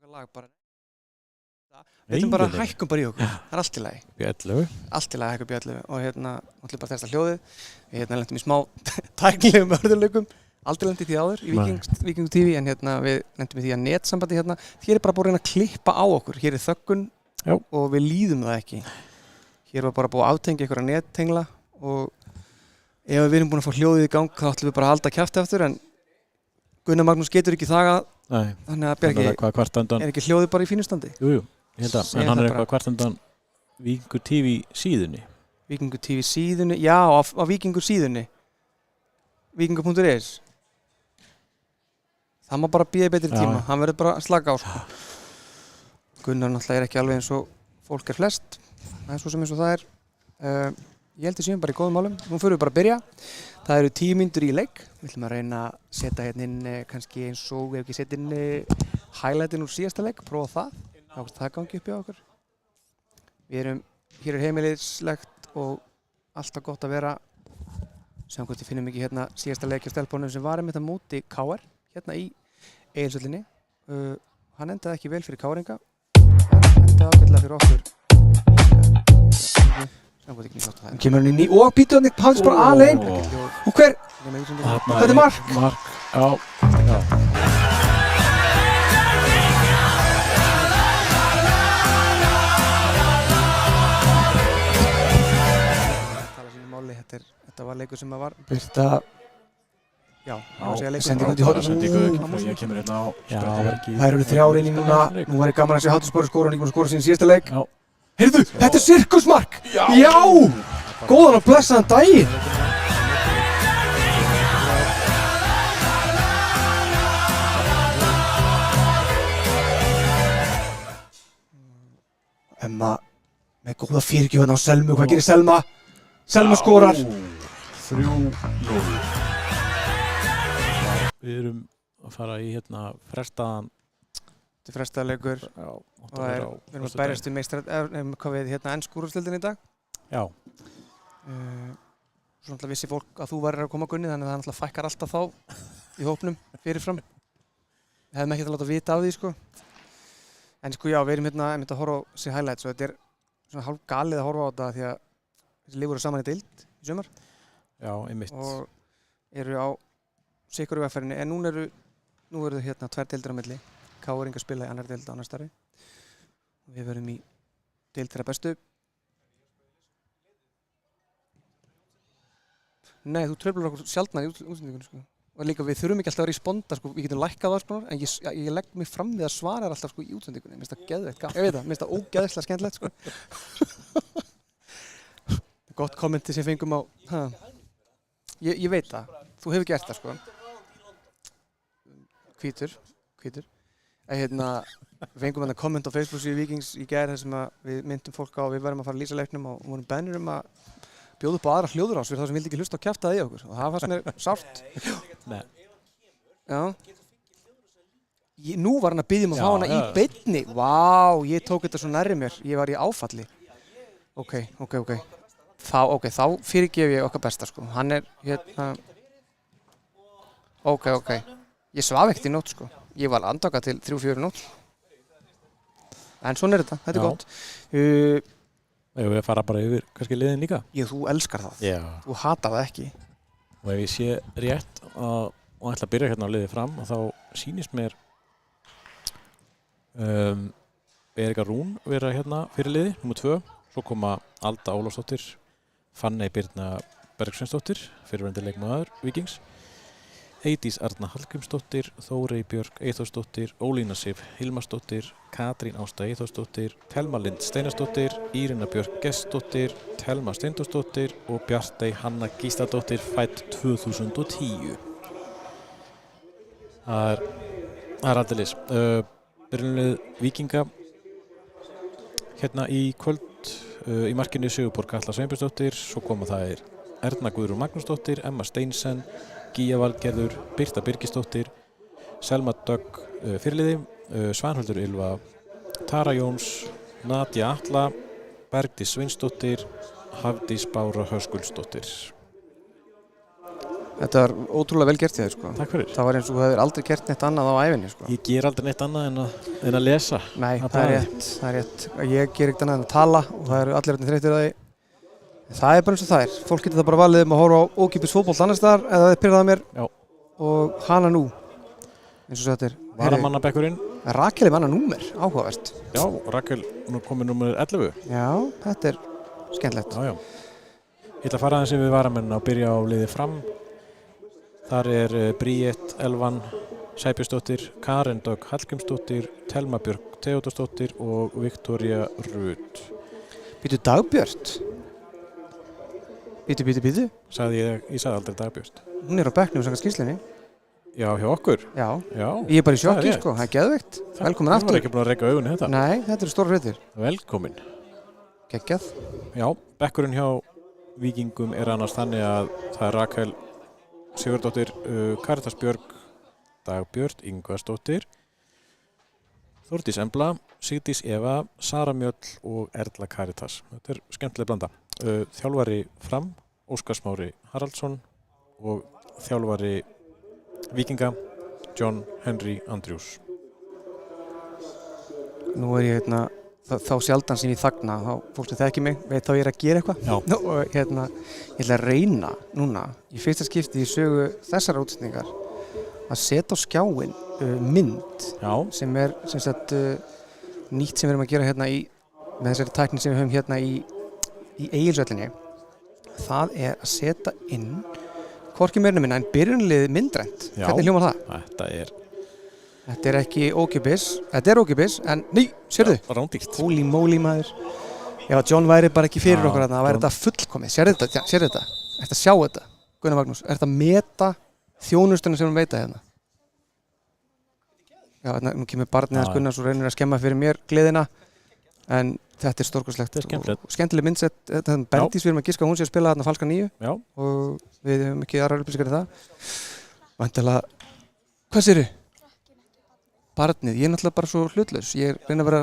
lag bara. Við ætlum bara að hækkum bara í okkur. Það allt í lagi. Bjöllu. Allt í lagi að hækka bjöllu og ætlum bara að testa hljóðið. Við lentum í smá tæknilegum örðurleikum. Aldrei lendið því áður í Víkingu TV en við lentum í því að netsambandi hér bara búið að reyna að klippa á okkur. Hér þöggun og við líðum það ekki. Hér var bara búið að aftengja einhverja nettengla og ef við erum búin að fá hljóðið í gang þá ætlum við bara að halda kjafti aftur en Gunnar Magnús getur ekki þagað. Nei. Þannig að er ekki hljóðið bara í fínu standi? Jú, ég held að. En hann er eitthvað hvart undan Víkingur TV síðunni. Víkingur TV síðunni, já, á Víkingur síðunni. Víkingur.is. Það má bara bíða betri tíma, hann verður bara að slaka á sko. Gunnar náttúrulega er ekki alveg eins og fólk flest, það svo sem eins og það er. Ég held að séum bara í góðum málum, nú förum við bara að byrja. Það eru 10 mínútur í leik, við ætlum að reyna að setja hérna inn kannski eins og ef ekki setja inn highlightin úr síðasta leik, prófa það, þá það gangi upp hjá okkur. Hér er heimilislegt og alltaf gott að vera, sem hvort við finnum ekki hérna síðasta leik hjá stelpunum sem var einmitt að móti KR, hérna í Egilshöllinni. Hann endaði ekki vel fyrir KR-inga, hann endaði ágætlega fyrir okkur. Hann kemur hann inn í og býtur hann í Páls bara alein og hver? Þetta er Mark. Já. Tala sínu máli, þetta var leikur sem að var Birta. Já, það var að segja leikur. Sendingu, ég kemur hérna á spröttaverki. Það eru 3 inn í núna, nú var ég gaman að segja Háttuspori skóra, hann er ekki búinn að skóra sín síðasta leik. Heyrðu, þetta er Sirkusmark! Já! Góðan og blessaðan daginn! Emma með góða fyrirgjöfuna á Selmu. Hvað gerir Selma? Selma skorar! 3-0. Við erum að fara í frestaðan. Þetta er frestaðarleikur og við erum að berjast við ensku úrvalsdeildinni í dag. Já. Svo náttúrulega vissi fólk að þú værir að koma Gunni, þannig að það náttúrulega fækkar alltaf þá í hópnum fyrirfram. Við hefðum ekki að láta vita af því sko. En sko já, við erum einmitt að horfa á sig highlights og þetta er svona hálf galið að horfa á þetta því að þessi lið voru saman í deild í sumar. Já, einmitt. Og eru á sikuru vegferðinni en nú eru þau 2 deildir á milli. KR-ingar spila í annar deild á næsta ári. Við verðum í deild þeirra bestu. Nei, þú tröflar okkur sjaldnar í útsendingunni sko. Og líka við þurfum ekki alltaf að responda sko, við getum lækkað það sko, en ég legg mig fram við að svara alltaf sko í útsendingunni. Mér finnst það geðveikt gaman. Ég veit það, mér finnst það ógeðslega skemmtilegt sko. Gott kommenti sem fengum á, ég veit það, þú hefur gert það sko. Hvítur. Við fengum komment á Facebook síðu Víkings í gær þar sem við myndum fólk á að við værum að fara að lýsa leiknum og vorum beðnir að bjóða upp á aðra hljóðrás fyrir þá sem vildi ekki hlusta á kjaftaði í okkur og það fannst mér sárt. Já. Nú var hann að biðja að fá hana í beinni. Vá, ég tók þetta svo nærri mér. Ég var í áfalli. Ok. Þá fyrirgef ég okkar besta sko. Hann er Ok. Ég svaf ekkert í nótt sko. Ég var andvaka til 3-4 nótt. En svona er þetta er gott. Við að fara bara yfir kannski liðin líka. Þú elskar það. Já. Þú hatar það ekki. Og ef ég sé rétt og ætla að byrja hérna á liðið fram og þá sýnist mér Erika Rún vera hérna fyrir liði, nummer 2. Svo koma Alda Ólafsdóttir, Fanney Birna Bergsveinsdóttir, fyrirverandi leikmaður Víkings. Eydís Arna Hallgrímsdóttir, Þórey Björk Eyþórsdóttir, Ólína Sif Hilmarsdóttir, Katrín Ásta Eyþórsdóttir, Thelma Lind Steinarsdóttir, Írina Björk Gestsdóttir, Thelma Steindórsdóttir og Bjartey Hanna Gísladóttir fædd 2010. Það er aldeilis. Byrjunlið Víkinga hérna í kvöld í markinu Sigurborg Atla Sveinbjörnsdóttir, svo koma það Erna Guðrún Magnúsdóttir, Emma Steinsen, Gíja Valgerður, Birta Birgisdóttir, Selma Dögg fyrirliði, Svanhildur Ylva, Tara Jóns, Nadia Atla, Bergdís Sveinsdóttir, Hafdís Bára Höskuldsdóttir. Þetta var ótrúlega vel gert í þér, sko. Takk fyrir. Það var eins og þú hefur aldrei gert neitt annað á ævinni, sko. Ég ger aldrei neitt annað en að lesa. Nei, það er rétt. Ég ger ekkert annað en að tala og það eru allir þreyttir á því. Það er bara eins og það er. Fólk getur það bara valið að horfa á ókeypis fótbolta annars staðar eða það er pyrrað að mér. Já. Og hana nú, eins og þetta er. Varamannabekkurinn. Rakel er manna númer, áhugavert. Já, Rakel nú komið númer 11. Já, þetta er skemmtilegt. Já. Ég ætla að fara aðeins yfir varamennina og byrja á liði Fram. Þar er Bríett Elvan Sæbjörnsdóttir, Karen Dögg Hallgrímsdóttir, Telma Björk Theódórsdóttir og Viktoría Rut. Býtu Dagbjört? Býtu? Ég sagði aldrei Dagbjört. Hún er á bekknum samkvæmt skýrslunni. Já, hjá okkur. Já. Ég er bara í sjokki, sko. Það er geðveikt. Velkomin aftur. Þú var ekki búin að reka augunni þetta. Nei, þetta eru stóra hlutir. Velkomin. Geggjað. Já, bekkurinn hjá Víkingum er annars þannig að það er Rakel Sigurdóttir, Karitas Björg, Dagbjört Ingvarsdóttir, Þórdís Embla, Sigdís Eva, Sara Mjöll og Erla Karitas. Þetta er skemmtileg blanda. Þjálfari Fram, Óskar Smári Haraldsson og þjálfari Víkinga, John Henry Andrews. Nú er ég þá sjaldan sem ég þagna, þá fólk sem þekki mig veit þá ég er að gera eitthvað. Já. Og ég ætla að reyna núna í fyrsta skipti í sögu þessar útsendingar að setja á skjáinn mynd. Já. Sem er nýtt sem við erum að gera hérna með þessari tækni sem við höfum hérna í Egilshöllinni. Það er að setja inn hvorki meira minna en byrjunlið myndrænt. Já. Hvernig hljómar það? Þetta er ekki ókeypis, þetta er ókeypis, en sérðu? Já, rándýrt. Holy moly maður. Já, John væri bara ekki fyrir okkur þarna, það væri þetta fullkomið. Sérðu þetta? Ertu að sjá þetta? Gunnar Magnús, ertu að meta þjónustuna sem hún veita hérna? Já, nú kemur barnið hans Gunnars og reynir að skemma fyrir mér gleðina, en þetta er stórkostlegt. Þetta er skemmtilegt. Skemmtileg myndsett, þetta er Bendís, við erum að giska að hún sé að spila þarna falska 9. Já. Og við höfum ekki aðrar upplýsingar en það. Væntanlega, hvað segirðu? Barnið, ég er náttúrulega bara svo hlutlaus. Ég reyna að vera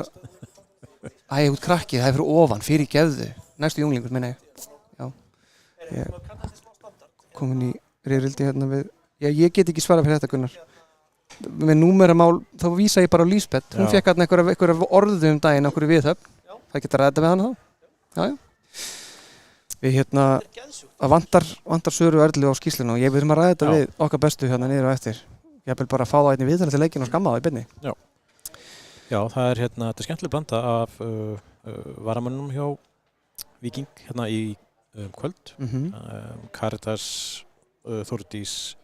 út krakki, það er fyrir ofan, fyrir gefðu. Næstu junglingur, meina ég. Já. Ég komin í reyrildi hérna við. Já, ég get ekki svarað fyrir þetta, Gunnar. Með númeramál, þá vísa ég bara á Lísbeth. Hún fekk hérna einhverja orðu daginn, einhverju viðhöfn. Það geta ræða við hana þá. Já. Við að vantar Söru og Erlu á skýrsluna og ég við að ræða þetta við okkar bestu hérna niður og eftir. Ég vil bara fá það einnig viðtal til leikinn og skamma það í beinni. Já, það er þetta er skemmtileg blanda af varamönnum hjá Víking hérna í kvöld. Karitas, Þórdís,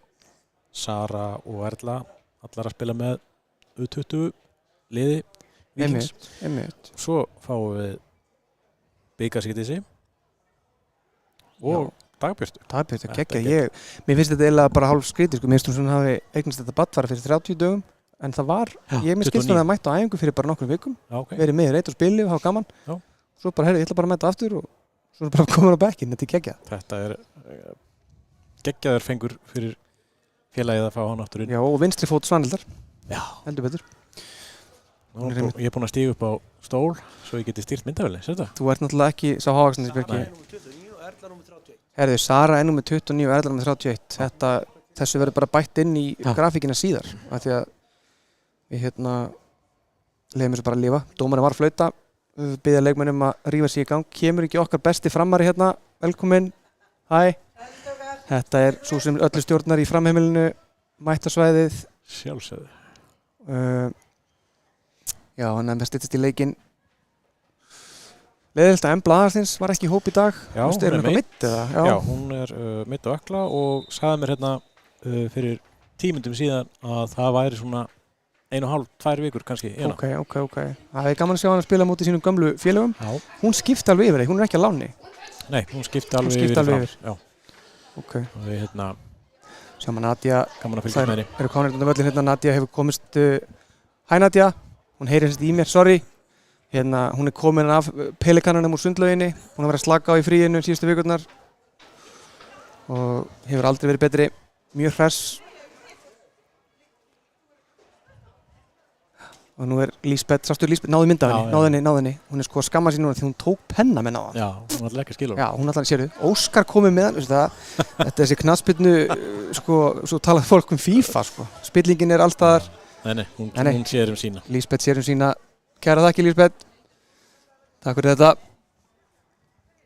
Sara og Erla allar að spila með U20 liði Víkings. Einmitt. Svo fáum við Bikarsíkdísi og Dagbjörtu. Dagbjörtu, geggjað. Mér finnst þetta eiginlega bara hálf skrítið, sko. Mér finnst hún hafi eignast þetta badfara fyrir 30 dögum, en það var, ég mér skilst hún að mæta á æfingu fyrir bara nokkrum vikum, verið með reitt og spili og hafa gaman. Já. Svo bara, ég ætla bara að mæta aftur og svo bara komin á bekkinn, þetta er geggjað. Þetta er geggjaður fengur fyrir félagið að fá hann aftur inn. Já, og vinstri fót Svanhildar. Já. Heldur betur. Ég er búinn að stíga upp á stól svo ég geti stýrt myndavélinni, sér þetta? Þú ert náttúrulega ekki sá hávaxnandi Björki. Herðu, Sara er númer 29 og Erla númer 31. Þessu verður bara bætt inn í grafíkina síðar. Af því að við leiðum þessu bara að lifa. Dómarinn var að flauta, biðja leikmennum að rífa sig í gang. Kemur ekki okkar besti framari hérna. Velkomin. Hæ. Þetta er svo sem öllu stjórnar í framheimilinu. Mættasvæðið. Sjálfsögðu. Já, hann er með styttist í leikinn. Leiðilegt að Embla Aðarsteins var ekki í hóp í dag. Já, hún er meitt. Já, hún er meitt á ökla og sagði mér hérna fyrir 10 mínútum síðan að það væri svona 1,5–2 vikur kannski. Ok. Það er gaman að sjá hann að spila mútið sínum gömlu félögum. Já. Hún skipti alveg yfir, hún er ekki að láni. Nei, hún skipti alveg yfir. Já. Ok. Og við Sjáum að Nadia, gaman að fylgjast með henni. Eru konur undan völlin hérna, Nadia hefur komist, hæ Nadia, hún heyrir sérst í mér, sorry. Hún er komin af pelikananum úr sundlauginni, hún har verið að slaka á í fríinu síðustu vikurnar og hefur aldrei verið betri, mjög hress. og nú Lísbeth, sástu Lísbeth, náðu mynda henni, náðu henni, hún sko að skamma sér núna því hún tók penna með náðan. Já, hún var ekki að skilja. Já, hún alltaf, sérðu, Óskar komið með hann, veistu það, þetta er þessi knattspyrnu, sko, svo talaði fólk FIFA, sko, spillingin er allstaðar. Nei, hún sér sína. Lísbeth sér sína, kæra þakki Lísbeth, takk fyrir þetta.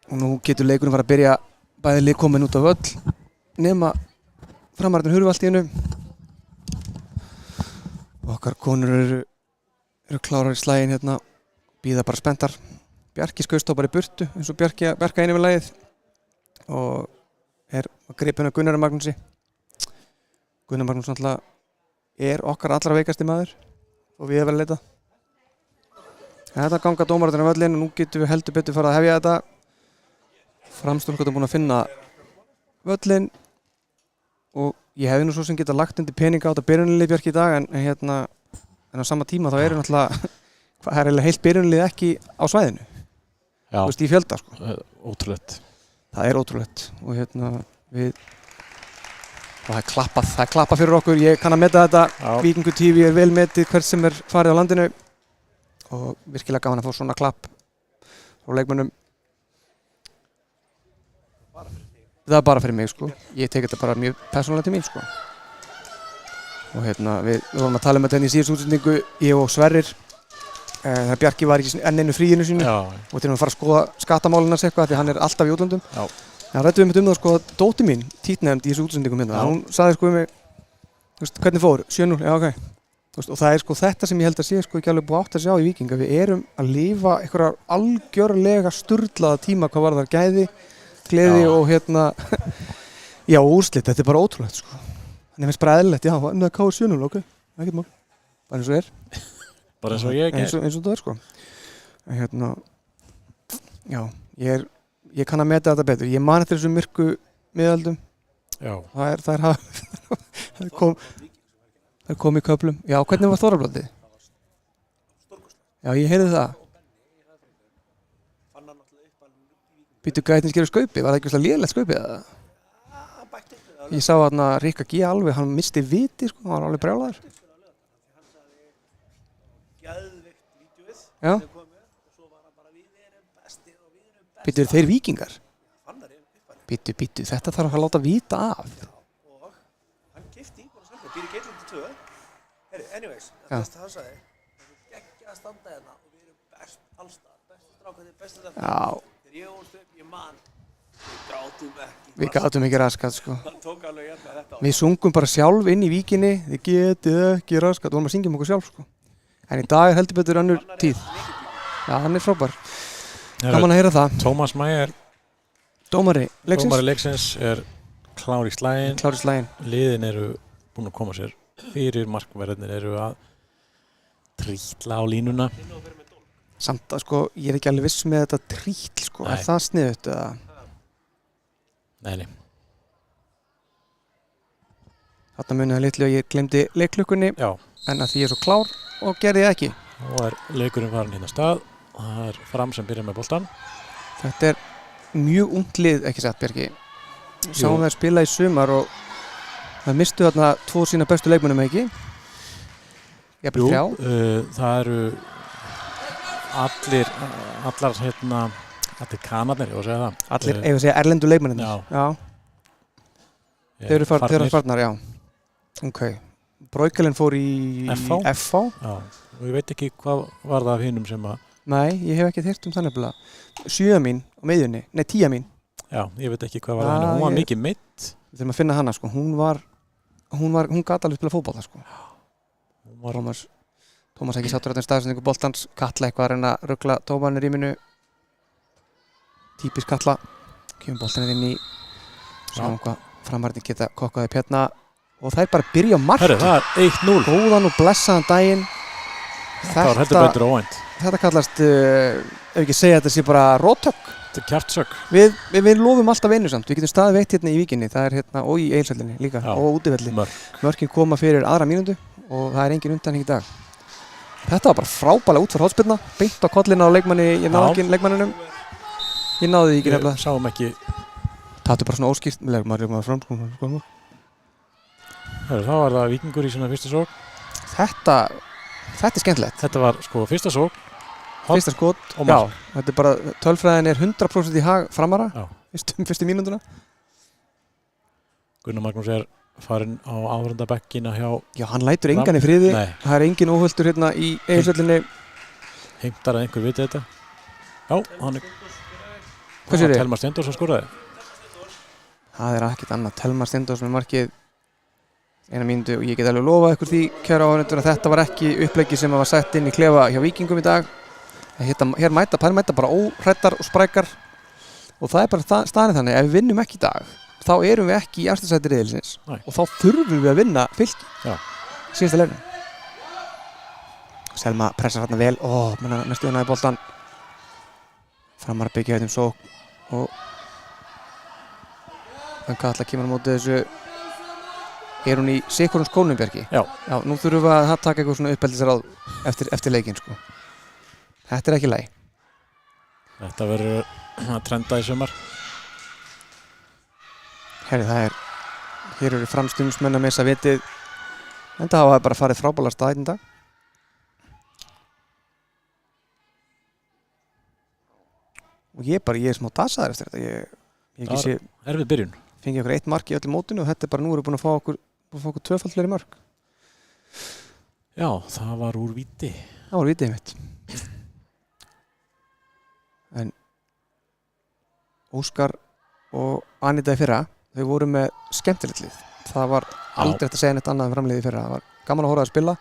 Og nú getur leikurinn fara að byrja bæði lið komin út á völl, nema framarðin hurfu allt í hennu. Okkar konur eru klárar í slaginn hérna, bíða bara spenntar. Bjarki skaust þá bara í burtu eins og Bjarka einu við lagið og er að gripa hennar Gunnar Magnúsi. Gunnar Magnús náttúrulega er okkar allra veikasti maður og við erum vel að leita. Þetta ganga dómararnir á völlinn og nú getum við heldur betur fara að hefja þetta. Framstúrkvæmt búin að finna völlinn og ég hefði nú svo sem geta lagt undir peninga á þetta byrjunarlið Bjarki í dag en á sama tíma þá eru náttúrulega það er heilt byrjunarlið ekki á svæðinu. Já. Þú veist í fjölda sko. Ótrúlegt. Það er ótrúlegt og það er klappað fyrir okkur. Ég kann að meta þetta. Víkingur TV er vel metið hvert sem er farið á landinu og virkilega gaman að fá svona klapp frá leikmönnum. Það er bara fyrir mig sko. Ég tek þetta bara mjög persónulega til mín sko. Og við vorum að tala um þetta í síðustu útsendingu, ég og Sverrir. Þegar Bjarki var í einu fríinu sínu og til að fara að skoða skattamálina eitthvað því hann er alltaf í útlöndum. Það ræddum við um það sko að dóttir mín títnefnd í þessu útsendingum hérna. Hún sagði sko mig, hvernig fór? 7-0, já ok. Og það er sko þetta sem ég held að sé sko ekki alveg búið átt að sjá í Víking að við erum að lifa einhverjar algjörlega sturlaða tíma hvað varðar gæði, gleði og já úrslit, þetta er bara ótrúlegt sko. Þannig finnst bara eðlilegt, já, það káir 7-0, ok, ekkert mál, bara eins og er. Bara eins og ég eins og það er sko. En já, ég kann að meta þetta betur. Ég man eftir þessum myrku miðöldum. Já. Það kom í köflum. Já, hvernig var Þórablandið? Já, ég heyrði það. Býttu gætins gerur skaupið, var það ekki lélegt skaupið eða? Ég sá að Rikka G alveg, hann misti viti sko, hann var alveg brjálaður. Já. Býttu þeir Víkingar? Býttu, þetta þarf að láta vita af. Og hann keypti íbúðina sjálfur, býr í Geitlandi 2. Anyways, það sagði, geggja að standa hérna og við erum best allstað, bestu strákarnir, bestu þetta. Já. Þegar ég ólst upp, ég man, við gátum ekki raskat sko. Hann tók alveg hérna þetta á. Við sungum bara sjálf inn í víkinni, þið getið ekki raskat, og vorum að syngja okkur sjálf sko. En í dag er heldur betur önnur tíð. Já, hann er frábær. Gaman að heyra það. Tómas Mæger, dómari leiksins er klár í slaginn. Liðin eru búin að koma sér fyrir, markverðinir eru að trítla á línuna. Samt að sko, ég er ekki alveg viss með þetta trítl sko, er það sniðugt eða? Nei. Þarna munið það litlu að ég glemdi leikklukkunni, en að því ég er svo klár og gerði ég ekki. Nú er leikurinn farin hérna stað, það er Fram sem byrjar með boltan. Þetta er mjög ungt lið, ekki satt Bjarki. Sáum þeir spila í sumar og það mistu þarna 2 sína bestu leikmönnum ekki? Jú, það eru allir kanarnir, ég var að segja það. Allir, ég var að segja erlendu leikmennir. Já. Þeir eru farnar, já. Ok. Bróikalinn fór í FH. Já, og ég veit ekki hvað var það af hinum sem að... Nei, ég hef ekki heyrt það nefnilega. 7 mín á miðjunni, nei 10 mín. Já, ég veit ekki hvað var það henni. Hún var mikið meitt. Við þurfum að finna hana, sko. Hún gat alveg spila fótbolta, sko. Tómas ekki sáttur á þenn staðsendingu boltans. Katla eitthvað að reyna að rugla Tóman í rýminu. Típisk Katla. Kemur boltanir inn í sjáum hvað Framarnir geta kokkaði pjarna og þær bara byrja á marki. Herru, það er 1-0. Góðan og blessaðan daginn. Þetta var heldur betur óvænt. Þetta kallast, ef ekki segja þetta sé bara róttök. Þetta er kjartsök. Við lofum alltaf einu samt. Við getum staðið veitt hérna í Víkinni. Það er hérna og í Egilshöllinni líka og útivelli. Mörkin koma fyrir aðra mínútu og það er engin undanhing í dag. Þetta var bara frábælega útför hornspyrna. Beint á kollina á leikmanni, ég náði ekki leikmanninum. Ég náði því ekki nefnilega. Við sáum ekki. Það er bara svona óskýrt. Maður fram. Þá var það Víkingur í svona fyrsta sókn. Þetta Þetta er skemmtilegt. Þetta var sko fyrsta sók, Fyrsta skot, og já, mark. þetta er bara, tölfræðin er 100% í hag framara, Já. fyrstu mínútuna. Gunnar Magnús er farinn á áhverjandabekkina hjá Já, hann lætur engan í friði, Nei. það er engin óhultur hérna í Eiðsöllinni. Heimtar að einhver viti þetta. Já, hann er Hvað sér þið? Telma Steindórs sem skoraði. Það er ekkert annað, Telma Steindórs með markið 1 mínútu og ég get alveg lofað ykkur því, kæra áhverjandur, að þetta var ekki uppleggi sem var sett inn í klefa hjá Víkingum í dag. Hér mæta bara óhræddar og sprækar og það er bara staðan þannig, ef við vinnum ekki í dag, þá erum við ekki í efsta sæti riðilsins og þá þurfum við að vinna Fylki. Já. Síðasta leiknum. Selma pressar hérna vel, næstu í boltan. Framar að byggja þetta sókn og Katla kemur á móti þessu. Er hún í Sigurðs skónum, Bjarki? Já. Já, nú þurfum við að taka eitthvað svona uppeldisráð eftir leikinn, sko. Þetta er ekki lagi. Þetta verður að trenda í sumar. Herri, hér eru framstundismenn að missa vitið. En það hafa bara farið frábæla stað í dag. Og ég er smá dasaður eftir þetta. Ég ekki sé, Erfið byrjun. fengi okkur 1 mark í öllu mótinu og þetta er bara, nú erum við búin að fá okkur 2-falt fleiri mörk. Já, það var úr víti. Það var vitið mitt. En Óskar og Anita í fyrra, þau voru með skemmtilegt lið. Það var aldrei hægt að segja neitt annað en framliðið í fyrra. Það var gaman að horfa að spila.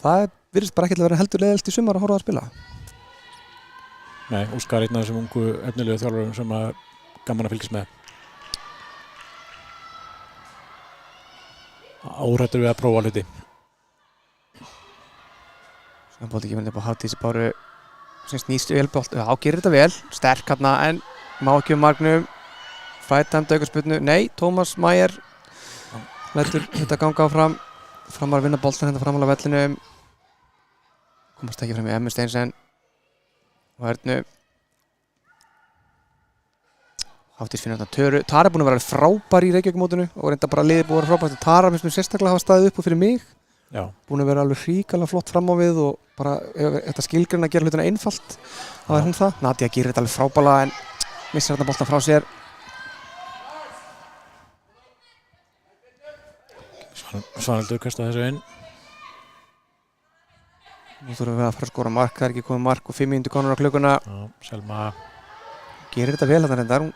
Það virðist bara ekkert að vera heldur leiðilt í sumar að horfa að spila. Nei, Óskar er einn af þessum ungu efnilegu þjálfurum sem að gaman að fylgjast með. Óhrættur við að prófa hluti. Svo bóti ekki myndi upp á Hafdísi Báru sem snýst vel bolt. Já, gerir þetta vel. Sterk hérna en má ekki marknum. Fætæmd aukaspyrnu. Nei, Tómas Mæjer lætur þetta ganga áfram. Framar að vinna boltan hérna framála vellinum. Komast ekki fram í Emmi Steinsen. Og Ernu. Hafdís finnur þetta Töru. Tara er búin að vera frábær í Reykjavík-mótinu og reynda bara liðið búin að vera frábært. Tara finnst mér sérstaklega hafa staðið upp og fyrir mig. Já. Búin að vera alveg hríkalega flott fram á við og bara þetta skilgreina að gera hlutina einfalt. Það er hún það. Nadia gerir þetta alveg frábælega en missir þarna boltan frá sér. Svanhildur kastar þessu inn. Nú þurfum við að fara að skora mark. Það er ekki komið mark og 5 mínútur konur á klukkuna. Já, Selma Gerir þetta vel þarna reyndar. Hún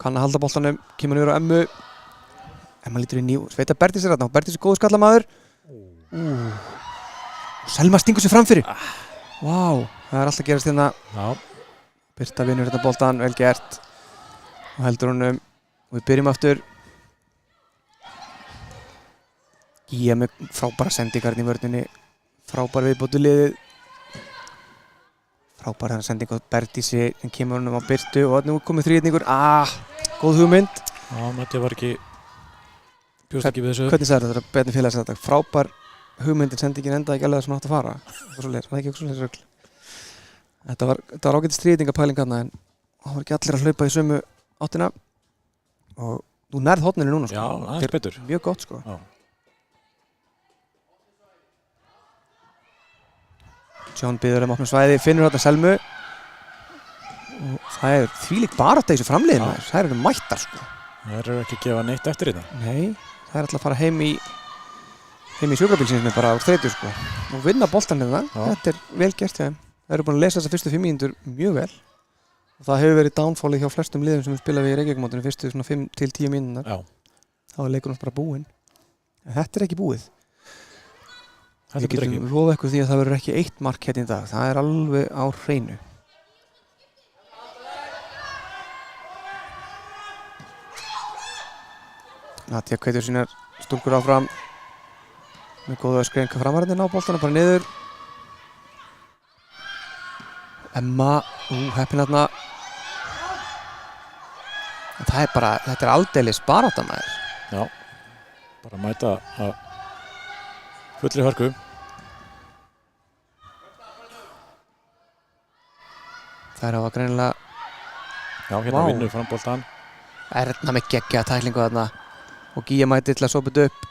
kann að halda boltanum, kemur yfir á Emmu. Emma lítur inn í Sveita Bertís er þarna. Bertís er góður skallamaður. Selma stingur sér framfyrir. Vá, það er alltaf að gerast hérna. Já. Birta vinnur þetta boltan, vel gert. Og heldur honum. Og við byrjum aftur. Gía með frábæra sendingar í vörninni. Frábæra viðbótu liðið. Frábæra sending á Bertísi en kemur honum á Birtu og nú komið 3-1. Góð hugmynd. Já, Nadia var ekki bjóst ekki við þessu. Hvernig sagði þetta? Bjarni félags þetta. Frábær hugmyndin sendingin endaði ekki alveg það sem átt að fara. Það er ekki okkur rugl. Þetta var ágætis 3-1 þarna en það var ekki allir að hlaupa í sömu áttina. Og þú nærð horninu núna sko. Já, aðeins betur. Mjög gott sko. Já. Sjón biður opna svæði, finnur þarna Selmu. Og það er þvílík barátta í þessu framliðinu. Það eru mættar sko. Það eru ekki að gefa neitt eftir þetta. Nei, það er alltaf að fara heim í sjúkrabílsins með bara úr þreytu sko. Og vinna boltan hérna. Þetta er vel gert hjá þeim. Það eru búin að lesa þessa fyrstu 5 mínútur mjög vel. Og það hefur verið downfallið hjá flestum liðum sem við spila við í Reykjavík-mótinu fyrstu svona 5 til 10 mínútur. Já. Þá er leikurinn bara búinn. En þetta er ekki búið. Þetta Við getum lofað ykkur því að það verður ekki 1 mark hérna í dag. Það er alveg á hreinu. Nadia hvetur sínar stúlkur áfram með góða skrenka framarðin á boltana bara niður. Emma, heppin þarna. Þetta er aldeilis barátta maður. Já, bara mæta að fullri hörku. Það er á að greinilega. Já, hérna vinnur framboltan. Erna með geggjaða tæklingu þarna. Og Gía mæti til að sopa þetta upp.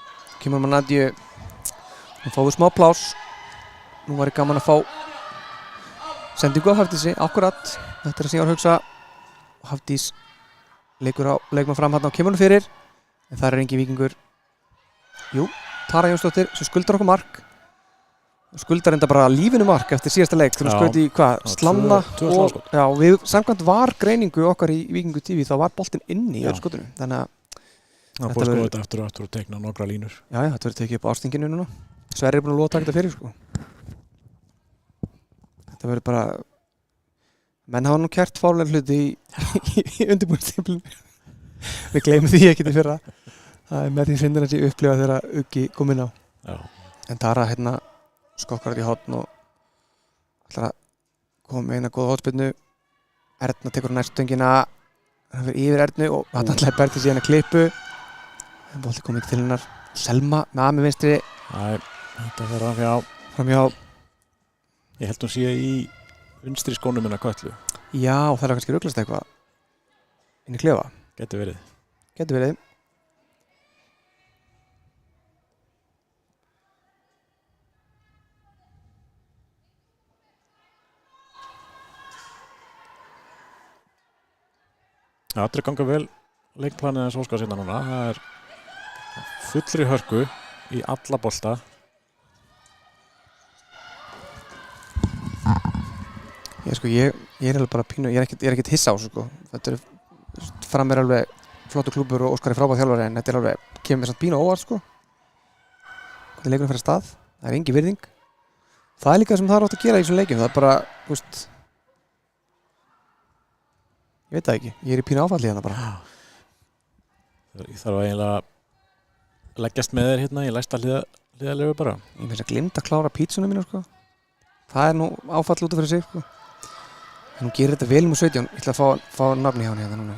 Kemur maður Nadiu. Hún fáið smá pláss. nú var ég gaman að fá sendingu á Hafdísi, akkurat þetta sem ég var að hugsa. Hafdís leikur fram hérna á kemurinn fyrir en það engin víkingur. Jú, Tara Jónsdóttir sem skuldar okkur mark, skuldar enda bara lífinu mark eftir síðasta leik þegar hún skaut í slanna og já, við samkvæmt var greiningu okkar í Víkingu TV þá var boltinn inni í öðru skotinu, þannig að það búið að skoða þetta aftur og aftur og tekna nokkra línur. Já, þetta verður tekið upp á ástinginu núna. Sverrir búinn að lofa að taka þetta fyrir sko. Þetta verður bara menn hafa nú kært fárlega hluti í undirbúningstímabilinu. Við gleymum því ekki til fyrra. Það er með því syndina sem ég upplifa þegar Uggi kom inn á. Já. En Tara skokkar þetta í horn og ætlar að koma með eina góða hornspyrnu. Erna tekur nærstöngina, hann fyrir yfir Ernu og hann ætlaði Berti síðan að klippu. En bolti kom ekki til hennar. Selma með með vinstri. Nei, þetta fyrir framhjá. Ég held hún sé í vinstri skónum minna Kötlu. Já, það er kannski ruglast eitthvað inn í klefa. Gæti verið. Já, allir ganga vel leikplanið eins og Óskar sinna núna. Það er fullri hörku í alla bolta. Ég er alveg bara pínu, ég er ekkert hissa á þessu sko. Þetta Fram alveg flottur klúbbur og Óskar frábær þjálfari en þetta alveg, kemur mér samt pínu óvart sko. Hvernig leikurinn fer af stað, það er engin virðing. Það er líka sem það átt að gera í þessum leikjum, það er bara, ég veit það ekki, ég er í pínu áfalli hérna bara. Ég þarf að eiginlega leggjast með þér hérna í læsta hliðalegu bara. Ég finnst að glimta að klára pítsunum mínu sko. Það er nú áfall út af fyrir sig sko. En hún gerir þetta vel 17, ég ætla að fá nafni hjá henni hérna núna.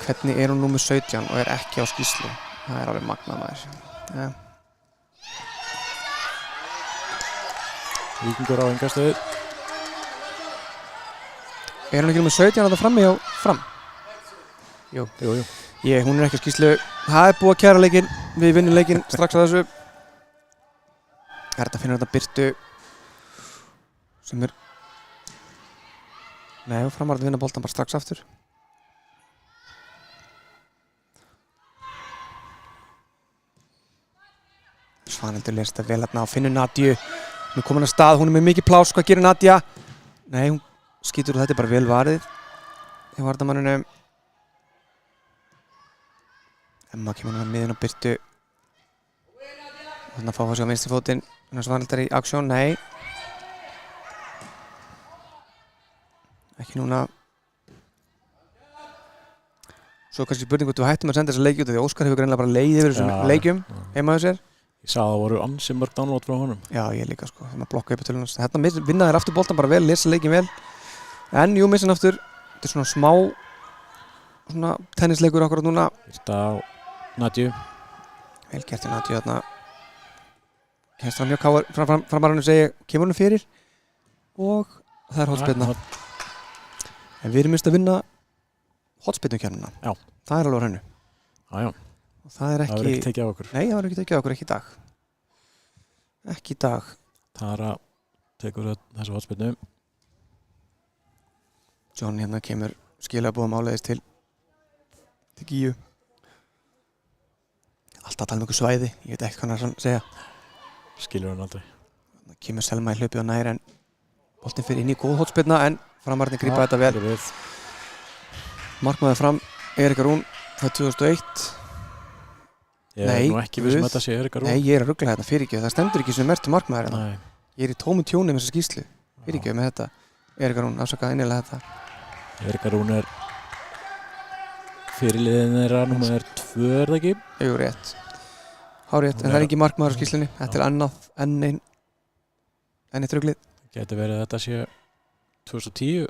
Hvernig er hún númer 17 og er ekki á skýrslu? Það er alveg magnað maður. Ja. Víkingur á engastöðu. Er hún ekki númer 17 að það frammi hjá Fram? Jú. Hún er ekki á skýrslu. Það er búið að kæra leikinn. Við vinnum leikinn strax að þessu. Þetta finnur þetta Birtu sem er Nei, og Fram var að vinna boltan bara strax aftur. Svanhildur lést það vel hérna og finnur Nadju. Hún er komin að stað, hún er með mikið plás. Hvað gerir Nadja? Nei, hún skýtur og þetta er bara vel varið í varnarmannunum. Emma kemur með miðin á Birtu. Þannig að fá sig á vinstri fótinn. Svanhildar í aksjón, nei. Ekki núna. Svo kannski spurning hvort þú hættum að senda þessa leiki út af því Óskar hefur greinilega bara leið yfir þessum leikjum heima hjá sér. Ég sá að það voru ansi mörg download frá honum. Já, ég líka sko, þegar maður blokka upp í tölunum. Hérna vinna þér aftur boltan bara vel, lesa leikin vel. En jú, missin aftur. Þetta er svona smá svona tennisleikur akkurat núna. Þetta á Nadju. Vel gert í Nadju þarna. Kemst fram hjá framarunum segi kemur hann fyrir og það er hotspyrna. En við erum minnst að vinna hotspyrnukeppnina. Já. Það er alveg á hreinu. Já. Og það er ekki... Það verður ekki tekið á okkur. Nei, það verður ekki tekið á okkur, ekki í dag. Ekki í dag. Tara tekur þessu hotspyrnu. John hérna kemur skilabóðum áleiðis til Gíu. Alltaf að tala um einhver svæði, ég veit ekki hvað hann er að segja. Skilur hann aldrei. Það kemur Selma í hlaupið á nær en boltinn fyrir inn í góð hotspyrna en framarnir grípa þetta vel. Markmaður Fram, Erika Rún, það er 2001. Ég er nú ekki viss þetta sé Erika Rún. Nei, ég er að rugla hérna fyrirgjöf, það stendur ekki sem mertu markmaður hérna. Ég er í tómu tjóni með þessa skýrslu. Fyrirgjöf með þetta. Erika Rún, afsakað innilega þetta. Erika Rún er fyrirliðin þeirra númer 2 er það ekki? Jú, rétt. Hárétt, en það er ekki markmaður á skýrslunni. Þetta er enn eitt ruglið. Gæti verið að þetta sé 2010?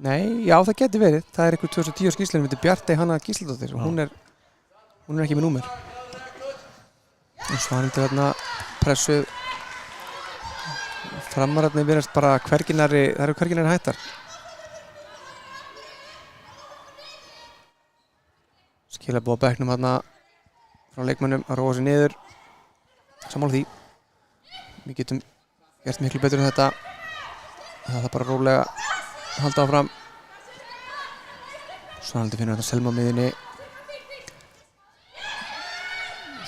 Nei, já það geti verið. Það er eitthvað 2010 skýrslunni. Þetta er Bjartey Hanna Gísladóttir og hún er ekki með númer. Og Svanhildur hérna pressuð. Framararnir virðast bara það eru hverginari hættar. Skilabóð á bekknum hérna frá leikmönnum að róa sig niður. Sammála því. Við getum gert miklu betur en þetta. Það er bara rólega að halda áfram. Svanaldi finnur þetta Selma á miðjunni.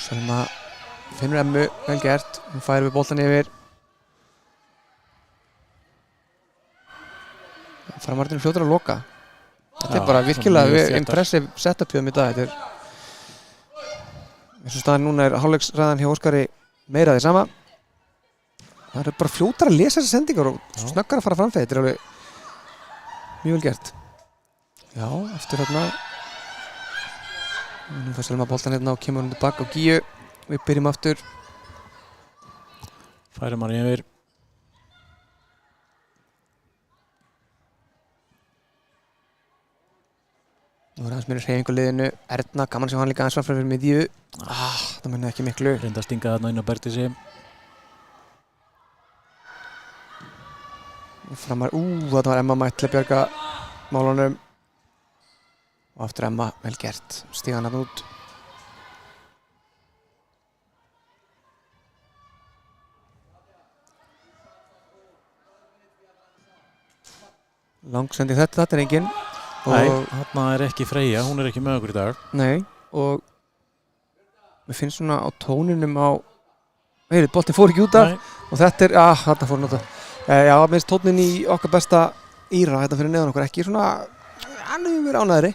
Selma finnur Emmu, vel gert. Hún færir við boltan yfir. Framarðinu fljótur að loka. Þetta er bara virkilega impressive setup hjá mig í dag. Þetta er eins og staðan núna er hálfleiksræðan hjá Óskari meira því sama. Það er bara fljótar að lesa þessar sendingar og snöggar að fara framfæði. Þetta er alveg mjög vel gert. Já, eftir þarna. Nú fær Selma boltan hérna og kemur hún tilbaka á Gíu. Við byrjum aftur. Færum hann yfir. Nú er aðeins meira hreyfingu á liðinu. Erna, gaman að sjá hann líka aðeins framfæri fyrir miðju. Það munið ekki miklu. Reynda að stinga þarna inn á Bertisi. Framar, þetta var Emma mætt til að bjarga málunum. Og aftur Emma, vel gert. Stíga hann út. Langsendi þetta er enginn. Nei, þarna er ekki Freyja, hún er ekki með okkur í dag. Nei, og mér finnst svona á tóninum á boltinn fór ekki út af og þetta er, þarna fór hann út af. Já, minnst tónin í okkar besta Íra hérna fyrir neðan okkur ekki svona, hann hefur verið ánæðri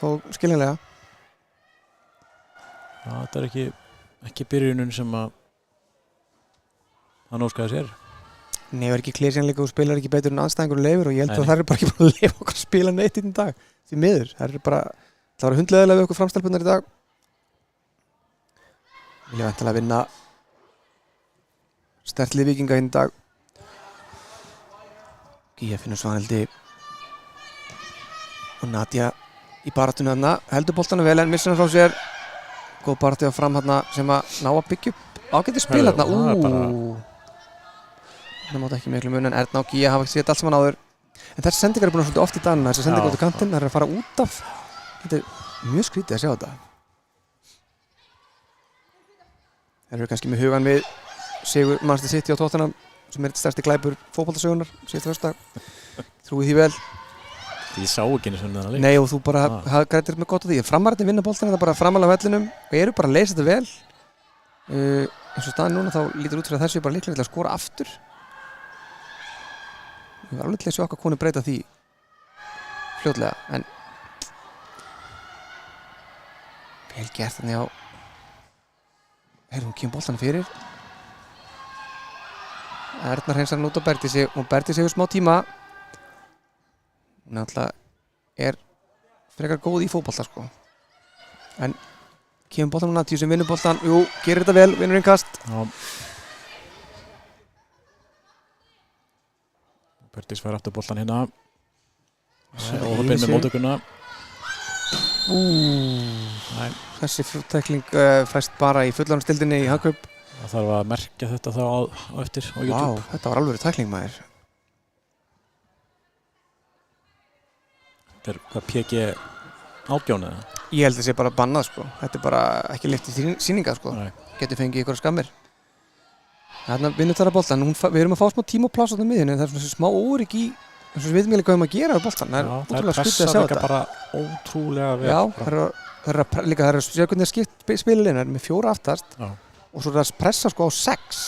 og skiljanlega. Já, þetta er ekki byrjunin sem að hann óskaði sér. Nei, það er ekki klésjanleika og spilar ekki betur en andstæðingur og leifur og ég held að það er bara ekki búin að leifa okkur að spila neitt í dag því miður. Það var hundleðilega við okkur framstelpunar í dag. Vilja væntanlega vinna sterkt lið Víkinga í dag. Gíja finnur Svanhildi og Nadia í baráttunni þarna. Heldur boltanum vel en missir hann frá sér. Góð baráttu á fram þarna sem að ná að byggja upp ágæti spil þarna. Það mátt ekki miklu mun en Erna og Gíja hafa ekki séð allt saman áður. En þessi sendingar er búin að svolítið oft í daginn. Þessi sendingar út á kantinn, það er að fara út af. Þetta er mjög skrítið að sjá þetta. Þeir eru kannski með hugan við sigur Manchester City á Tottenham sem er stærsti glæpur fótboltasögunar síðasta föstudag. Trúið því vel. Ég sá ekki einu svona leik. Nei og þú bara grætir með gott á því. Framararnir vinna boltana þetta bara framalega á vellinum og eru bara að leysa þetta vel. Eins og staðan núna þá lítur út fyrir að þessu bara líklega til að skora aftur. Við varum alveg til að sjá okkar konu breyta því fljótlega, en vel gert þannig á hún kemur boltan fyrir Erna hreinsar hann út á Bertisi og Bertisi hefur smá tíma hún náttúrulega er frekar góð í fótbolta sko en kemur boltan á Natíu sem vinnur boltan gerir þetta vel, vinnur innkast Bertis fær aftur boltan hérna og hoppinn með móttökuna. Þessi tækling fæst bara í fullorðinsdeildinni í Hagkaup. Það þarf að merkja þetta þá á eftir á YouTube. Þetta var alveg tækling maður. Þetta er hvað PG 18 eða? Ég held að það sé bara bannað sko. Þetta er bara ekki leyft í sýninga sko. Getur fengið ykkur skammir. Þarna vinnur þar að boltan, við erum að fá smá tíma og pláss á það miðjunni en það er svona smá órygg í eins og við veitum ekki hvað við erum að gera á boltan. Það er ótrúlega skrítið að sjá þetta. Bara ótrúlega vel. Já, það er að sjá hvernig það spilin er með 4 aftast og svo er það að pressa sko á 6.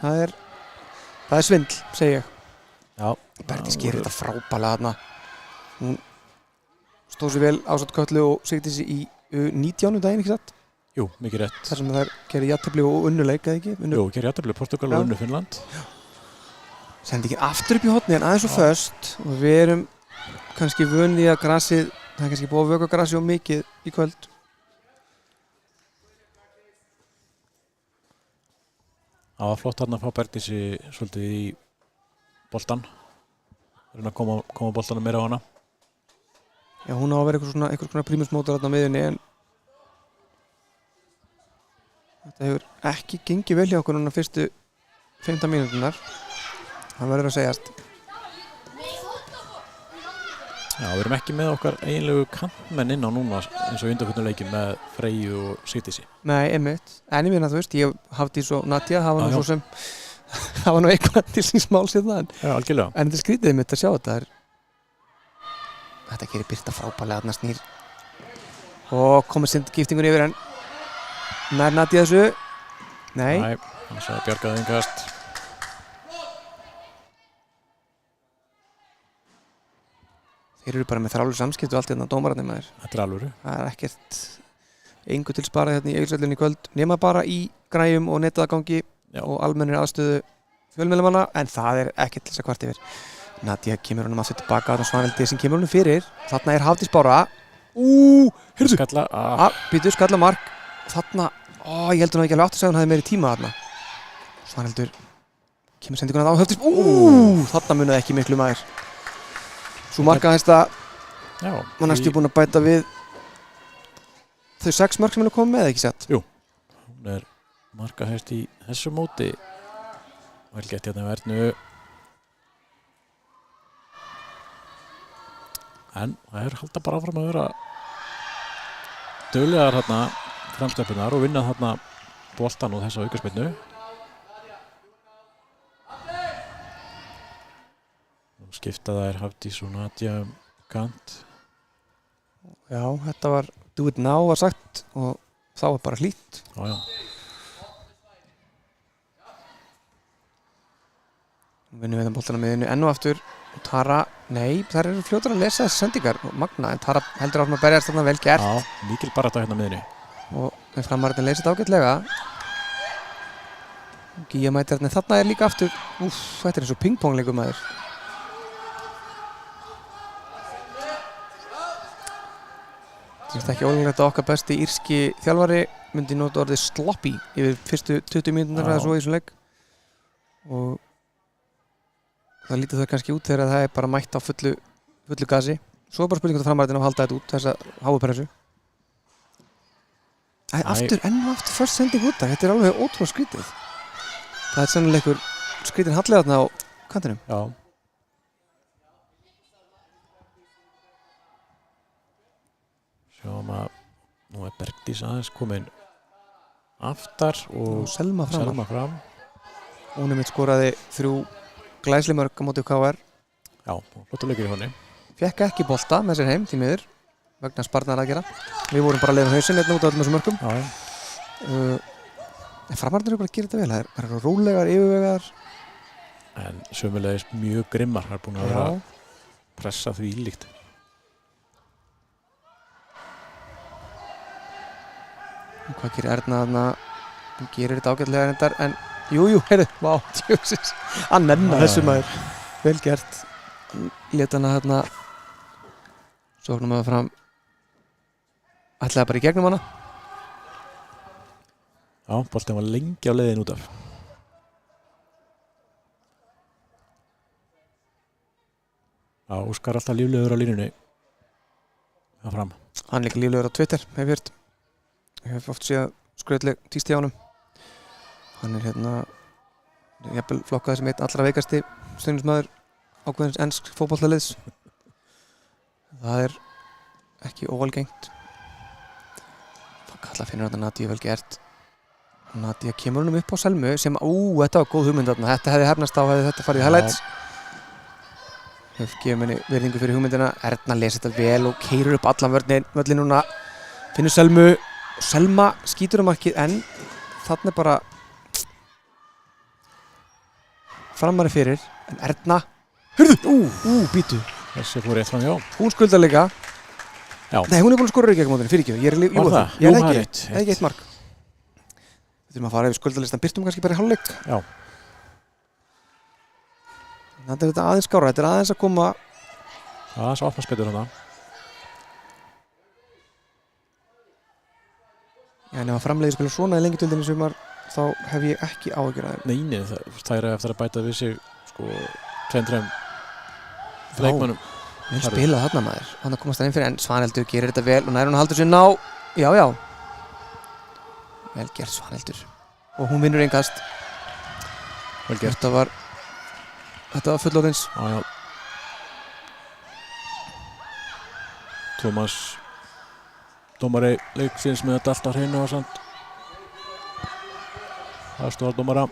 Það er svindl, segi ég. Já. Bertis gerir þetta frábælega þarna. Hún stóð sér vel ásatt Kötlu og sigti sig í 19. daginn, ekki satt? Jú, mikið rétt. Þar sem þær gerir jafntefli og unnuleik, eða ekki? Jú, gerir jafntefli Portugal og unnu Finnland. Sendi ekki aftur upp í horni en aðeins og föst og við erum kannski vunni að grasið, það er kannski búið að vöka grasið og mikið í kvöld. Það var flott þarna að fá Bertisi svolítið í boltan. Reyna að koma boltanum meira á hana. Já, hún á að vera einhver svona prímusmótor þarna á miðjunni en þetta hefur ekki gengið vel hjá okkur núna fyrstu 15 mínúturnar. Það verður að segjast. Já, við erum ekki með okkar eiginlegu kantmenn inn á núna eins og undanfjöldum leikjum með Freyju og Sigdísi. Nei, einmitt. En ég meina, þú veist, ég Hafdís og Nadia hafa nú Já, já. svo sem hafa nú eitthvað til síns máls hérna en Já, algjörlega. þetta er skrítið mitt að sjá þetta. Þetta gerir Birta frábærlega þarna snýr. Og komið sind giftingur yfir en nær Nadia þessu. Nei. Nei, hann sagði bjargaði yngast. Þeir eru bara með þrálu samskiptu og allt hérna dómararnir með þér. Þetta er alvöru. Það er ekkert engu til sparað hérna í Egilsvellinum í kvöld nema bara í græjum og netaðgangi og almennir aðstöðu fjölmiðlamanna en það er ekkert til þess að kvart yfir. Nadia kemur honum aftur tilbaka á Svanhildi sem kemur honum fyrir. Þarna er Hafdís Bára. Heyrðu. Skalla. Býtu, skalla mark. Þarna, ég heldur hann ekki alveg átt að segja hann hafði meiri tíma þarna. Svanhildur kemur sendinguna á Hafdís. Þarna munaði ekki miklu maður. Svo markahæsta var næstu búin að bæta við þau 6 mörk sem hann er komið með, ekki sett? Jú, hún er markahæst í þessu móti. Vel gett hérna verðnu. En það er halda bara áfram að vera duglegar hérna framstöpunar og vinna hérna boltan og þessa aukaspyrnu. Skipta þær Hafdís og Nadia kant. Já, þetta var do it now var sagt og þá var bara hlýtt. Já. Vinnum við boltana miðinu enn og aftur. Tara, nei, þær eru fljótar að lesa þessi sendingar og Magna, en Tara heldur áfram að berjast þarna vel gert. Já, mikil barata hérna miðinu. Og með framarinn leysið ágætlega. Gíja mætir þarna er líka aftur. Þetta er eins og pingpongleikur maður. Það er ekki ólíklegt að okkar besti írski þjálfari myndi nota orðið sloppy yfir fyrstu 20 mínúturnar eða svo í þessum leik og það lítið það kannski út þegar það er bara mætt á fullu gasi. Svo er bara spurning hvort framarðin á að halda þetta út, þessa háupressu. Aftur, enn og aftur först sending út þetta er alveg ótrúlega skrítið. Það er sennilega einhver skrítin hallega þarna á kantinum. Já. Sjáum að nú er Bergdís aðeins komin aftar og Selma fram. Hún mitt skoraði 3 glæsli mörk á móti KR. Já, flottur leikur í honni. Fekk ekki bolta með sér heim því miður vegna sparnaðaraðgerða. Við vorum bara að leiða hausinn hérna út á öllum þessum mörkum. En framarðinir eru bara að gera þetta vel. Það eru rólegar, yfirvegar. En sömulegis mjög grimmar. Það er búin að vera að pressa því líkt. Hvað gerir Erna þarna? Hún gerir þetta ágætlega reyndar en heyrðu, vá, tjóksis. Að nenna þessu maður. Vel gert. Lét hana þarna sóknum að fram ætlaði bara í gegnum hana. Já, boltinn var lengi á leiðin út af. Já, Óskar alltaf líflegur á línunni. Það fram. Hann líka líflegur á Twitter, Ég hef oft séð skrautleg tísti á honum. Hann er jafnvel flokkaði sem einn allra veikasti stuðningsmaður ákveðins ensk fótboltaliðs. Það er ekki óalgengt. Kalla finnur þetta Nadia vel gert. Nadia kemur honum upp á Selmu sem, þetta var góð hugmynd þarna. Þetta hefði hefnast á, hefði þetta farið í highlights. Við gefum henni virðingu fyrir hugmyndina. Erna lesi þetta vel og keyrir upp allan völlin núna. Finnur Selmu. Selma skýtur markið en þarna er bara framari fyrir en Erna býtu þessi fór rétt fram, já. Hún skuldar líka. Já. Nei, hún er búin að skora í gegnum mótinu, fyrirgefðu. Ég er líka það. Ég er ekki eitt mark. Við þurfum að fara yfir skuldalistan. Birtum kannski bara í hálfleik. Já. Þetta er þetta aðeins skára. Þetta er aðeins að koma. Það er svo opnast betur hana. En ef að framleiði spila svona í lengjutildinni sumar þá hef ég ekki áhyggjur af þeim. Nei, það er eftir að bæta við sig 2-3 leikmönnum. Vel spilað þarna maður. Hann komast það inn fyrir en Svanhildur gerir þetta vel og nær hún haldur sér ná. Já. Vel gert Svanhildur. Og hún vinnur innkast. Vel gert. Þetta var fullorðins. Já. Tómas dómari leiksins með þetta allt á hreinu og samt aðstoðardómara.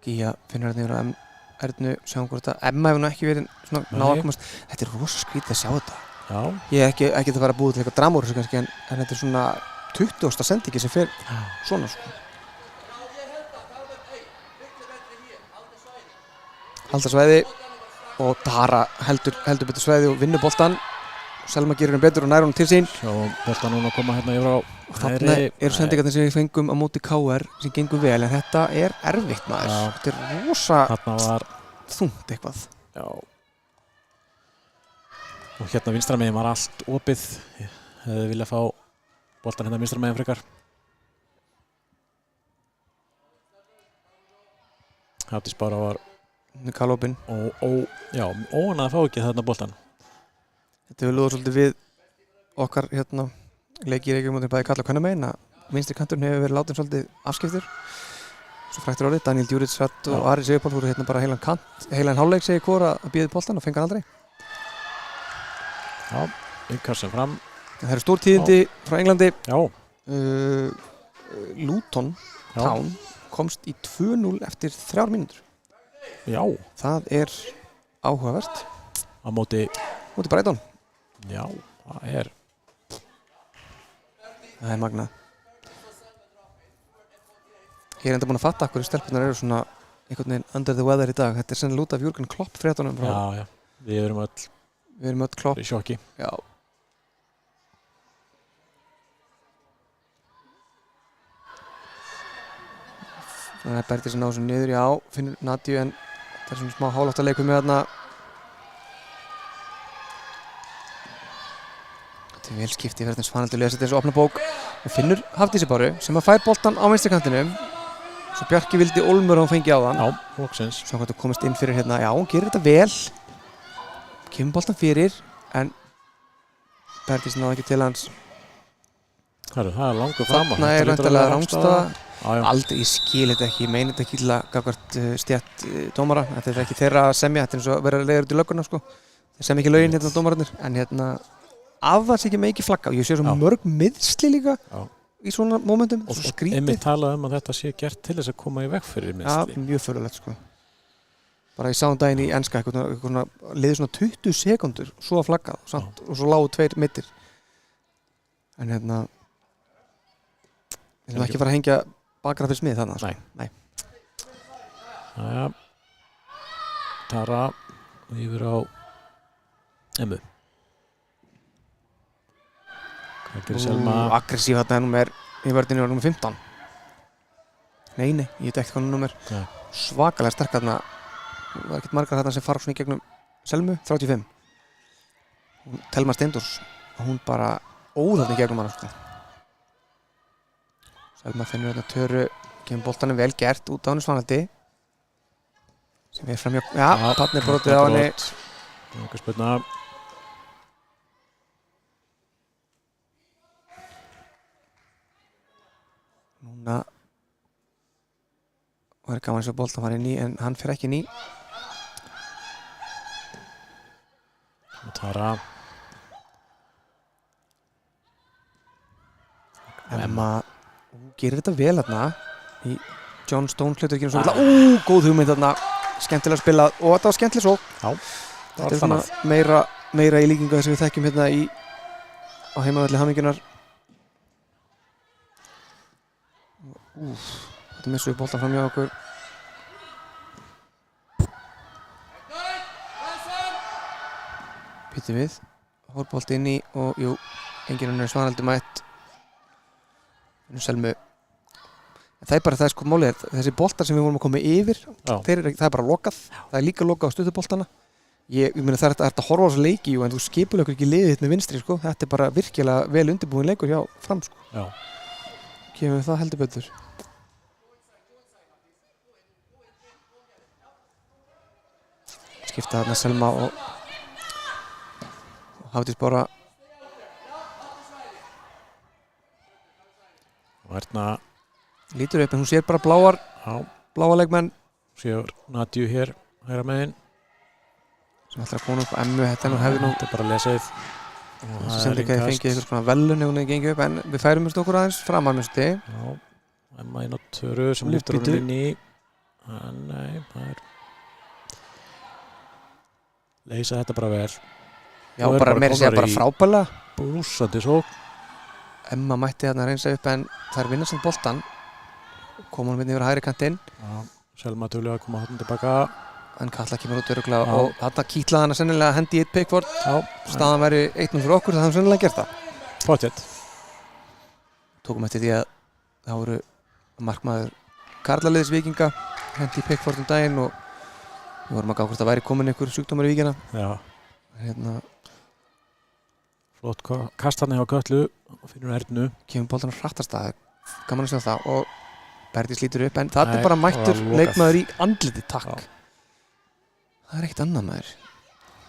Gíja finnur þetta yfir á Ernu, sjáum hvort að Emma hefur nú ekki verið svona náð að komast. Þetta er rosa skrítið að sjá þetta. Já, Ég er ekki að fara að búið til eitthvað drama úr þessu kannski en þetta er svona 20. sendingi sem fer svona sko. Halda svæði og Tara heldur betur svæði og vinnur boltan. Selma gerir hann betur og nær hann til sín. sjáum boltan núna að koma hérna yfir á Þarna eru sendingarnir sem við fengum á móti KR sem gengur vel en þetta er erfitt maður. Já. Þetta er rosa Þarna var, þungt eitthvað. já. Og hérna vinstra megin var allt opið. Ég hefði viljað fá boltan hérna vinstra megin frekar. Hafdís Bára var Kalópin. óanað að fá ekki þarna boltan. Þetta við lúður svolítið við okkar hérna leikir ekki mútið bæði kalla og kvennamegin að vinstri kanturinn hefur verið látin svolítið afskiptur. Svo fræktur orðið, Daniel Djuritsvart og Ari Sigurpál voru hérna bara heilan hálfleik segir hvor að bíði boltan og fengi hann aldrei. Já, Karlsson fram. Það eru stór tíðindi frá Englandi. Já, Luton Já. Town komst í 2-0 eftir 3 mínútur. já, Það er áhugavert. á móti, Móti Brighton. já, það er Magnað. Ég er enda búinn að fatta hverju stelpunar eru svona einhvern veginn under the weather í dag. Þetta er sennilega út af Jürgen Klopp fréttunum. já, við erum Við erum öll Klopp. í sjokki. Já. Þannig að Berti sem ná þessu niður, já, finnur Nadju en það er svona smá hálóttaleikur með þarna. Þetta er vel skipti fyrir þetta Svanhildur lesa þetta eins og opna bók. Og finnur Hafdísi Báru sem að fær boltan á vinstri kantinum. Svo Bjarki vildi Olmur og hún fengi á þann. Já, loksins. Svo hann komast inn fyrir hérna, já, hún gerir þetta vel. Kemur boltan fyrir, en Berti sem náði ekki til hans. Herru, það er langur fram. Þarna er væntanlega rangstaða. Já, já. Aldrei, ég skil þetta ekki, ég meina þetta ekki illa gagnvart stétt dómara. Þetta er ekki þeirra að semja, þetta er eins og að vera leiður út í lögguna sko. Þeir semja ekki lögin hérna dómararnir, en hérna afvars ekki með ekki flagga og ég sé svo mörg miðsli líka Já. í svona momentum, Og svo einmitt skrítið. talað um að þetta sé gert til þess að koma í veg fyrir Já, meiðsli. mjög förulegt sko. Bara ég sá daginn í enska, liði svona 20 sekundur svo að flagga og svo lágu 2 mittir. En hérna, ég vil ekki fara að hengja bakra fyrir smið þarna. Nei. Nei. Jæja. Tara yfir á Emmu. Hvað gerir Selma? Aggressív þarna númer í vörðinu var númer 15. Nei, ég veit ekki hvað númer. Nei. Svakalega sterk þarna. Það var ekkert margar þarna sem fara svona í gegnum Selmu, 35. Telma Steindors og hún bara óð þarna í gegnum hana sko. Selma finnur þetta Töru, kemur boltanum vel gert út á henni Svanhaldi sem er framjá, já, þarna er brotið á henni. Einhver spurna. Núna var gaman eins og boltan var inn í en hann fer ekki inn í. Tara. Emma gerir þetta vel þarna í John Stone hlutur ekki svona góð hugmynd þarna, skemmtilega spilað og þetta var skemmtilega svo. Já, Þetta er svona meira í líkingu þess að við þekkjum hérna á heimavelli Hamingjunar. Þetta missum við boltan fram hjá okkur. Býtum við, hórbolt inn í og jú, enginn unnur Svanhaldur mætt. Selmu. Það er bara það sko málið, þessi boltar sem við vorum að koma yfir, það er bara lokað. Það er líka lokað á stuðuboltana. Ég meina það er að horfa á þessu leiki en þú skipulegur ekki liðið þitt með vinstri sko. Þetta er bara virkilega vel undirbúin leikur hjá Fram sko. Já. Kemur við það heldur betur. Skipta þarna Selma og Hafdís Bára. Og hérna Lítur upp en hún sér bara bláa leikmenn. séur Nadju hér hægra megin. sem ætlar að koma upp á emmu, þetta hefði nú Þetta er bara lesið. sem líka þið fengið eitthvað svona velun ef hún hefði gengið upp, en við færum okkur aðeins framar með stig. Já, Emma inn á Töru sem lyftur Bíddu. honum inn í. Nei, það er... Leysa þetta bara vel. Já, Nú eru bara bara meira að segja komnar bara í- frábælega. Blúsandi sókn. Emma mætti þarna að reynsa upp en þær vinna samt boltan. Koma hún yfir hægri kantinn, Já, Selma Tulli að koma hann tilbaka. en Katla kemur út örugglega Já. og þarna kýtlaði hana sennilega að hendi í eitt Pickford. Já, Staðan væri 1-0 fyrir okkur, það hefum sennilega gert það. pottet. Tókum eftir því að það voru markmaður karlaliðs Víkinga hendi í Pickford daginn og við vorum að gá hvort það væri komin einhver sjúkdómar í Víkina. Já, Hérna flott kast hann hjá Kötlu og finnur Ernu. kemur boltan á hrattastað, gaman að sjá það og Berdi slítur upp, en það Nei, er bara það mættur var lokað. leikmaður í andliti, takk. Já. Það er ekkert annað maður.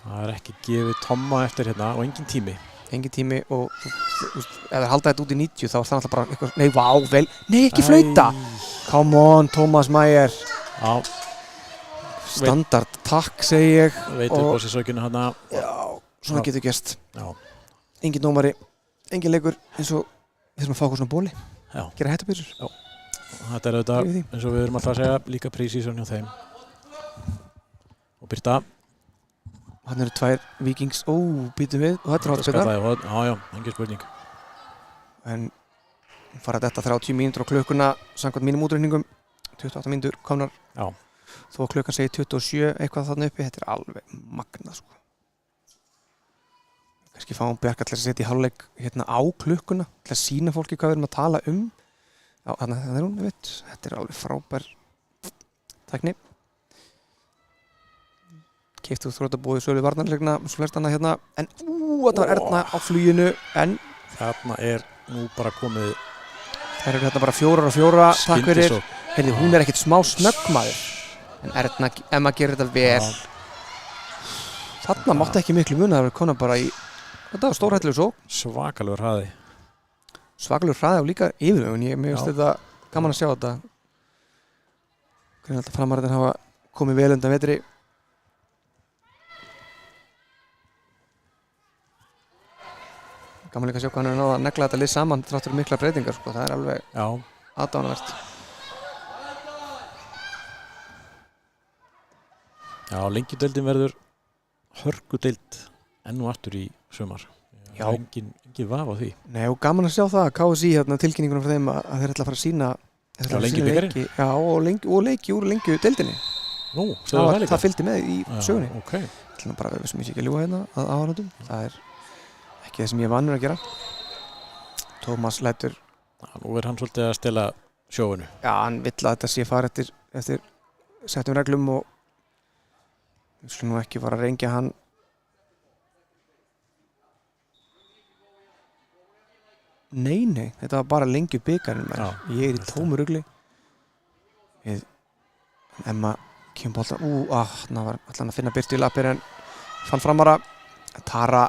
Það er ekki gefið Tomma eftir hérna og engin tími. Engin tími og þú veist, ef það halda þetta út í 90 þá er það alltaf bara eitthvað, nei, vá, vel, nei, ekki flauta. Come on, Thomas Meyer. Já, Standard, takk, segi ég. veit Og- upp á sér sökjunu hérna. Já, svona Já. getur gerst. Já, Engin dómari, engin leikur eins og við þurfum að fá okkur svona bóli, já. gera hættupyrur. Þetta er auðvitað, Yfir því. eins og við erum alltaf að segja, líka prísísson hjá þeim. Og Birta, Hann eru tvær Víkings, býtum við, og þetta er hotspinnar. skallaði horn. Já, engin spurning. En fara þetta 30 mínútur á klukkuna samkvæmt mínum útreikningum, 28 mínútur komnar. Já. Þó að klukkan segir 27 eitthvað þarna uppi, þetta er alveg magnað sko. Kannski fáum Bjarka til að setja í hálfleik hérna á klukkuna til að sýna fólki hvað við erum að tala um. Já, þannig að það er hún, veit, þetta er alveg frábær tækni. Keyptu þrotabúið sölu varnarleikna, svo flest annað hérna, en þetta var Erna á fluginu, en Þarna er nú bara komið þær eru hérna bara 4 á 4, takk fyrir. skyndisókn. Heyrðu, hún er ekkert smá snöggmaður, en Erna, Emma gerir þetta vel. Já. Þarna mátti ekki miklu muna, það var konar bara í, þetta var stórhættilegur svo, Svakalegur hraði. svakalegur hraði og líka yfirvegun, mér finnst Já. þetta gaman að sjá þetta. Hvernig alltaf framarðin hafa komið vel undan vetri. Gaman líka að sjá hvað hann er náða að negla þetta lið saman þráttur mikla breytingar, sko, það er alveg Já, aðdánavert. já, lengjudeildin verður hörgudeild enn og aftur í sumar. Já. Engin vaf á því. Nei, og gaman að sjá það að KSÍ hérna tilkynningunum frá þeim að þeir ætla að fara að sína Lengjubikarinn? leiki, já, og leiki úr lengjudeildinni. Nú, segðu það líka. Það fylgdi með í sögunni. Já, ok. Ég ætla nú bara að vera sem ég sé ekki að ljúga hérna að áhörðum. Það er ekki það sem ég er vanur að gera. Tómas lætur, Já, nú er hann svolítið að stela sjóinu. já, hann vill að þetta sé fara eftir settum reglum og við skulum nú ekki fara að rengja hann. Nei, þetta var bara lengjubikarinn maður. Já, Ég er í veist tómu rugli. Emma kemur boltan, hann var allan að finna Birtu í lappir en fann framara. Tara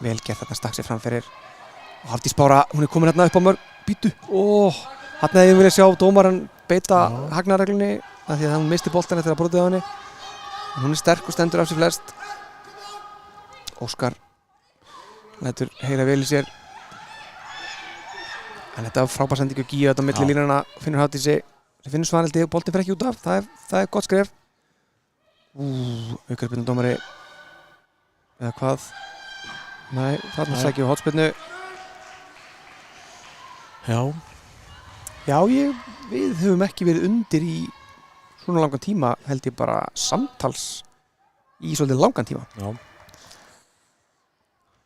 vel gert þarna, stakk sér framfyrir og Hafdís Bára, hún er komin hérna upp á mörg býtu, hann hefði viljað sjá dómaran beita Já. hagnareglunni af því að hún misti boltan eftir að brotið á henni en hún er sterk og stendur af sér flest. Óskar lætur heyra vel í sér en þetta var frábær sendingu Gíu þetta á milli Já. línuna, finnur Hafdísi sem finnur Svanhildi og boltinn fer ekki út af, það er gott skref. Aukarspyrnu dómari eða hvað? Nei, þarna Nei. sækjum við hotspyrnu. Já, Já, við höfum ekki verið undir í svona langan tíma, held ég bara samtals í svolítið langan tíma. já.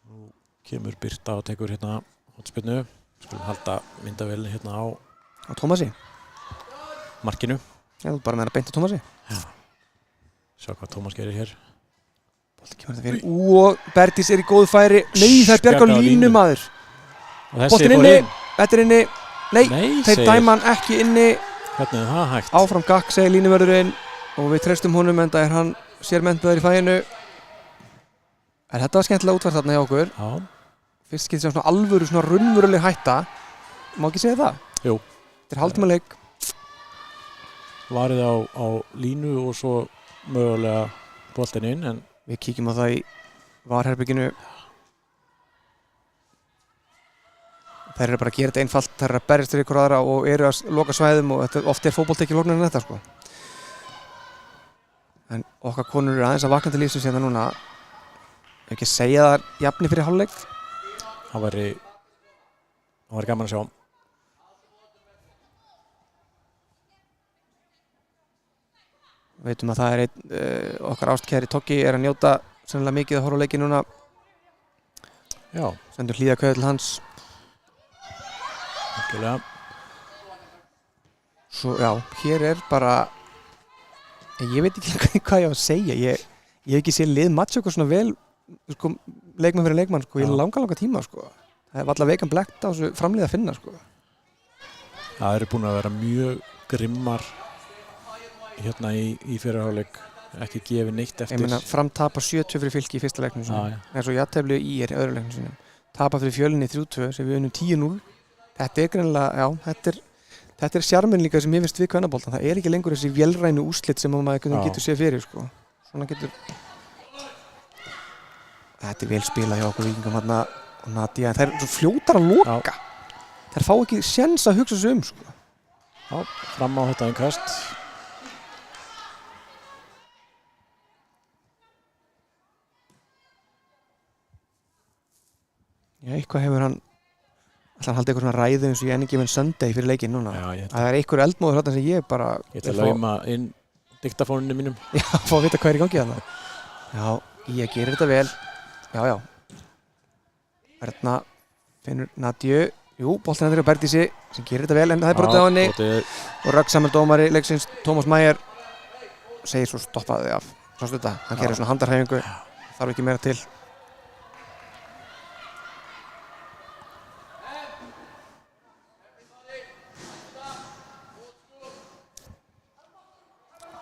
Nú kemur Birta og tekur hérna hotspyrnu. Skulum halda myndavélni hérna á Á Tómasi, markinu. já, þú bara með að beinta Tómasi. Sjá hvað Tómas gerir hér. Boltinn kemur þetta fyrir, og Berdís er í góðu færi. Nei, það er Bjarka á Bjarka á línu, línu. maður. Og þessi Boltinn fór inni, inn. þetta er inni. Nei, Nei, þeir segir. dæma hann ekki inni. Hvernig er það hægt? Áfram gakk, segir línuvörðurinn og við treystum honum enda er hann sérmenntaður í fæinu. En þetta var skemmtilega útvært þarna hjá okkur. Já, Fyrst getur svona alvöru, svona raunveruleg hætta. Má ekki segja það? Jú. Þetta er hálftíma leik. varið á línu og svo mögulega boltinn inn en Við kíkjum á það í varherbygginu. Þær eru bara að gera þetta einfalt, þær eru að berjast fyrir ykkur aðra og eru að loka svæðum og oft fótbolti ekki lóknar en þetta sko. En okkar konur eru aðeins að vakna til lífsins hérna núna. Ef ekki segja það jafni fyrir hálfleik. það væri gaman að sjá. Veitum að það er okkar ástkæri Toggi er að njóta sennilega mikið að horfa á leiki núna. Já, Sendur hlýja kveðju til hans. algjörlega. Svo já, hér er bara ég veit ekki hvað ég á að segja. Ég hef ekki séð lið matcha okkur svona vel sko, leikmann fyrir leikmann sko, í langa tíma sko. Það er alltaf veikan blekt á þessu framlið að finna sko. Það eru búin að vera mjög grimmar hérna í fyrirháleik, ekki gefið neitt eftir. Ég meina Fram tapar 70 fyrir Fylki í fyrsta leiknum sinum. En svo jafntefli í í öðru leiknum sinum. Tapar fyrir Fjölni 3-2 sem við unnum 10-0. Þetta er greinilega, já, þetta er sjarminn líka sem ég finnst við kvennaboltan. Það er ekki lengur þessi vélrænu úrslit sem maður getur séð fyrir sko. Svona getur Þetta er vel spilað hjá okkur Víkingum þarna og Nadia, en þær eru svo fljótar að loka. Þær fá ekki séns að hugsa sig sko. Já, fram á þetta innkast. Já, eitthvað hefur hann ætlar hann haldið eitthvað svona ræðu eins og ég enn ekki með Sunday fyrir leikinn núna. Já, það er einhver eldmóður þarna sem ég bara Ég ætla að lauma inn diktafóninu mínum. Já, fá að vita hvað er í gangi þarna. Já, ég gerir þetta vel. Já. Erna finnur Nadiu. Jú, boltinn er á Bergdísi sem gerir þetta vel en það er brotið á henni. Og röggsamur dómari leiksins Tómas Mæjar segir svo stoppaði af. Sástu þetta? Hann gerir svona handarhreyfingu. Þarf ekki meira til.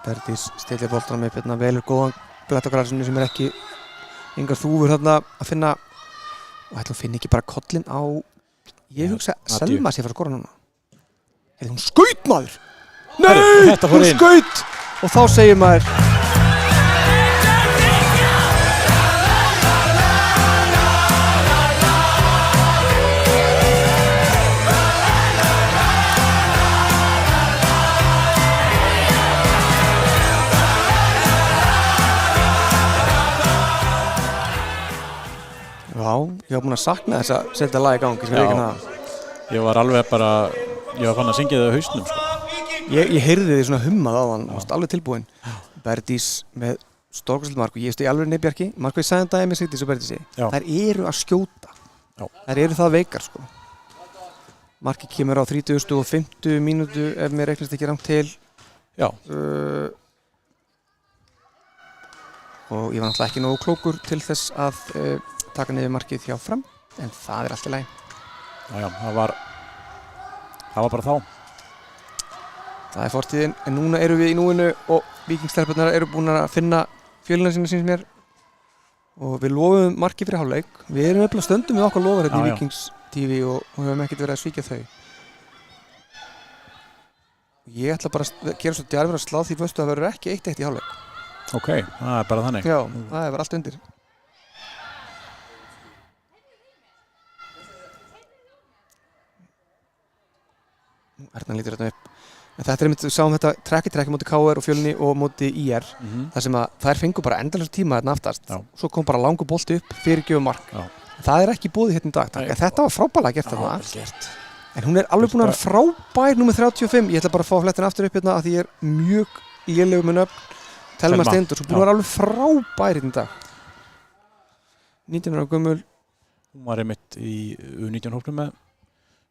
Bergdís stillir boltanum upp hérna, velur góðan blett á grasinu sem er ekki engar þúfur þarna að finna og ætla að finna ekki bara kollin á ég hugsa að Selma sé fyrir að skora núna. Hún skaut maður! Nei! Hún skaut! Og þá segir maður Já, ég var búinn að sakna þess að setja lag í gang. Ég var alveg bara, ég var fann að syngja það á hausnum sko. Ég heyrði því svona hummað á hann, alveg tilbúinn. Bergdís með stórkostlegt mark og ég veist í alveg Bjarki, Markvís sagði þetta með Sigdís og Bergdísi. Þær eru að skjóta. Þær eru það veikar sko. Markið kemur á 30.50 mínútu ef mér reiknast ekki rangt til. Já. Og ég var náttúrulega ekki nógu klókur til þess að taka niður markið hjá Fram, en það er allt í lagi. Já, það var bara þá. Það er fortíðin, en núna erum við í núinu og Víkingsstelpurnar eru búin að finna fjölina sína síns mér og við lofum markið fyrir hálfleik. Við erum nefnilega stöndum við okkar lofar hérna í Víkings TV og höfum ekkert verið að svíkja þau. Ég ætla bara að gera svo djarfur að slá því föstu að það verður ekki 1-1 í hálfleik. Ok, það er bara þannig. Já, það er bara allt undir. Erna lítur þetta upp. En þetta er einmitt, við sáum þetta trekki móti KR og Fjölni og móti IR. Það sem að þær fengu bara endalaust tíma þarna aftast. Svo kom bara langur bolti upp, fyrirgefum mark. Það er ekki búið hérna í dag. Þetta var frábærlega gert þarna. En hún er alveg búin að vera frábær númer 35. Ég ætla bara að fá flettin aftur upp hérna að því ég er mjög lélegur með nöfn. Telma Steindur, svo búin að vera alveg frábær hérna í dag. 19 ára gömul. Hún var einmitt í U19 hópnum með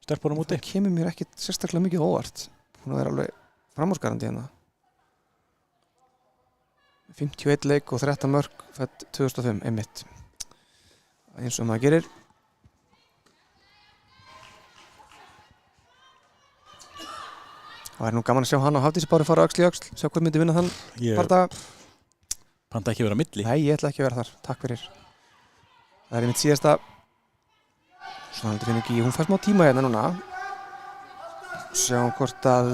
stelpunum úti. Það kemur mér ekkert sérstaklega mikið óvart. Hún er alveg framúrskarandi hérna. 51 leik og 13 mörk fædd 2005, einmitt. Eins og maður gerir. Það er nú gaman að sjá hann á Hafdísi Báru fara öxl í öxl, sjá hver myndi vinna þann bardaga. Panta ekki að vera á milli. Nei, ég ætla ekki að vera þar, takk fyrir. Það er einmitt síðasta. Svona heldur finn ekki, hún fær smá tíma hérna núna. Sjáum hvort að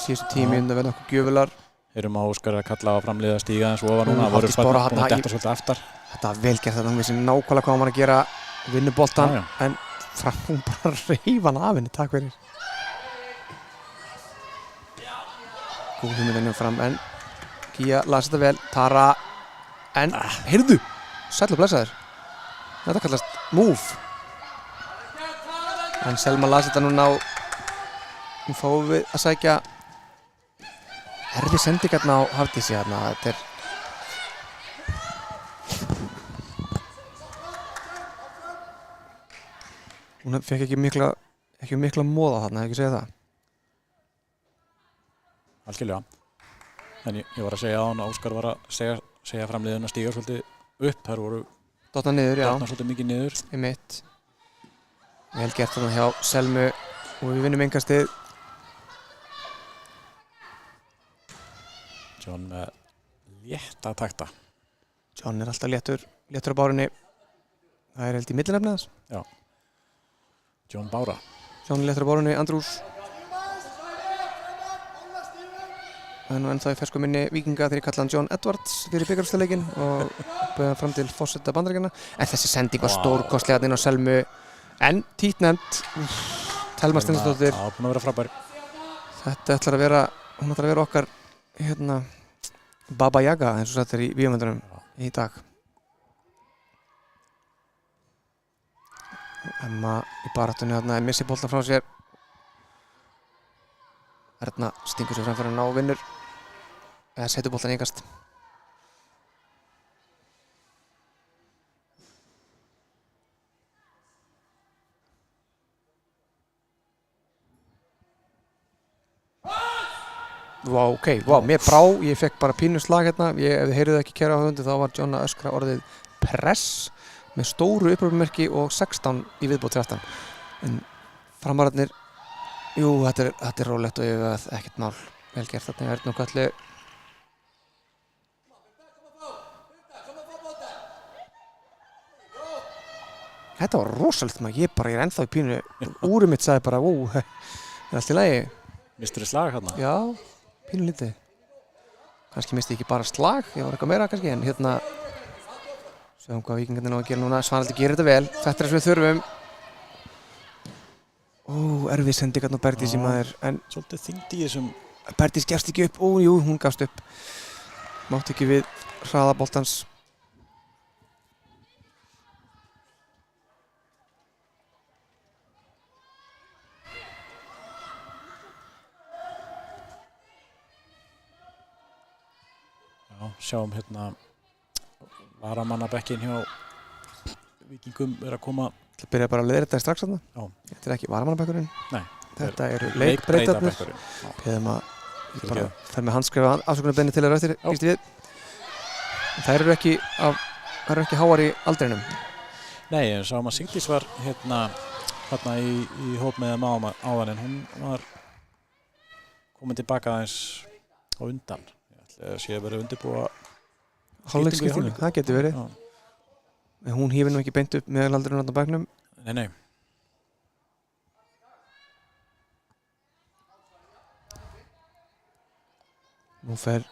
síðustu tími verða okkur gjöfular. Erum á Óskar að kalla á framliða stíga eins og ofan núna. Hafdís Bára Búin að þarna detta svolítið aftar. Þetta var vel gert þetta, hún vissi nákvæmlega hvað hann var að gera, vinnu boltan, Já, já. en Fram hún bara reif hann af henni, takk fyrir. Góð hugmynd Fram, en Gíja las þetta vel, Tara, en heyrðu, sæll og blessaður. Þetta kallast move. En Selma las þetta núna á, hún fáum við að sækja erfið sendingarna á Hafdísi hérna, þetta er hún fekk ekki mikla móða þarna, ekki segja það. Algjörlega. En ég var að segja á hann að Óskar var að segja framliðin að stíga svolítið upp. Þær voru Dotta niður, já. dottnar svolítið mikið niður. Í mitt. Vel gert þarna hjá Selmu og við vinnum engastið. John með létta takta. John er alltaf léttur á bárunni. Það er held í millinefnið þess. Já. John Bára. John er léttur á bárunni, Andrús. Það er nú ennþá í fersku minni Víkinga þegar ég kalla hann John Edwards fyrir bikarúrslitaleikinn og bauð hann fram til forseta Bandaríkjanna. En þessi sending var stórkostlega inn á Selmu. En títtnefnd, Thelma Steinsdóttir. Já, búin að vera frábær. Þetta ætlar að vera okkar Baba Yaga eins og þetta er í bíómyndunum í dag. Emma í baráttunni þarna missi boltann frá sér. Erna stingur sér framfyrir hann á og vinnur. Eða setur boltann í engast. Vá, ok, mér brá, ég fekk bara pínu slag hérna, ef þið heyrðuð ekki kæra á höfundu þá var John að öskra orðið press með stóru upprópumerki og 16 í viðbót 13. En framararnir, jú, þetta er rólegt og yfirvegað, ekkert mál, vel gert þarna í Örn og Köllu. Þetta var rosalegt maður, ég er ennþá í pínu, úrið mitt sagði bara, er allt í lagi? Mistur þið slag hérna? Já, pínu lítið. Kannski misti ég ekki bara slag, ég var eitthvað meira kannski, en hérna sjáum hvað Víkingarnir ná að gera núna. Svanhildur gerir þetta vel, þetta er sem við þurfum. Erfið sendingarn á Bergdísi maður, en Svolítið þyngd í þessum. Bergdís gefst ekki upp, jú, hún gafst upp. Mátti ekki við hraða boltans. Sjáum hérna varamannabekkin hjá Víkingum er að koma. Það byrja bara að leiðrétta þetta strax þarna. Já. Þetta er ekki varamannabekkurinn. Nei. Þetta eru leikbreytarnir. Peðum að ég bara fer með handskrifa afsökunarbeðni til þeirra eftir, býst við. Það eru ekki háar í aldrinum. Nei, en sáum að Sigdís var hérna í hóp með áðan en hún var komin tilbaka aðeins á undan. Ég sé að vera undirbúa hálfleiksskiptingu, það getur verið. Já. En hún hífir nú ekki beint upp meðalaldurinn á bæknum. Nei. Nú fer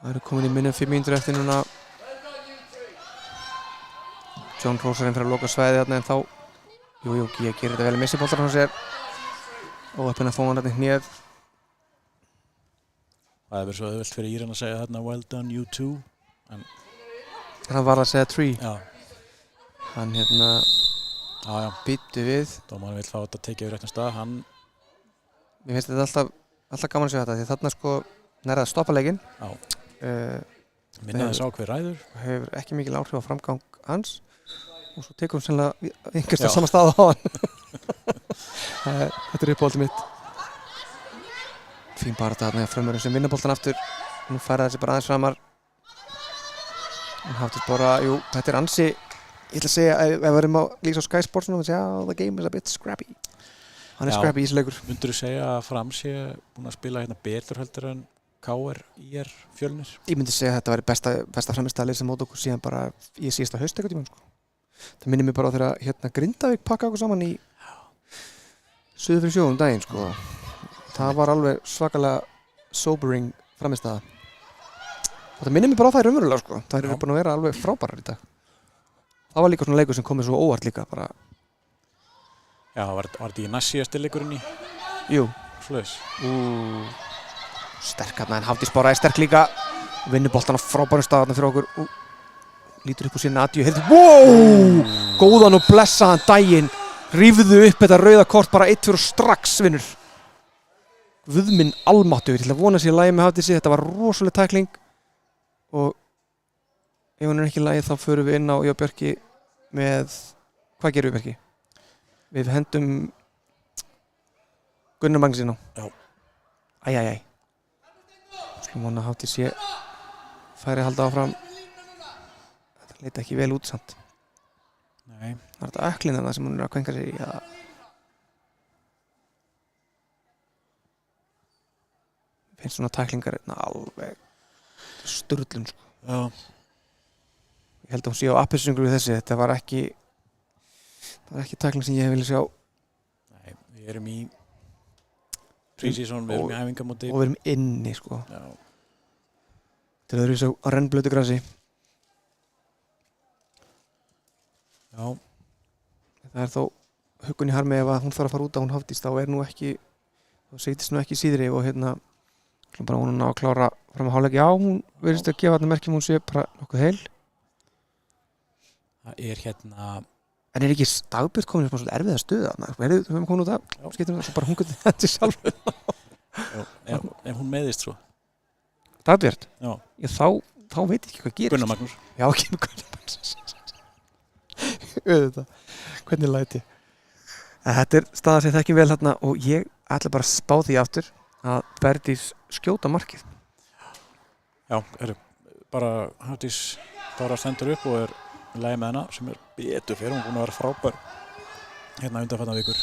það eru komin í minnum 5 mínútur eftir núna. John Rósarinn fyrir að loka svæði þarna en þá ég gerir þetta vel að missi boltar frá sér og uppinn að fá hann þarna í hnéð. Það hefur svo auðvelt fyrir Íran að segja þarna well done you too. En hann var að segja tree. Já. Hann býttu við. Dómarinn vill fá þetta að tekið yfir réttum stað. Mér finnst þetta alltaf gaman að segja þetta því þarna nærða að stoppa leikinn. Já. Minna þess á hver ræður. Hefur ekki mikil áhrif á framgang hans og svo tekur hún sennilega einhvers á sama stað á hann. Þetta er uppáhaldið mitt. Fín bara þarna frömmurinn sem vinna boltan aftur. Nú færa þessi bara aðeins framar. Hafdís bara, þetta er ansi, ég ætla að segja, ef við erum á líka á Sky Sports núna, the game is a bit scrappy. Hann er scrappy í þessu leikur. Myndirðu segja að Fram sé búin að spila hérna betur heldur en KR, IR, Fjölnir? Ég myndi segja að þetta væri besta framistæðalið sem mót okkur síðan bara í síðasta haust eitthvað tíma. Það minnir mig bara á þegar Grindavík pakka okkur saman í suður fyrir sjó daginn. það var alveg svakalega sobering framistæða. Og það minnir mig bara á það raunverulega sko. Það eru búin að vera alveg frábærar í dag. Það var líka svona leikur sem komið svo óvart líka bara. Já, var þetta í næst síðasti leikurinn í? Jú. Svoleiðis. Sterk hérna en Hafdís Bára er sterk líka. Vinnur boltan á frábærum stað fyrir okkur. Lítur upp úr sér Nadju. Wow! Góðan og blessaðan daginn. Rífðu upp þetta rauða kort bara 1-2 og strax vinnur. Guð minn almáttugur. Ég ætla að vona sér lagi með Hafdísi. Þetta var rosaleg tækling. Og ef hann er ekki í lagi þá förum við inn á Björki með, hvað gerum við Björki? Við hendum Gunnar Magnússon á. Já. Æjæjæj. Skulum vona að Hafdís sé færi halda áfram. Þetta leit ekki vel út samt. Nei. Það er þetta öklinn þarna sem hún er að kvenka sér í að finnst svona tæklingar alveg sturlun sko. Já. Ég held að hún sé á appelsyngur við þessi. Þetta var ekki tækling sem ég hef viljað sjá. Nei, við erum í pre-season, við erum í æfingamóti. Og við erum inni sko. Já. Til öðru svo á rennblötu grasi. Já. Það er þó huggun í harmi ef að hún þarf að fara út að hún Hafdís þá setjast nú ekki síðri og bara hún að klára fram að hálfleik. Já, hún virðist að gefa þarna merkjum hún sé bara nokkuð heil. Það er En er ekki Dagbjörn komin upp á svolítið erfiða stöðu þarna? Við höfum komin út af, skiptum það svo bara hungundi þetta sjálf. Já, ef hún meiðist svo. Dagbjörn? Já. Þá veit ég ekki hvað gerist. Gunnar Magnús. Já, ekki með Gunnar Magnús. Auðvitað. Hvernig læti? Þetta er staða sem þekkjum vel hérna og ég ætla bara að spá því aftur að Berdís skjóta markið. Já, bara Hafdís bara stendur upp og er í lagi með hana sem er betur fyrir, hún er búin að vera frábær undanfarnar vikur.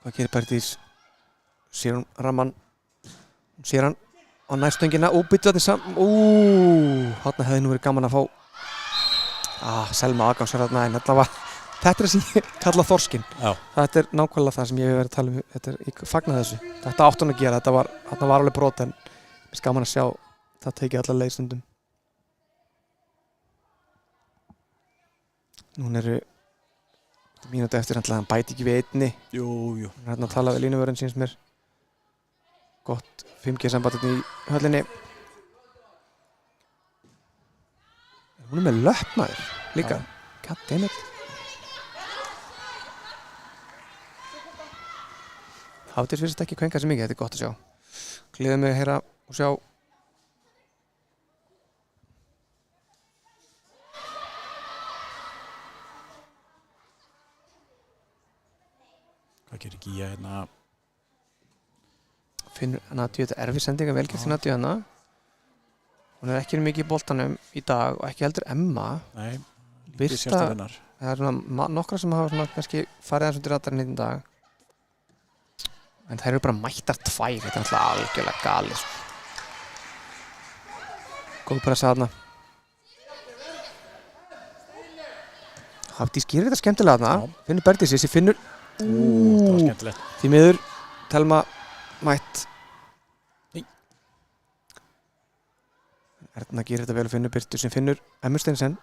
Hvað gerir Berdís? Sér hún ramman, hún sér hann á næstöngina og byttu þetta þarna hefði nú verið gaman að fá Selma aðgangsverð þarna en þetta er það sem ég kalla þorskinn. Já. Þetta er nákvæmlega það sem ég hef verið að tala um. Ég fagna þessu. Þetta átti hún að gera. Þetta var alveg brot en mér finnst gaman að sjá það tekið alla leið stundum. Hún eru mínútu eftir hann bæti ekki við einni. Jú. Hún er hérna að tala við línuvörðin síns mér. Gott 5G samband í höllinni. Hún er með löpmaður líka. God damn it. Hafdís virðist ekki kvenka sér mikið, þetta er gott að sjá. Gleður mig að heyra og sjá. Hvað gerir Gíja hérna? Finnur Nadju, þetta er erfið sendinga velgert til Nadju hana. Hún er ekki mikið í boltanum í dag og ekki heldur Emma. Nei, Birta, það er svona nokkra sem hafa svona kannski farið aðeins undir radarinn í dag. En þær eru bara mættar tvær, þetta er alltaf algjörlega galið. Góð pressa þarna. Hafdís gerir þetta skemmtilega þarna. Finnur Berdís, þessi Finnur. Það var skemmtilegt. Því miður, Telma mætt. Nei. Erna gerir þetta vel og Finnur Birtu sem Finnur Emmur Steinsen.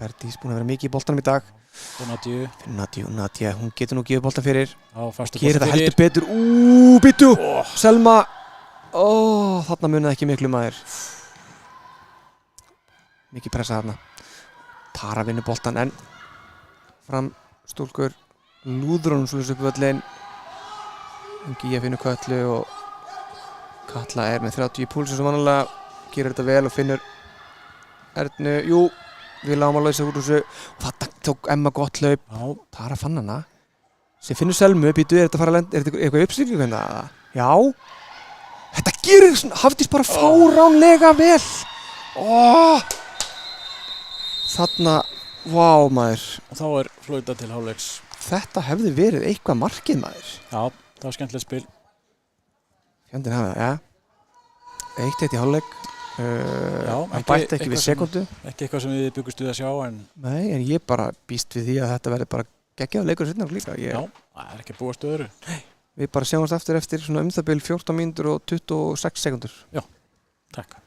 Berdís búin að vera mikið í boltanum í dag. Nadja, hún getur nú gefið boltan fyrir. Gerir þetta heldur betur. Bittu! Selma! Þarna munaði ekki miklu maður. Mikið pressa þarna. Tara vinnur boltan en fram stúlkur lúður honum svolítið upp völlin. Gíja finnur Köllu og Katla er með 30 í púls sem vanalega. Gerir þetta vel og finnur Ernu, við lágum að lausa úr þessu og það tók Emma gott hlaup. Tara fann hana sem finnur Selmu, býtu, er þetta eitthvað uppstýrning hérna? Já, þetta gerir Hafdís bara fáránlega vel. Þarna, maður. Og þá er flautað til hálfleiks. Þetta hefði verið eitthvað markið maður. Já, það var skemmtilegt spil. Fjandinn hafa það, ja. 1-1 í hálfleik. Hann bætti ekki við sekundu. Ekki eitthvað sem við byggumst við að sjá en... Nei, en ég bara býst við því að þetta verði bara geggjaður leikur seinna líka. Já, það er ekki að búast við öðru. Nei, við bara sjáumst aftur eftir svona það bil 14 mínútur og 26 sekundur. Takk.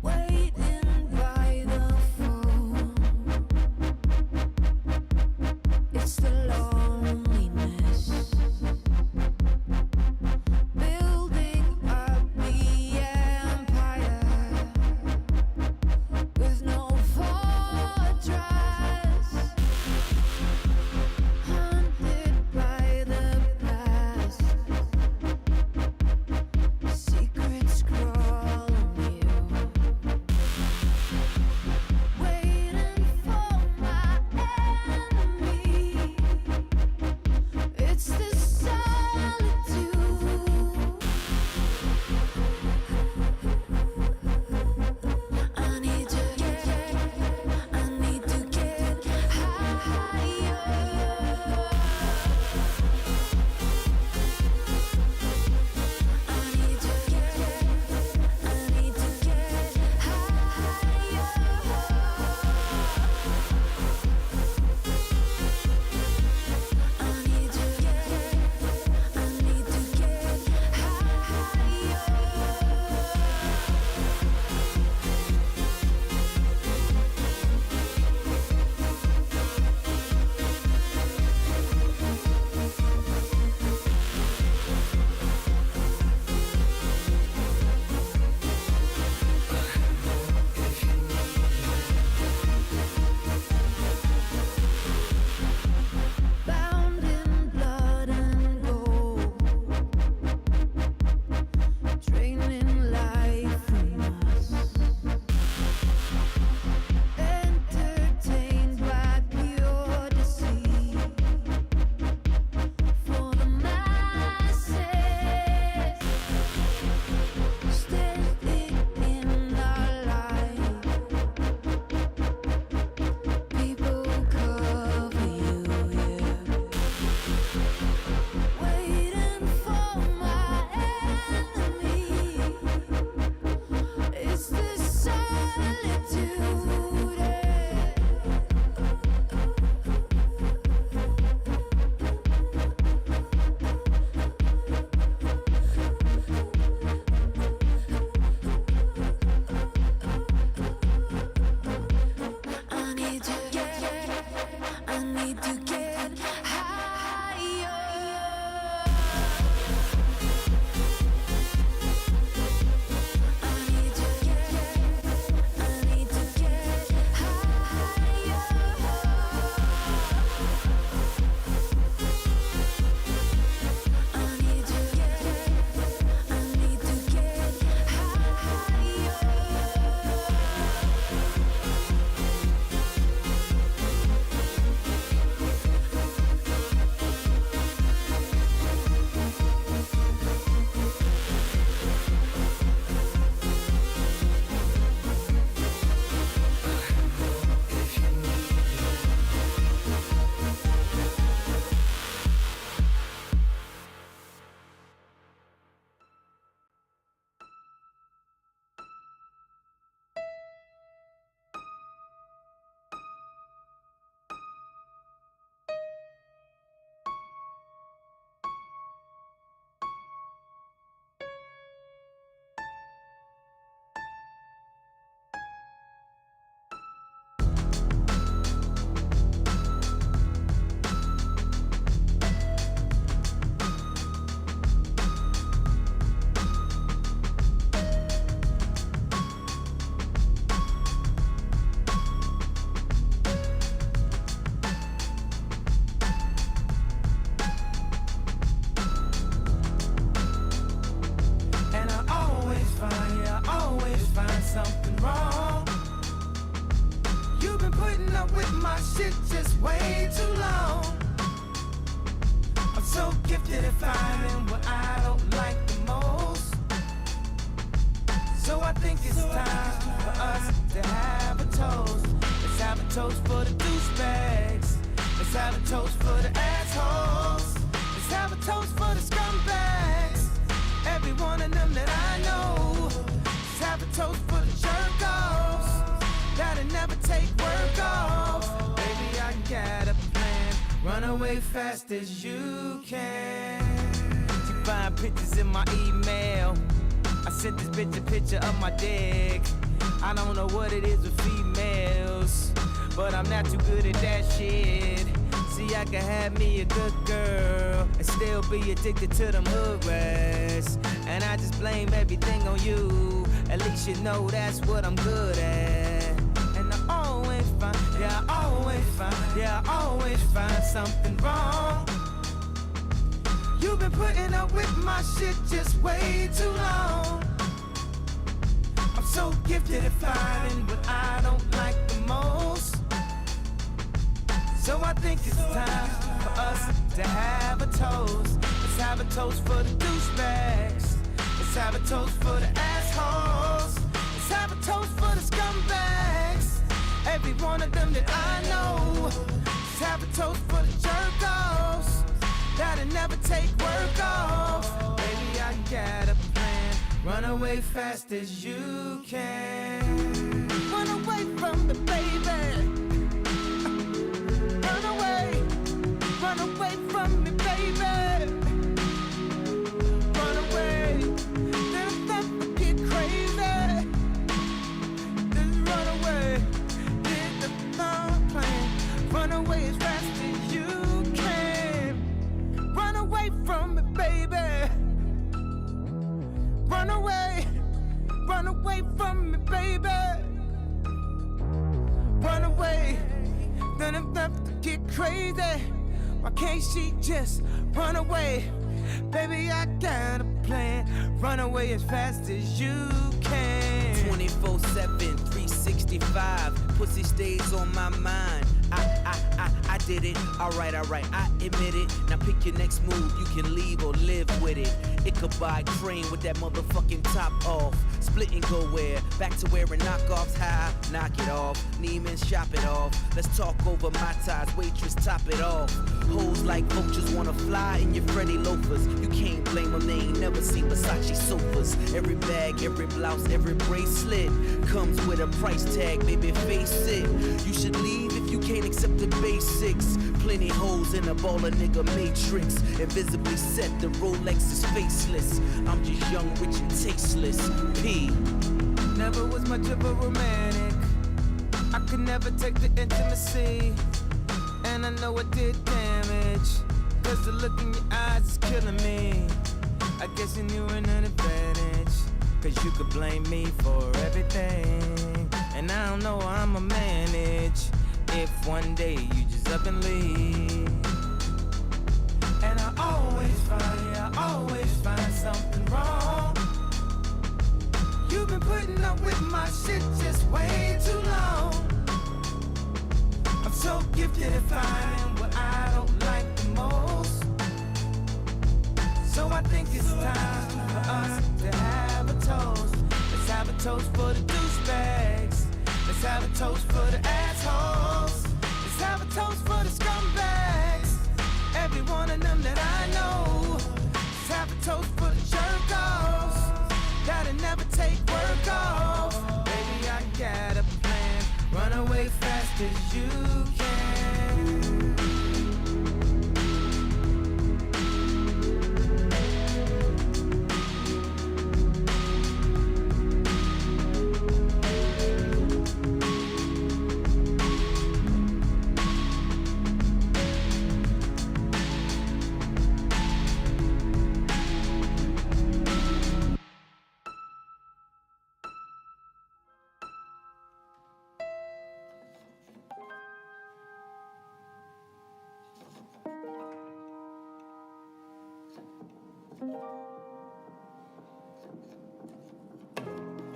Waiting by the phone, it's the loneliness. with my shit just way too long. I'm so gifted at finding what I don't like the most. So I think it's time for us to have a toast. Let's have a toast for the douchebags. Let's have a toast for the assholes. Let's have a toast for the scumbags. Every one of them that I know. Let's have a toast for the jerk-offs that'll never take work off. Baby, I got a plan. Run away fast as you can. You find pictures in my email. I sent this bitch a picture of my dick. I don't know what it is with females, but I'm not too good at that shit. See, I can have me a good girl and still be addicted to them hood rats. And I just blame everything on you. At least you know that's what I'm good at. And I always find, yeah, I always find, yeah, I always find something wrong. You've been putting up with my shit just way too long. I'm so gifted at finding what I don't like the most. So I think it's time for us to have a toast. Let's have a toast for the douchebags. Let's have a toast for the assholes. Let's have a toast for the scumbags. Every one of them that I know. Let's have a toast for the jerk-offs that'll never take work off. Baby, I got a plan. Run away fast as you can. Run away from me, baby. Run away from me, baby. Run away, then I'm about to get crazy. Just run away, get the plan. Run away as fast as you can. Run away from me, baby. Run away from me, baby. Run away, then I'm about to get crazy. Why can't she just run away? Baby, I got a plan. Run away as fast as you can. 24/7, 365. Pussy stays on my mind. I did it. Alright, I admit it. Now pick your next move. You can leave or live with it. Ichabod Crane with that motherfucking top off. Split and go where? Back to wearing knockoffs. High, knock it off. Neiman, shop it off. Let's talk over my ties. Waitress, top it off. Hoes like vultures wanna fly in your Freddy loafers. You can't blame them. They ain't never seen Versace sofas. Every bag, every blouse, every bracelet comes with a price tag. Baby, face it. You should leave if you can't accept the basics. Plenty holes in a baller nigga matrix. Invisibly set, the Rolex is faceless. I'm just young, rich, and tasteless. P. Never was much of a romantic. I could never take the intimacy. And I know I did damage. Cause the look in your eyes is killing me. I guess you knew an advantage. Cause you could blame me for everything. And I don't know how I'ma manage if one day you just up and leave. And I always find something wrong. You've been putting up with my shit just way too long. I'm so gifted at finding what I don't like the most. So I think it's time for us to have a toast. Let's have a toast for the douchebags. Let's have a toast for the assholes. Let's have a toast for the scumbags. Every one of them that I know. Let's have a toast for the jerk-offs that'll never take work off. Baby, I got a plan. Run away fast as you can.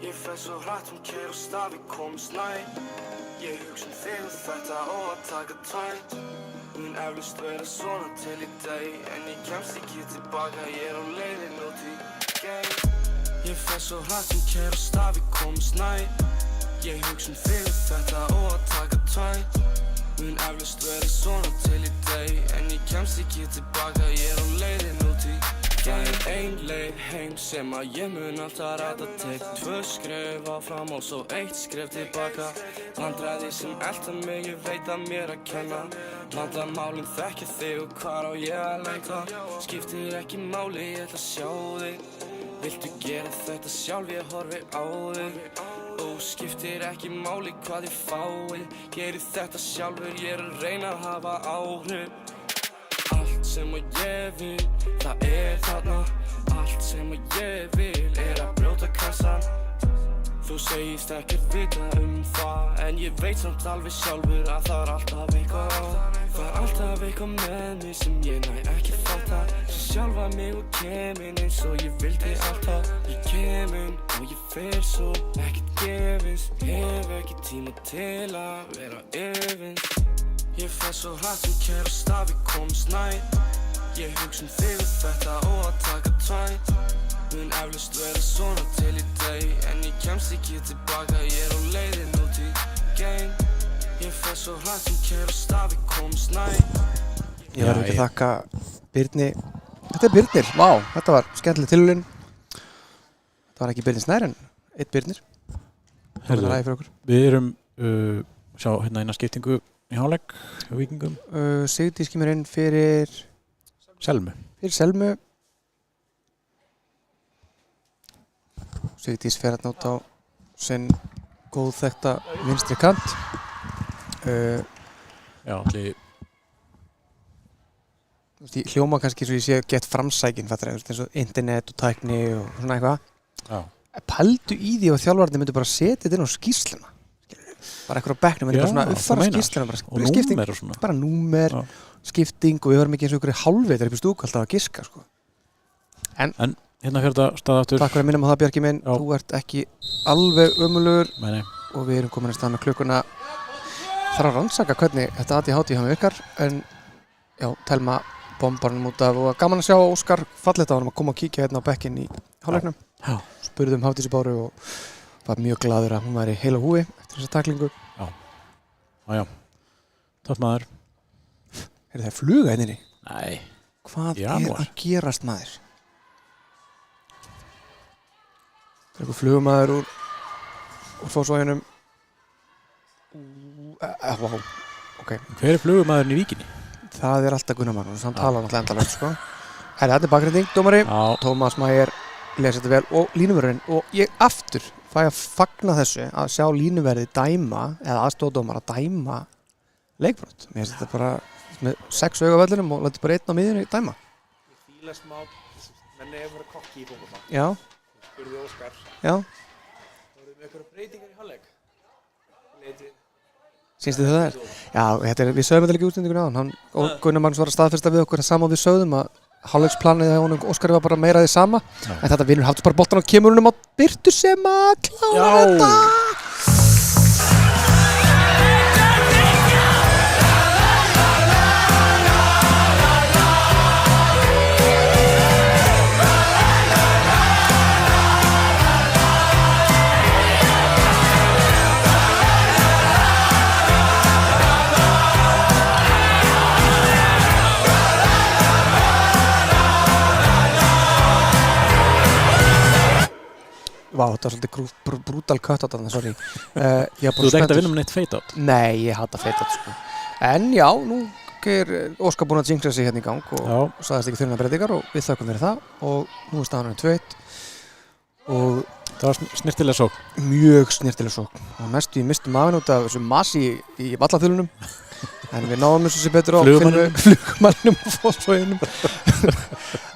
Ég fer svo hratt, hún keyrir á stað, við komumst nær. Ég hugsa þig og þetta og að taka tvær Mun eflaust vera svona til í dag En ég kemst ekki tilbaka, ég á leiðin út í game Ég fer svo hratt sem kærast að við komumst nær Ég hugsa þig og þetta og að taka tvær Mun eflaust vera svona til í dag En ég kemst ekki tilbaka, ég á leiðin út í game Ein leið heim sem að ég mun alltaf ræta Tek 2 skref áfram og svo 1 skref tilbaka Vandræði sem elta mig, ég veit að mér að kenna Vandamálin þekkja þig og hvar á ég að leita Skiptir ekki máli, ég ætla að sjá þig Viltu gera þetta sjálf, ég horfi á þig Skiptir ekki máli hvað ég fái Geri þetta sjálfur, ég að reyna að hafa áhrif Allt sem að ég vil, það þarna Allt sem að ég vil að brjóta kassan Þú segist ekkert vita það En ég veit samt alveg sjálfur að það alltaf eitthvað Það alltaf eitthvað með mig sem ég næ ekki fatta Svo sjálfa mig og kemin eins og ég vildi alltaf Ég kemin og ég fer svo ekkert gefins Hef ekki tíma til að vera efins Ég fer svo hratt sem kærast að við komumst nær Ég hugsa þig og þetta og að taka tvær Mun eflaust vera svona til í dag En ég kemst ekki tilbaka, ég á leiðin út í game Ég fer svo hratt sem kærast að við komumst nær Ég verður ekki að þakka Birni. Þetta er Birnir, vá, þetta var skemmtileg tilhögun. Þetta var ekki Birnir Snær en 1 Birnir. Það var ræði fyrir okkur. Við erum sjá hérna eina skiptingu í hálfleik hjá Víkingum. Sigdís kemur inn fyrir Selmu. Sigdís fer að náta á sinn góð þekkta vinstri kant. Já, allir Hljóma kannski svo ég sé gett framsækin eins og internet og tækni og svona eitthvað. Já. Pældu í því og þjálfarnir myndu bara setja þetta inn á skýrsluna. Bara eitthvað á bekknum, myndu bara svona uppfara skýrsluna. Og númer og svona. Bara númer, skipting og við varum ekki eins og ykkur hálfveitar upp í stúku alltaf að giska sko. En hérna fyrir þetta staðaftur. Takk fyrir að minnum á það Bjarki minn. Já. Þú ert ekki alveg ömurlegur og við erum komin að stað með klukkuna. Þarf að rannsaka hvernig þetta ADHD hjá mig virkar en já, Telma bombarnum út af og gaman að sjá Óskar fallegt á hann að koma og kíkja hérna á bekkinn í hálfleiknum. Spurðum Hafdísi Báru og var mjög glaður að hún væri heil á húi eftir þessa taklingu. Já. Tótt maður. Það er fluga henni? Nei. Hvað er að gerast maður? Það er eitthvað flugumæður úr Fossvoginum. Vá, ok. Hver er flugumæðurinn í Víkinni? Það er alltaf Gunnar Magnús, hann talar náttúrulega endalaust sko. Þetta er bakgrinding, dómari. Tómas Mægir lesi þetta vel og línuvörðurinn og ég aftur fæ að fagna þessu að sjá línuverði dæma eða aðstoðardómara dæma leikbrot. Mér finnst þetta bara með 6 auga á vellinum og lætur bara 1 á miðjunni dæma. Ég fíla smá, menni hefur verið kokki í fótbolta. Já. Spurði Óskar. Já. Voruð með einhverja breytingar í hálfleik? Sýnst þið það er? Já, við sögum þetta líka í útsendingunni áðan. Gunnar Magnús var að staðfesta við okkur það sama og við sögðum að hálfleiksplanið hjá honum Óskari var bara meira því sama. En þetta vinnur Hafdís bara boltan og kemur honum á Birtu sem að klára þetta. Vá, þetta var svolítið brútal cut out af það, sorry. Þú ert ekkert að vinna með neitt fade out? Nei, ég hata fade out sko. En já, nú er Óskar búinn að jinxa sig hérna í gang og sagðist ekki þurfina breytingar og við þökkum fyrir það og nú er staðan 2-1 og það var snirtilega sókn. Mjög snirtilega sókn og næstu ég misti maðurinn út af þessu masi í vallaþulunum en við náðum þessu sér betur á flugumannum og Fossvoginum.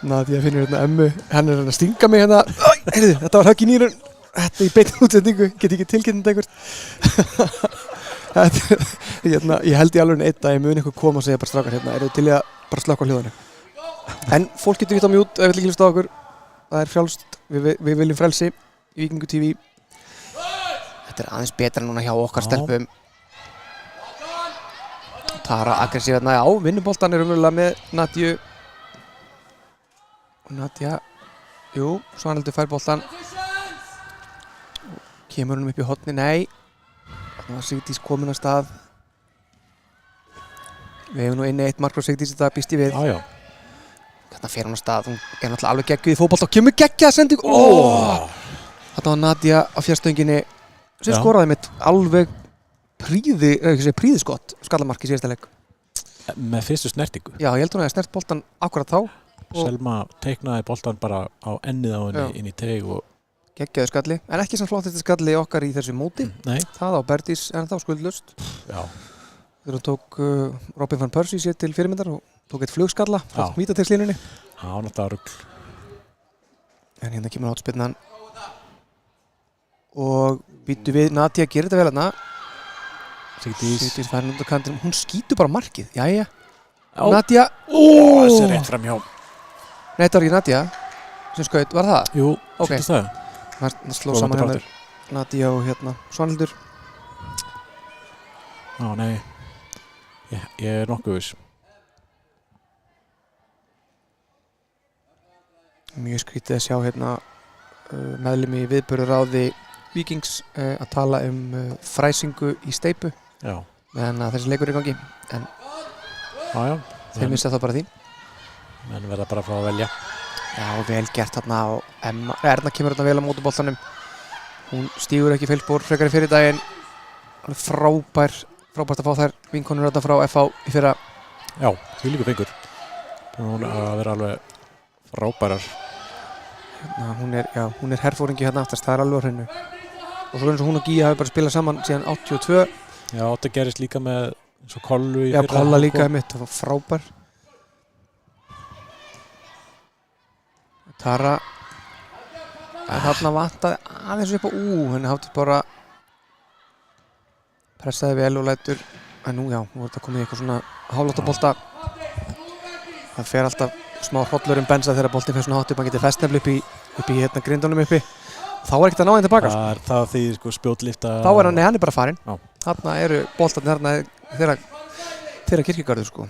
Nadia finnur hérna Emmu, hann er að stinga mig hérna. Heyrðu, þetta var högg í nýrun. Þetta er í beinni útsendingu, get ekki tilkynnt einhvert. Ég held í alveg einn dag ég mun eitthvað koma og segja bara strákar hérna, eru til ég að bara slökka á hljóðinu. En fólk getur vitt á mjút ef við ekki hlusta á okkur. Það er frjálst, við viljum frelsi í Víkingu TV. Þetta er aðeins betra núna hjá okkar stelpum. Tara aggressív hérna, já, vinnuboltan er umverulega með Nadju. Og Nadja, jú, Svanhildur fær boltan. Kemur hún upp í horni, nei. Þarna var Sigdís komin að stað. Við hefum nú inni 1 mark frá Sigdís í dag, býst ég við. Já. Þarna fer hún að stað, hún er náttúrulega alveg geggjuð í fótbolta og kemur geggjað sending. Þarna var Nadja á fjärstönginni sem skoraði mitt alveg príðiskott skallamark í síðasta leik. Með fyrstu snertingu. Já, ég held hún að snert boltan akkurat þá. Selma teiknaði boltan bara á ennið á henni inn í teig og geggjaður skalli, en ekki sem flottasti skalli okkar í þessu móti. Nei. Það á Berdís en þá skuldlust. Já. Þegar hún tók Robin van Persie sér til fyrirmyndar og tók eitt flugskalla frá Mítateigslínunni. Já, náttúrulega rugl. En hérna kemur hotspinnan. Og býttu við, Nadja gerir þetta vel hérna. Sigdís fær undan kantinum, hún skýtur bara markið. Jæja. Nadja. Þessi er rétt fram hjá. Nei, þetta var ekki Nadja sem skaut, var það? Jú, okay. sýttist það. Það sló saman hérna Nadja og hérna Svanhildur. Já, nei. Ég er nokkuð viss. Mjög skrítið að sjá hérna meðlimi í viðburðaráði Víkings að tala fræsingu í steypu. Já. Meðan að þessi leikur er í gangi. En þeir missa þá bara því. Menn verða bara frá að velja. Já, vel gert þarna og Erna kemur þarna vel á mótuboltanum. Hún stígur ekki feilspor frekar í fyrir daginn. Frábært að fá þær vinkonur þarna frá FH í fyrra. Já, því líka fengur. Hún að vera alveg frábærar. Hérna, hún er herfóringi hérna aftast, það er alveg á hreinu. Og svo eins og hún og Gíja hafi bara spilað saman síðan 82. Já, þetta gerist líka með eins og Kollu í fyrra. Já, Kolla líka mitt, það var frábær. Tara. En þarna vantaði aðeins upp á henni hafði bara pressaði vel og lætur. En nú voru þetta komið í eitthvað svona hálflóttabolta. Það fer alltaf smá hrollur bensa þegar boltinn fer svona hátt upp, hann getur festnefli upp í hérna grindunum uppi. Þá er ekkert að ná henni tilbaka. Það því sko spjótlifta. Þá er hann er bara farinn. Þarna eru boltarnir þarna þeirra kirkjugarður sko.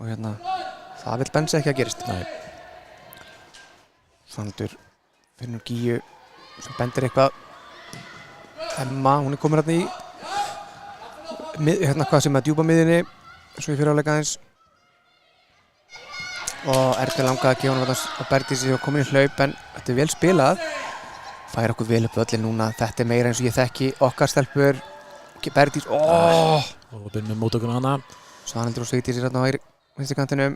Og hérna, það vill bensa ekki að gerist. Nei. Svanhildur fyrir nú Gíju sem bendir eitthvað. Emma, hún er komin hérna í hérna hvað sem að djúpa miðinni svo í fyriráleika aðeins. Og Erla langaði að gefa hann að Berdísi og komin í hlaup en þetta er vel spilað. Fær okkur vel upp völlin núna, þetta er meira eins og ég þekki okkar stelpur. Berdís, Og byrjum með mótökuna hana. Svanhildur og Sigdís er hérna á vinstri kantinum.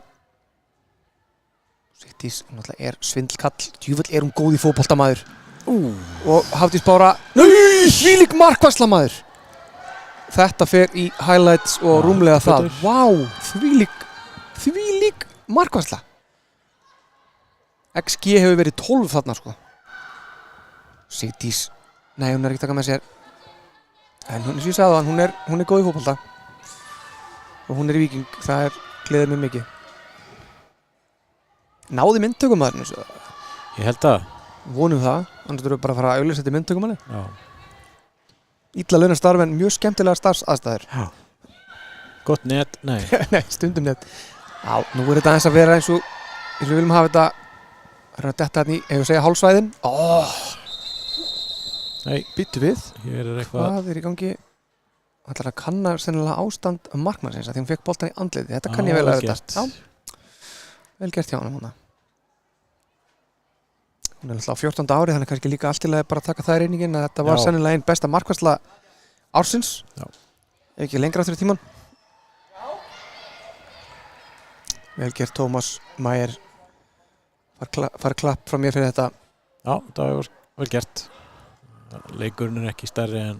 Sigdís náttúrulega er svindlkall, djúfull er hún góð í fótboltamaður. Og Hafdís Bára, þvílík markvarsla maður. Þetta fer í highlights og rúmlega það. Vá, þvílík markvarsla. XG hefur verið 12 þarna sko. Sigdís, nei hún er ekki taka með sér. En hún, eins og ég sagði það, hún er góð í fótbolta. Og hún er í Víking, það gleður mig mikið. Náði myndtökumaðurinn þessu? Ég held að. Vonum það, annars þurfum við bara að fara að auglýsa þetta myndtökumanni. Já. Illa launastarf en mjög skemmtilega starfsaðstæður. Já. Gott net, nei. Nei, stundum net. Já, nú er þetta aðeins að vera eins og við viljum hafa þetta. Það er að detta hérna í, ef við segja hálfsvæðin. Nei. Býttu við. Hér er eitthvað. Hvað er í gangi? Það ætlar að kanna sennilega ástand markmannsins að því hún fekk boltan í andliti. Þetta kann ég vel að þetta. Já. Vel gert hjá hana. Hún er alltaf á 14. ári, þannig kannski líka allt til að bara taka það í reyningin að þetta var sennilega einn besta markvarsla ársins. Já. Ef ekki lengra aftur í tíman. Vel gert Tómas Mæjer. Far klapp frá mér fyrir þetta. Já, það var vel gert. Leikurinn er ekki stærri en.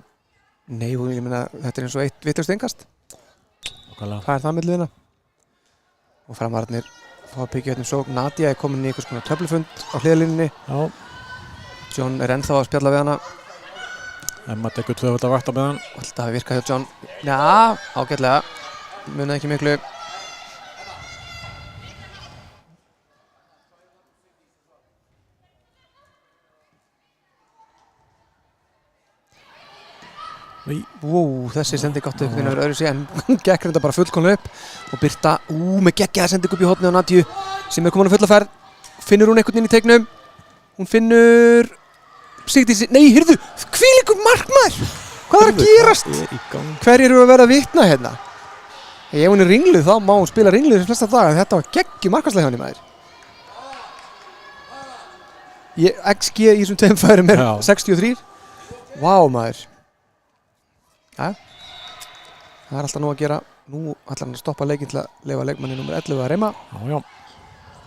Nei, ég meina þetta er eins og eitt vitlaust engast. Nákvæmlega. Það er það milliðina. Og framararnir fá að byggja hérna sókn. Nadja er komin í einhvers konar töflufund á hliðarlínunni. Já. John er ennþá að spjalla við hana. Emma tekur 2 vakta með hann. Alltaf að virka hjá John. Já, ágætlega. Munaði ekki miklu. Þessi sendi gátt upp þinn öðru sig en gekk reynda bara fullkomlega upp og Birta, með geggjaða sendi upp í hotni á Nadju sem komin á fulla ferð. Finnur hún einhvern inn í teiknum? Hún finnur Sigdísi, nei, heyrðu, hvílíkur markmaður! Hvað að gerast? Hverjir eru að vera að vitna hérna? Ef hún ringluð þá má hún spila ringluð sem flesta daga. Þetta var geggjum markvarslega hjá henni maður. XG í þessum tveim færum 63. Vá maður. Ja. Það alltaf nú að gera. Nú ætlar hann að stoppa leikinn til að leyfa leikmanni nr. 11 að reyma. Já.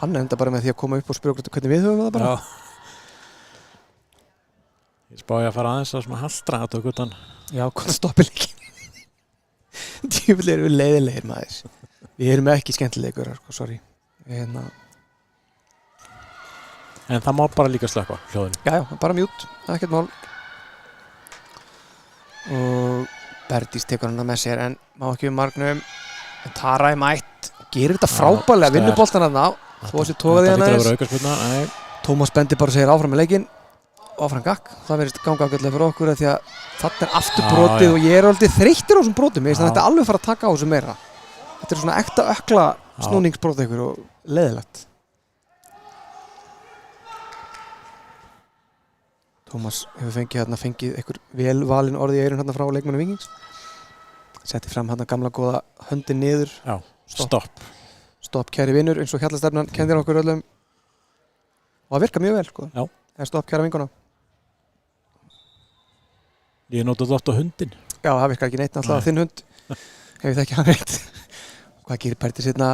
Hann enda bara með því að koma upp og spyrja okkur hvernig við höfum það bara. Ég spáði að fara aðeins að svona haltra þetta okkur þann. Já, hvernig stoppa leikinn. Djúvill erum við leiðilegir maður. Við erum ekki skemmtilegur, sorry. En það má bara líka slökka hljóðinu. Já, bara mjút, ekkert mál. Og Berdís tekur hana með sér en má ekki margnum. En Tara mætt, gerir þetta frábærlega, vinnur boltan þarna. Þó að sér tókaði hana aðeins. Tómas Bendi bara segir áfram með leikinn. Áfram gakk, það verðist ganga ágætlega fyrir okkur því að þarna aftur brotið og ég alveg þreyttur á þessum brotum. Ég veist að þetta alveg fara að taka á þessu meira. Þetta svona ekta ökla snúningsbrot ykkur og leiðilegt. Tómas hefur fengið einhver velvalin orði í eyrun frá leikmanni Víkings. Setti fram gamla góða höndin niður. Já, stopp. Stopp kæri vinur eins og hjallastefnan kendir okkur öllum. Og það virkar mjög vel sko. Já. Það stopp kæra vinkona. Ég notaði oft á hundin. Já, það virkar ekki neitt alltaf þinn hund. Hefur það ekki hann reitt. Hvað gerir Berdís hérna?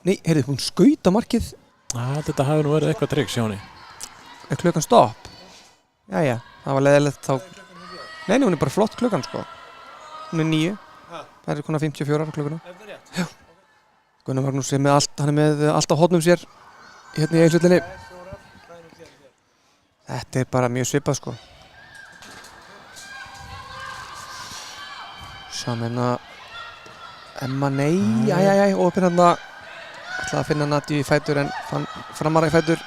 Nei, heyrðu, hún skaut á markið. Þetta hafi nú verið eitthvað trygg, sjáni. Er klukkan stopp? Jæja, það var leiðilegt þá. Nei, hún er bara flott klukkan sko. Hún er 9. Það er konar 54 klukkuna. Já. Gunnar Magnús er með allt, hann er með allt á hótnum sér hérna í Egilshöllinni. Þetta er bara mjög svipað sko. Saman Emma, nei, opinn hann ætlaði að finna Nadju í fætur en fann framara í fætur.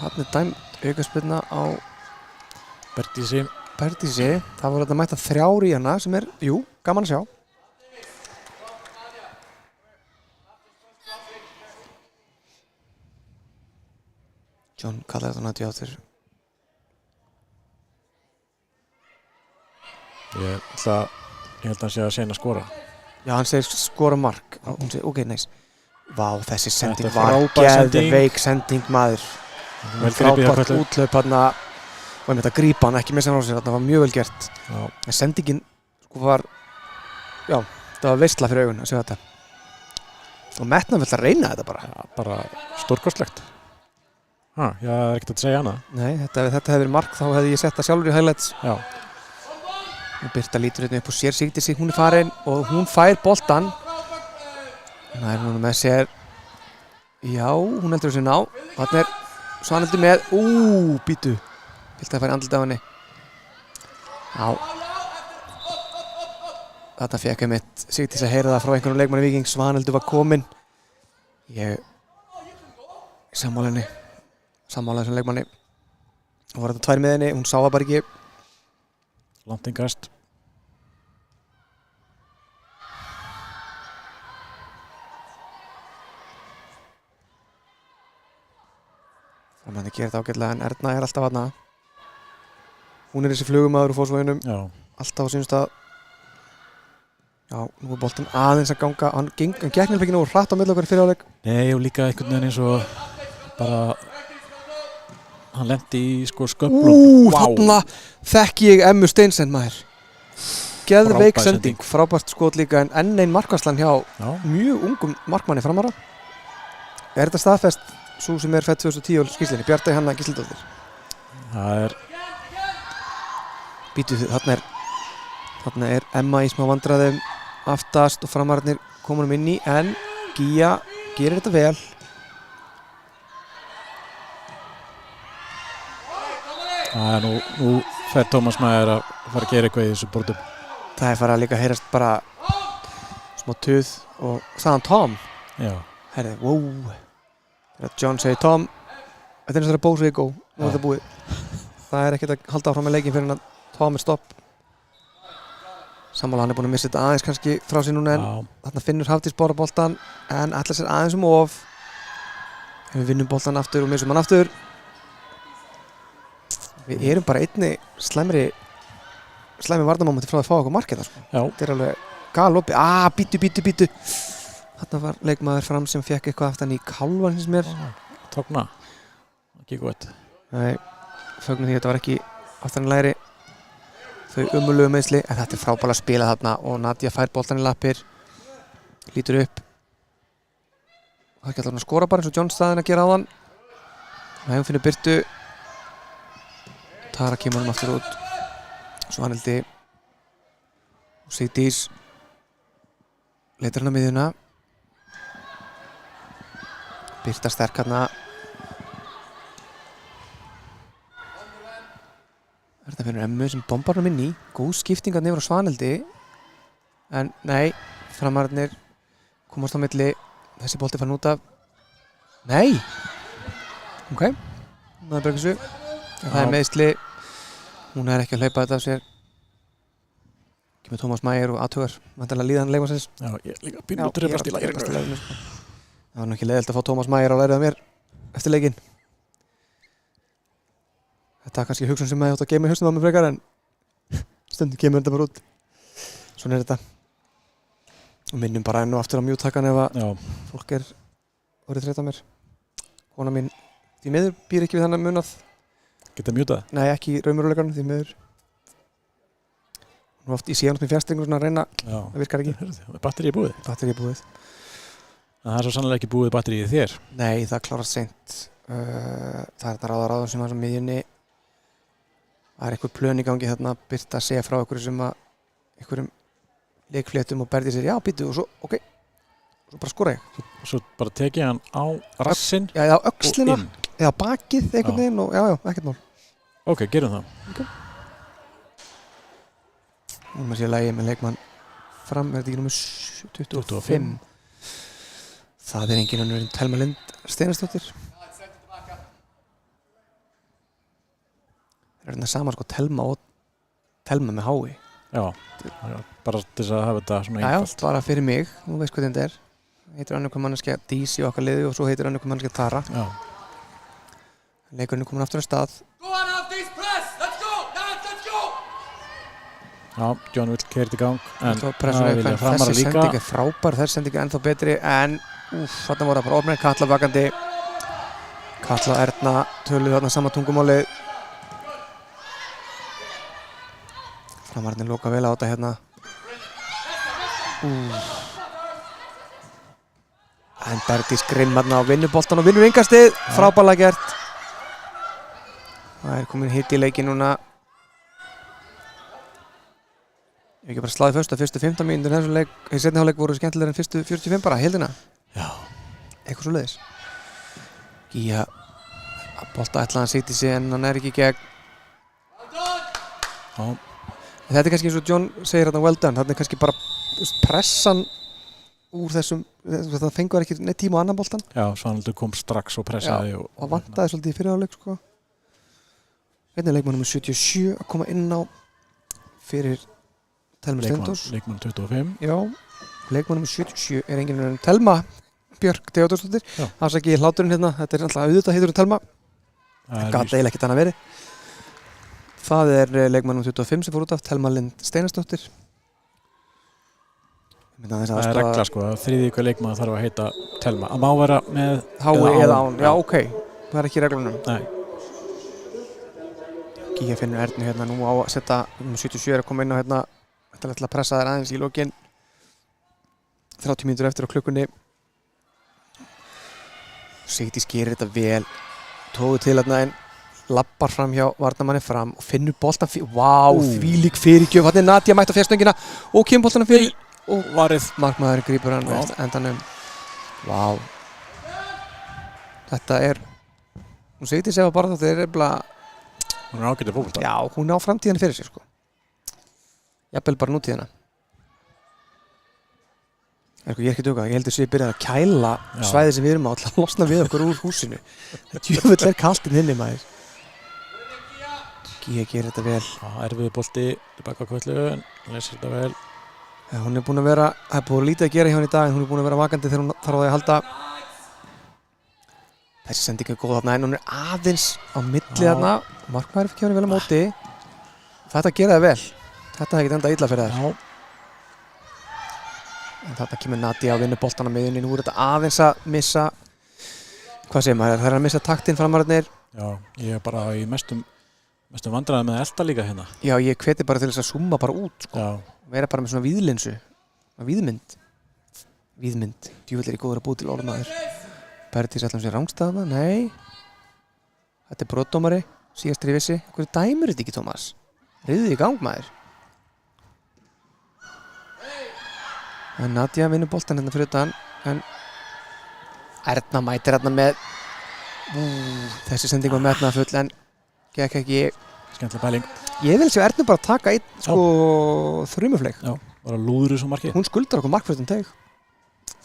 Hann er dæmt aukaspyrna á Berdísi. Það voru þetta mæta 3 í hana sem er, gaman að sjá. John kallar þetta Nadju áttur. Ég held að hann sé að sena skora. Já, hann segir skora mark. Hún segir, ok, nice. Vá, þessi sending Þetta var frábær geðveik sending maður. Frábært útlaup þarna og einmitt að grípa hann, ekki með sem á sér, þetta var mjög vel gert. Já. En sendingin sko var, það var veistla fyrir augun að sjá þetta. Og metnaði vel að reyna þetta bara. Já, bara stórkostlegt. Það er ekkert að segja annað. Nei, þetta hefði verið mark, þá hefði ég sett það sjálfur í highlights. Já. Og Birta lítur hérna upp og sér Sigdísi, hún er farin og hún fær boltan. Hún er núna með sér. Já, hún heldur þessu ná. Þarna er Svanhildur með, býtu. Vildi að færi andlita á henni. Já. Þarna fekk ég mitt Sigdísi að heyra það frá einhvern leikmanni Víkings. Svanhildur var komin. Ég sammála henni. Sammála þessum leikmanni. Og var þetta 2 með henni, hún sá það bara ekki. Langt ingast. Þannig að gera þetta ágætlega en Erna er alltaf aðna. Hún er þessi flugumaður úr Fossvoginum. Já. Alltaf á sínum stað. Já, nú er boltinn aðeins að ganga. Hann gekk nefnilega ekki nógu hratt á milli okkar fyrir áleik. Nei, og líka einhvern veginn eins og bara hann lenti í sköflum. Þarna þekki ég Emmu Steinsen maður. Geðveik sending. Frábært skot líka en enn ein markvarslan hjá mjög ungum markmanni framara. Er þetta staðfest svo sem er fædd 2010 á skýrslunni? Bjartey Hanna Gísladóttir. Það er Býtu þarna er Emma í smá vandræðum aftast og framararnir koma inn í en Gía gerir þetta vel. Nú fer Tómas Mæður að fara að gera eitthvað í þessu bortum. Það er farið að líka heyrast bara smá tuð og sagðan Tom. Já. Herði, Þegar John segir Tom, þetta er eins og það er bósið í gó, nú er þetta búið. Það er ekkert að halda áfram með leikinn fyrir hann að fá með stopp. Sammála, hann er búinn að missa þetta aðeins kannski frá sér núna en þarna finnur Hafdís Bára boltan en ætlar sér aðeins of. Við vinnum boltan aftur og missum hann aftur. Við erum bara einni slæmi varnarmómenti frá að fá okkur markið sko. Þetta er alveg galoppi. Bítu. Þarna var leikmaður fram sem fekk eitthvað aftan í kálvan hins mér. Tókna. Ekki gott. Nei, fögnum því þetta var ekki aftan í læri. Þau umulögu meiðsli, en þetta er frábært að spila þarna og Nadia fær boltan í lappir, lítur upp. Það er ekki alltaf að skora bara eins og John staðinn að gera á hann. Hún finnur Birtu. Tara kemur hann aftur út. Svanhildi. Og Sigdís. Leitar hann á miðjuna. Birta sterk hérna. Þetta finnur Emmu sem bombar hann inn í. Góð skipting að nefnir á Svanhildi. En nei, framararnir komast á milli. Þessi bolti fann út af. Nei! Ok, það er bara þessu. Það er meiðsli. Hún er ekki að hlaupa þetta af sér. Kemur Tómas Mægir og aðtugar. Vantanlega líðan leikmannsins. Já, ég líka pínu drifast í lærinu. Það var nú ekki leiðilegt að fá Tómas Mægir á lærið af mér eftir leikinn. Þetta er kannski hugsun sem ég átt að geima í hausnum á mig frekar en stundum kemur þetta bara út. Svona er þetta. Og minnum bara enn og aftur á mjúttakan ef að fólk er orðið þreytt á mér. Kona mín því miður býr ekki við þannig munað. Geta mjútað? Nei, ekki í raunveruleikanum því miður. Hún er oft í síðan með fjárstrengur svona að reyna. Það virkar ekki. Batteríi búið? Batteríi búið. Það er svo sannlega ekki búið batteríi þér? Nei, það klárast seint. Það er þetta ráðaráðum sem var á miðjunni. Það er einhver plön í gangi þarna að Birta að segja frá einhverjum leikfléttum og berði sér, já, býtu og svo, ok, og svo bara skora ég. Og svo bara tekið hann á rassinn eða á öxlina, eða bakið einhvern veginn og já, ekkert mál. Ok, gerum það. Ok. Núna sé lagið með leikmann fram, er þetta ekki númer 25? Það er engin önnur en Thelma Lind Steinarsdóttir. Það er hérna saman sko Thelma með hái. Já, bara til þess að hafa þetta svona einfalt. Já, bara fyrir mig, þú veist hvað þetta er. Heitir önnur hver manneskja Dís í okkar liði og svo heitir önnur hver manneskja Tara. Já. Leikurinn er komin aftur á stað. Go on, Hafdís, press! Let's go! Let's go! Já, John vill keyra í gang. En þessi sending er frábær, þessi sending er ennþá betri. En þarna voru það bara ofnir, Katla vakandi. Katla og Erna töluðu þarna sama tungumálið. Framararnir loka vel á þetta hérna. En Berdís grimm hérna á vinnuboltan og vinnur yngastið. Frábærlega gert. Það er komin hitt í leiki núna. Ég ekki bara sláði fyrstu 15 mínútur þessum leik. Í seinni hálfleik voru skemmtilegir en fyrstu 45 bara, heildina. Já. Eitthvað svo leiðis. Gíja að bolta ætlaðan sitt í sig en hann er ekki gegn. Já. Þetta er kannski eins og John segir hérna well done, þarna er kannski bara pressan úr þessum, það fengur ekki neitt tíma á annan boltan. Já, Svanhildur kom strax og pressaði. Og vantaði svolítið í fyrirháleik sko. Einnig leikmann nummer 77 að koma inn á fyrir Thelma Steindórs. Leikmann 25. Já, leikmann nummer 77 er enginn en Thelma Björk Theodórsdóttir. Það er ekki hláturinn hérna, þetta er alltaf auðvitað heitur Thelma. Það gat eiginlega ekkert annað verið. Það er leikmannum 25 sem fór út af, Thelma Lind Steinarsdóttir. Það er regla sko, þriðji hver leikmann þarf að heita Thelma. Það má vera með hái eða án, já ok, það er ekki reglunum. Nei. Gíja finnur Ernu hérna nú á að setja 77 er að koma inn á hérna, þetta er alltaf að pressa þær aðeins í lokin. 30 mínútur eftir á klukkunni. Sigdís gerir þetta vel, tóðu til hérna en lappar fram hjá varnarmanni fram og finnur boltan fyrir, þvílík fyrirgjöf, hann er Nadia mætt á fjárstöngina og kemur boltanum fyrir og varið markmaðurinn grípur hann endanum. Þetta er, hún Sigdís ef að bara þetta er bara, hún er ágætið fótbolta. Já, hún á framtíðan fyrir sér sko. Jafnvel bara nútíðina. Ég er ekki dugað, ég heldur að ég byrjaði að kæla svæðið sem við erum á til að losna við okkur úr húsinu. Það djöfull er kalt inn inni maður. Gíja gerir þetta vel. Erfiði bolti tilbaka á Köllu en lesir þetta vel. Ja, hún er búin að vera, það er búin lítið að gera hjá henni í dag en hún er búin að vera vakandi þegar hún þarf á því að halda. Þessi sending er góð þarna en hún er aðeins á milli þarna. Markmaður fyrir henni vel á móti. Þetta gera það vel. Þetta hefði ekkert endað illa fyrir þær. En þarna kemur Nadia að vinna boltana miðunni. Nú er þetta aðeins að missa, hvað segir maður, það er að missa taktinn framararnir. Já, ég er bara í mestum vandræði með að elta líka hérna. Já, ég hveti bara til þess að zooma bara út, sko. Já. Vera bara með svona víðlinsu. Víðmynd. Djúvill er í góður að búið til orðnaður. Bergdís ætlar sér rangstaðna? Nei. Þetta er brotdómari. Síðastri vissi. Hverju dæmur þetta ekki, Tómas? Riðið í gang, maður. En Nadia vinnur boltan hérna fyrir utan. En Erna mætir hérna með þessi sending var metnaðarfull en gekk ekki. Skemmtileg pæling. Ég vil sjá Ernu bara taka einn sko þrjumufleik. Já, bara lúður þessu marki. Hún skuldar okkur markfjörðum teg.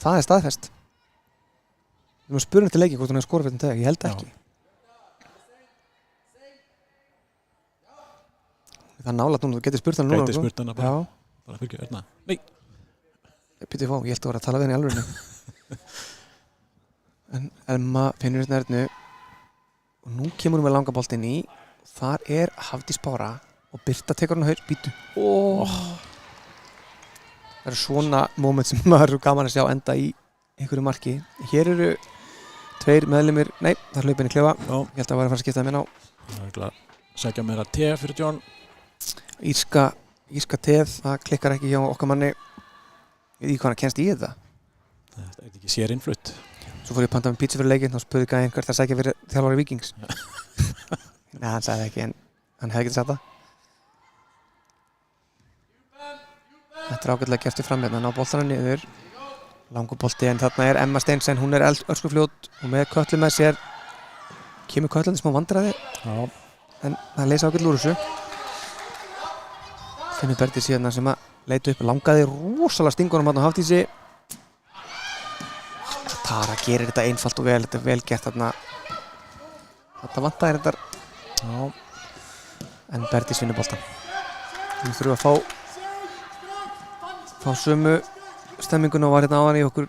Það er staðfest. Við erum að spura til leiki hvort hún hefur skorað fyrir teg. Ég held ekki. Það er nálægt núna, þú getur spurt hana núna. Gæti spurt hana bara. Já. Bara fyrir Erna. Nei. Býttu fá, ég held að vera að tala við henni í alvörinu. En Elma finnur hérna Ernu. Og nú kemur hún með langa boltinn í. Þar er Hafdís Bára og Birta tekur hann á haus, býtu. Það eru svona moment sem maður er gaman að sjá enda í einhverju marki. Hér eru tveir meðlimir, nei, það er hlaupin í klefa. Já. Ég held að vera að fara að skipta þeim inn á. Það er að sækja meira te fyrir John. Írska teð, það klikkar ekki hjá okkar manni. Ég veit ekki hvað hann kennst í þetta. Þetta er ekki sér innflutt. Svo fór ég að panta með pizza fyrir leikinn og spurði gæði einhvert að sækja fyrir þjálfari Víkings. Nei, hann sagði ekki en hann hefði getið sagt það. Þetta er ágætlega gert við fram hérna, ná boltana niður. Langur bolti en þarna er Emma Steinsen, hún er öskufljót og með Kötlu með sér. Kemur Kötlandi smá vandræði. Já. En það leysa ágætlega úr þessu. Finnur Bergdís hérna sem að leita upp langaði rosalega stingunum hérna á Hafdísi. Tara gerir þetta einfalt og vel, þetta er vel gert þarna. Þetta vantaði þetta. Já. En Bergdís vinnur boltan. Við þurfum að fá sömu stemminguna og var hérna áðan í okkur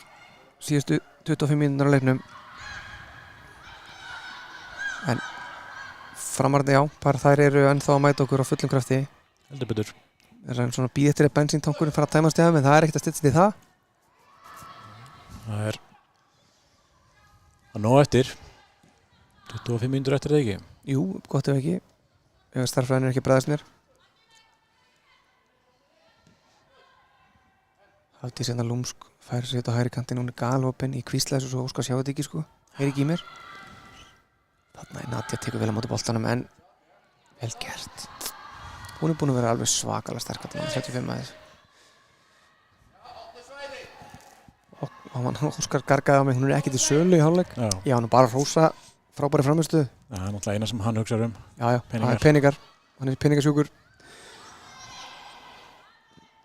síðustu 25 mínútur á leiknum. En framarandi já, bara þær eru ennþá að mæta okkur á fullum krafti. Heldur betur. Það er svona býð eftir að bensíntankurinn fara að tæmast hjá þeim en það er ekkert að styttast í það. Það er nóg eftir. 25 mínútur eftir það ekki? Jú, gott ef ekki. Ef starffræðin er ekki að bregðast mér. Hafdís hérna lúmsk, færi sér þetta á hægri kantinn, hún er galopin í kvíslæs og svo óskar sjá þetta ekki sko. Heyri ekki í mér. Þarna er Nadia tekur vel á móti boltanum en vel gert. Hún er búin að vera alveg svakalega sterk að 35 aðeins. Og hann Óskar gargaði á mig, hún er ekki til sölu í hálfleik. Já, hann er bara að hrósa frábæri frammistuð. Já, það er náttúrulega eina sem hann hugsar um. Já, það er peningar. Hann er peningasjúkur.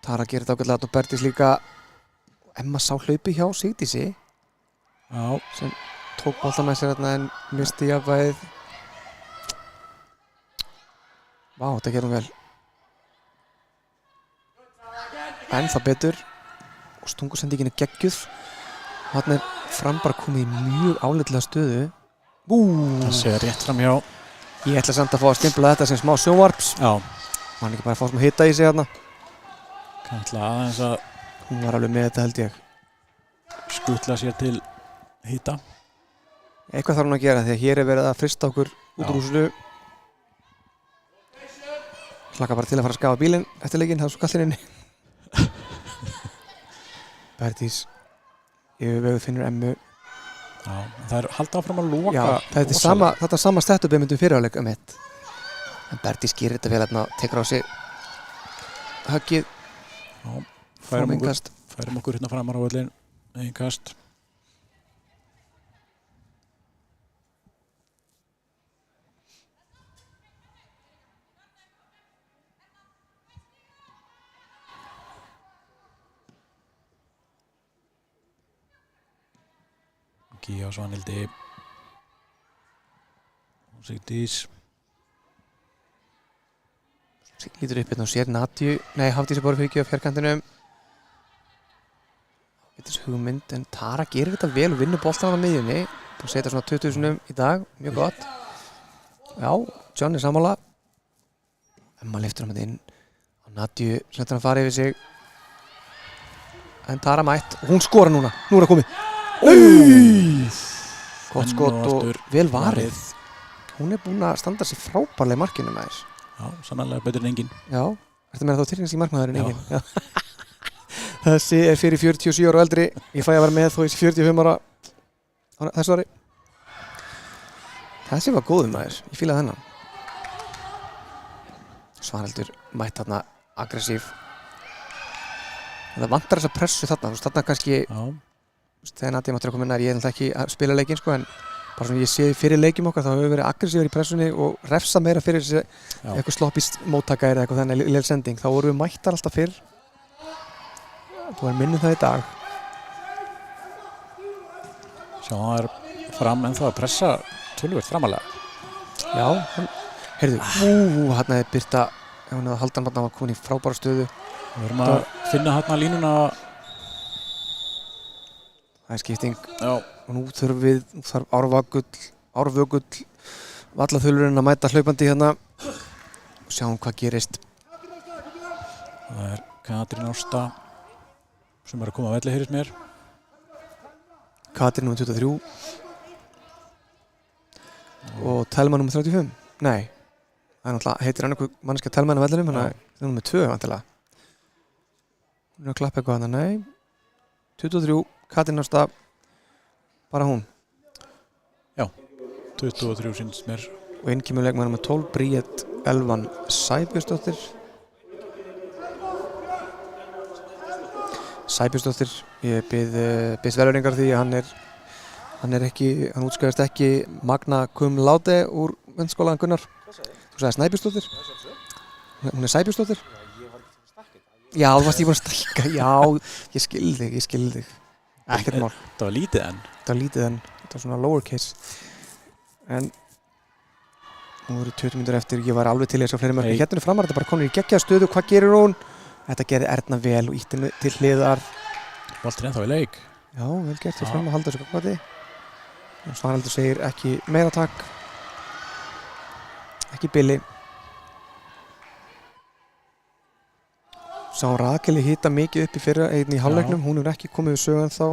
Tara gerir þetta ágætlega og Bergdís líka. Emma sá hlaupi hjá Sigdísi. Já. Sem tók boltan með sér þarna en misti jafnvægið. Vá, þetta gerir hún vel. En það betur. Og stungusendingin er geggjuð. Þarna er Fram bara komið í mjög álitlega stöðu. Það sé rétt fram hjá. Ég ætla samt að fá að stimpla þetta sem smá sjónvarps. Já. Man ekki bara að fá smá hita í sig þarna. Kannski aðeins að hún var alveg með þetta held ég. Skutla sér til hita. Eitthvað þarf hún að gera því að hér er verið að frista okkur út úr húsinu. Hlakka bara til að fara að skafa bílinn eftir leikinn, það er svo kallinn inni. Bergdís yfirveguð finnur Emmu. Já, það er haldið áfram að loka. Já, þetta er sama setup myndum fyrirháleik mitt. En Bergdís gerir þetta vel hérna, tekur á sig höggið. Já, færum okkur hérna framar á völlin. Einkast. Gíja og Svanhildi og Sigdís. lítur upp hérna og sér Nadju, nei, Hafdísi bara fyrir ekki á fjarkantinum. Þetta er hugmynd, en Tara gerir þetta vel og vinnur boltan á miðjunni. Búin að setja svona 20.000 í dag, mjög gott. Já, John er sammála. Emma lyftur hann inn og Nadju setur hann fara yfir sig. En Tara mætt og hún skora núna, nú er það komið. Gott skot og vel varið. Hún er búin að standa sér frábærlega í markinu með þess. Já, sannarlega betur en engin. Já, ertu meira þá tilkynns í markmaður en engin? Já. Þessi er fyrir 47 ára og eldri. Ég fæ að vera með þó í 45 ára þessu ári. Þessi var góður maður, ég fílaði þennan. Svanhildur mætt þarna aggressív. Það vantar þessa pressu þarna, þarna kannski þegar Nadja máttur að koma inn ég held ekki að spila leikinn sko, en bara svona ég sé fyrir leikjum okkar þá hefur verið aggressífur í pressunni og refsa meira fyrir þessi eitthvað sloppist móttaka eða eitthvað þannig leil sending, þá vorum við mættar alltaf fyrr. Þú er minnum það í dag. Sjá, það er fram ennþá að pressa tölvöld framalega. Já, heyrðu, hérna er Birta, ef hún hefði haldan hann var komin í frábæra stöðu. Við erum að finna hérna línuna. Það er skipting. Já. Og nú þarf Árvögull vallaþulurinn að mæta hlaupandi hérna og sjáum hvað gerist. Það er Katrín Ásta sem er að koma að velli heyrðist mér. Katrín nr. 23 og Telma nr. 35. Nei, það er náttúrulega heitir annarku mannskja Telma á vellinum, þannig að það er nr. 2 vantilega. Hún er að klappa eitthvað hana, nei. 23, Katrín Ásta, bara hún. Já, 23 sýnst mér. Og inn kemur leikmaður nr. 12, Bríett Elvan Sæbjörnsdóttir. Sæbjörnsdóttir, ég biðst velvirðingar því að hann útskrifaðist ekki magna cum laude úr mennskóla Gunnar. Þú sagði Snæbjörnsdóttir? Hún er Sæbjörnsdóttir? Já, þú varst ég búin að stækka, já, ég skil þig. Ekkert mál. Það var lítið en. Þetta var svona lowercase. En nú voru 20 mínútur eftir, ég var alveg til þess að fleiri mörg. Hérna er framar, þetta bara konur í geggjaða stöðu, hvað gerir hún? Þetta gerði Erna vel og ítti henni til hliðar. Valdur ennþá í leik. Já, vel gert til fram að halda þessu gagvati. Svanhildur segir ekki meira takk. Ekki billi. Sá Rakeli hita mikið upp í fyrra einn í hálfleiknum, hún hefur ekki komið við sögu ennþá.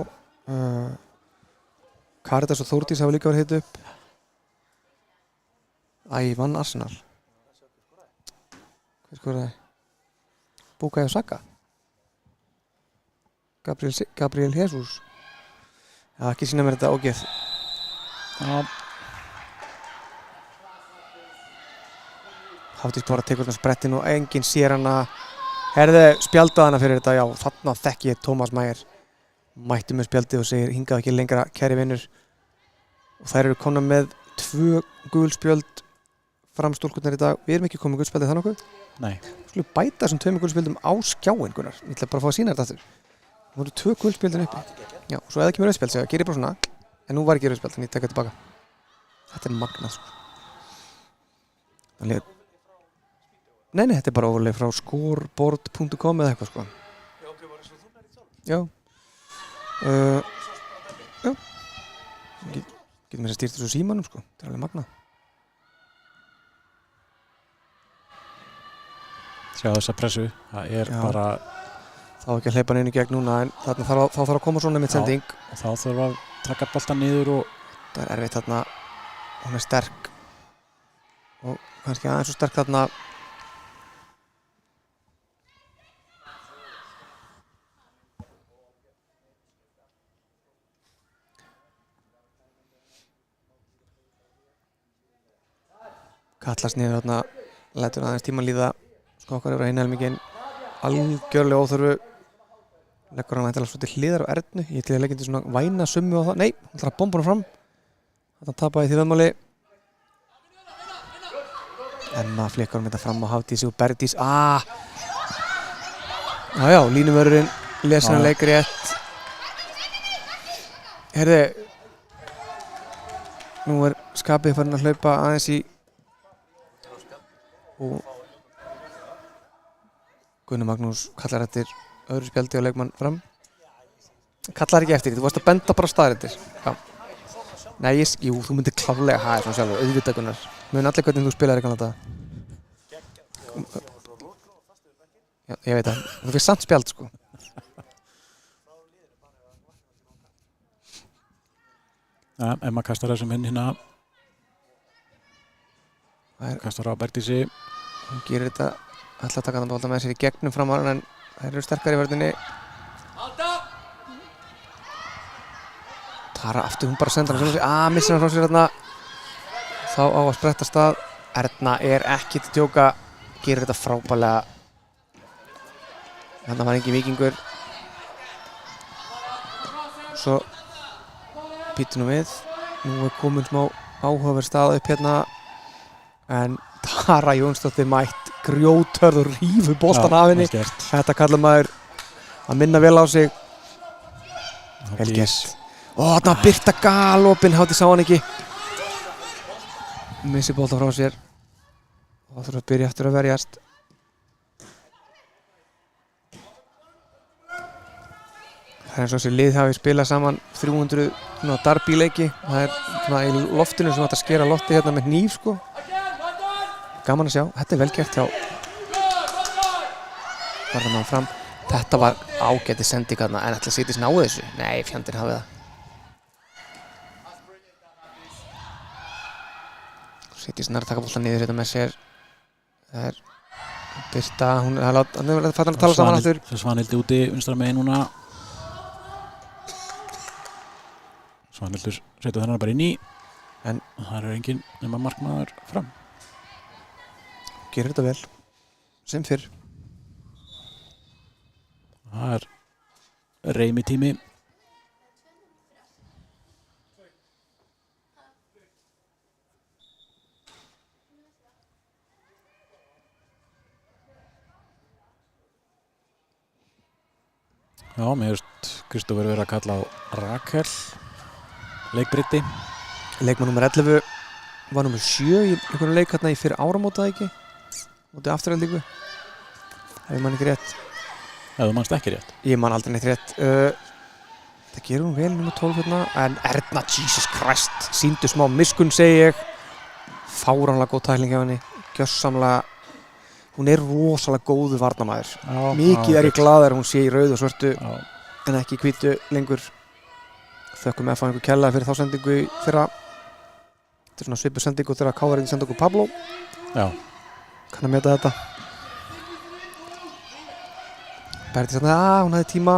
Karitas og Þórdís hafa líka verið hita upp. Vann Arsenal. Hver skoraði? Bukayo Saka. Gabriel Jesus. Já, ekki sína mér þetta ógeð. Já. Hafdís bara tekur þarna sprettin og enginn sér hana. Herðu, spjaldað hana fyrir þetta, já, þarna þekki ég Tómas Mæger. Mætti með spjaldið og segir hingað ekki lengra, kæri vinnur. Og þær eru komna með 2 gul spjöld fram stúlkurnar í dag. Við erum ekki komið með gulspjaldið það nokkuð? Nei. Við skulum bæta þessum 2 gulspjöldum á skjáinn, Gunnar. Ég ætla bara að fá að sína þetta aftur. Það voru 2 gulspjöldin uppi. Já, svo eða ekki með rauðspjald, segja, gerir bara svona. En nú var ekki rauðspjald, þannig ég tek það tilbaka. Þetta er magnað, sko. Nei, þetta er bara overleg frá scoreboard.com eða eitthvað, sko. Já. Já. Getum við að stýrt þessu símanum, sko. Þetta er alveg magnað. Sjá þessa pressu, það er bara... Þá ekki að hleypa hann inn í gegn núna, en þá þarf að koma svona með sending. Og þá þarf að taka boltan niður og... Það er erfitt þarna, hún er sterk. Og kannski aðeins svo sterk þarna. Kallast niður þarna, lætur aðeins tíma líða. Skokkar yfir að hinna helminginn, algjörlega óþörfu. Leggur hann væntanlega svolítið hliðar á Ernu. Ég ætla að leggja svona væna summu á það. Nei, hann ætlar að bomba hann fram. Þetta tapaði því veðmáli. Emma flikkar hann þetta fram á Hafdísi og Berdís. Já, línuvörðurinn lesir hann leik rétt. Herði, nú er skapið farin að hlaupa aðeins í og Gunnar Magnús kallar eftir öðru spjaldi á leikmann fram. Kallar ekki eftir, þú varst að benda bara á staðarindir. Já. Nei, jú, þú myndir klárlega hafa svona sjálfur, auðvitað Gunnar. Mun allir hvernig þú spilaðir í gamla daga. Já, ég veit það. Þú fyrir samt spjald, sko. Ja, ef maður kastar þessum hérna kastar á Bergdísi. Hún gerir þetta, ætla að taka þann bolta með sér í gegnum framar en þær eru sterkar í vörðinni. Tara aftur, hún bara sendur hann missir hann frá sér þarna. Þá á að spretta stað. Erna er ekki til tjóka, gerir þetta frábærlega. Þarna var engin víkingur. Svo býtum við. Nú er komin smá áhugaverð stað upp hérna. En Tara Jónsdóttir mætt grjóthörð og rífur boltan af henni. Þetta kallar maður að minna vel á sig. Vel gert. Þarna Birta galopin, Hátti sá hann ekki. Missi bolta frá sér. Og þurfa að byrja eftir að verjast. Það er eins og þessi lið hafi spilað saman 300 derbyleiki. Það er svona í loftinu sem þetta skera lotti hérna með hníf, sko. Gaman að sjá, þetta er vel gert hjá varnarmann fram. Þetta var ágæti sending þarna, en ætla Citys náðu þessu? Nei, fjandinn hafið það. Citys nær að taka boltan niður þetta með sér. Það er Birta, hún er að fara að tala saman aftur. Svanhildi úti vinstra megin núna. Svanhildur setur þennan bara inn í. En það er enginn nema markmaður fram. Gerir þetta vel, sem fyrr. Það er reymi tími. Já, mér hefst Kristófur verið að kalla á Rakel, leikbryti. Leikmann nummer 11 var nummer 7 í einhvern leik hérna í fyrir áramóta, ekki? Mótið Aftureldingu. Ef ég man ekki rétt. Ef þú manst ekki rétt. Ég man aldrei neitt rétt. Það gerur hún vel nummer 12 hérna. En Erna, Jesus Christ, sýndu smá miskunn, segi ég. Fáránlega góð tækling hjá henni. Gjörsamlega. Hún er rosalega góðu varnarmaður. Mikið er ég glaður hún sé í rauðu og svörtu en ekki í hvítu lengur. Þökkum F á einhver kærlega fyrir þá sendingu í fyrra. Þetta er svona svipuð sendingu þegar KR sendi okkur Pablo. Já. Kann að meta þetta. Berti sagði að hún hafði tíma.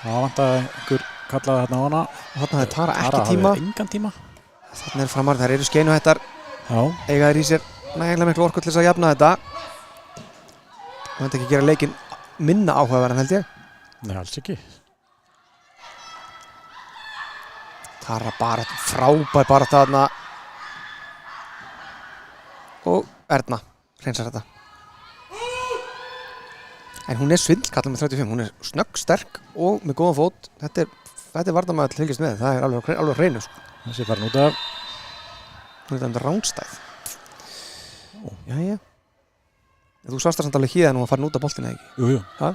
Já, vantaði einhver kallaði þarna á hana. Og þarna hafði Tara ekki tíma. Hafði engan tíma. Þarna er framar, þær eru skeinuhættar. Já. Eiga þær í sér nægilega miklu orku til þess að jafna þetta. Það myndi ekki gera leikinn minna áhugaverðan, held ég. Nei, alls ekki. Tara bara frábær bara þarna. Og Erna hreinsar þetta. En hún er svindlkallin með 35, hún er snögg, sterk og með góðan fót. Þetta er varnarmaður til að fylgjast með, það er alveg hreinu, sko. Þessi farin út af. Hún er þetta rángstæð. Jæja. Þú sást það samt alveg hér en hún var farin út af boltina, ekki? Jú. Ha?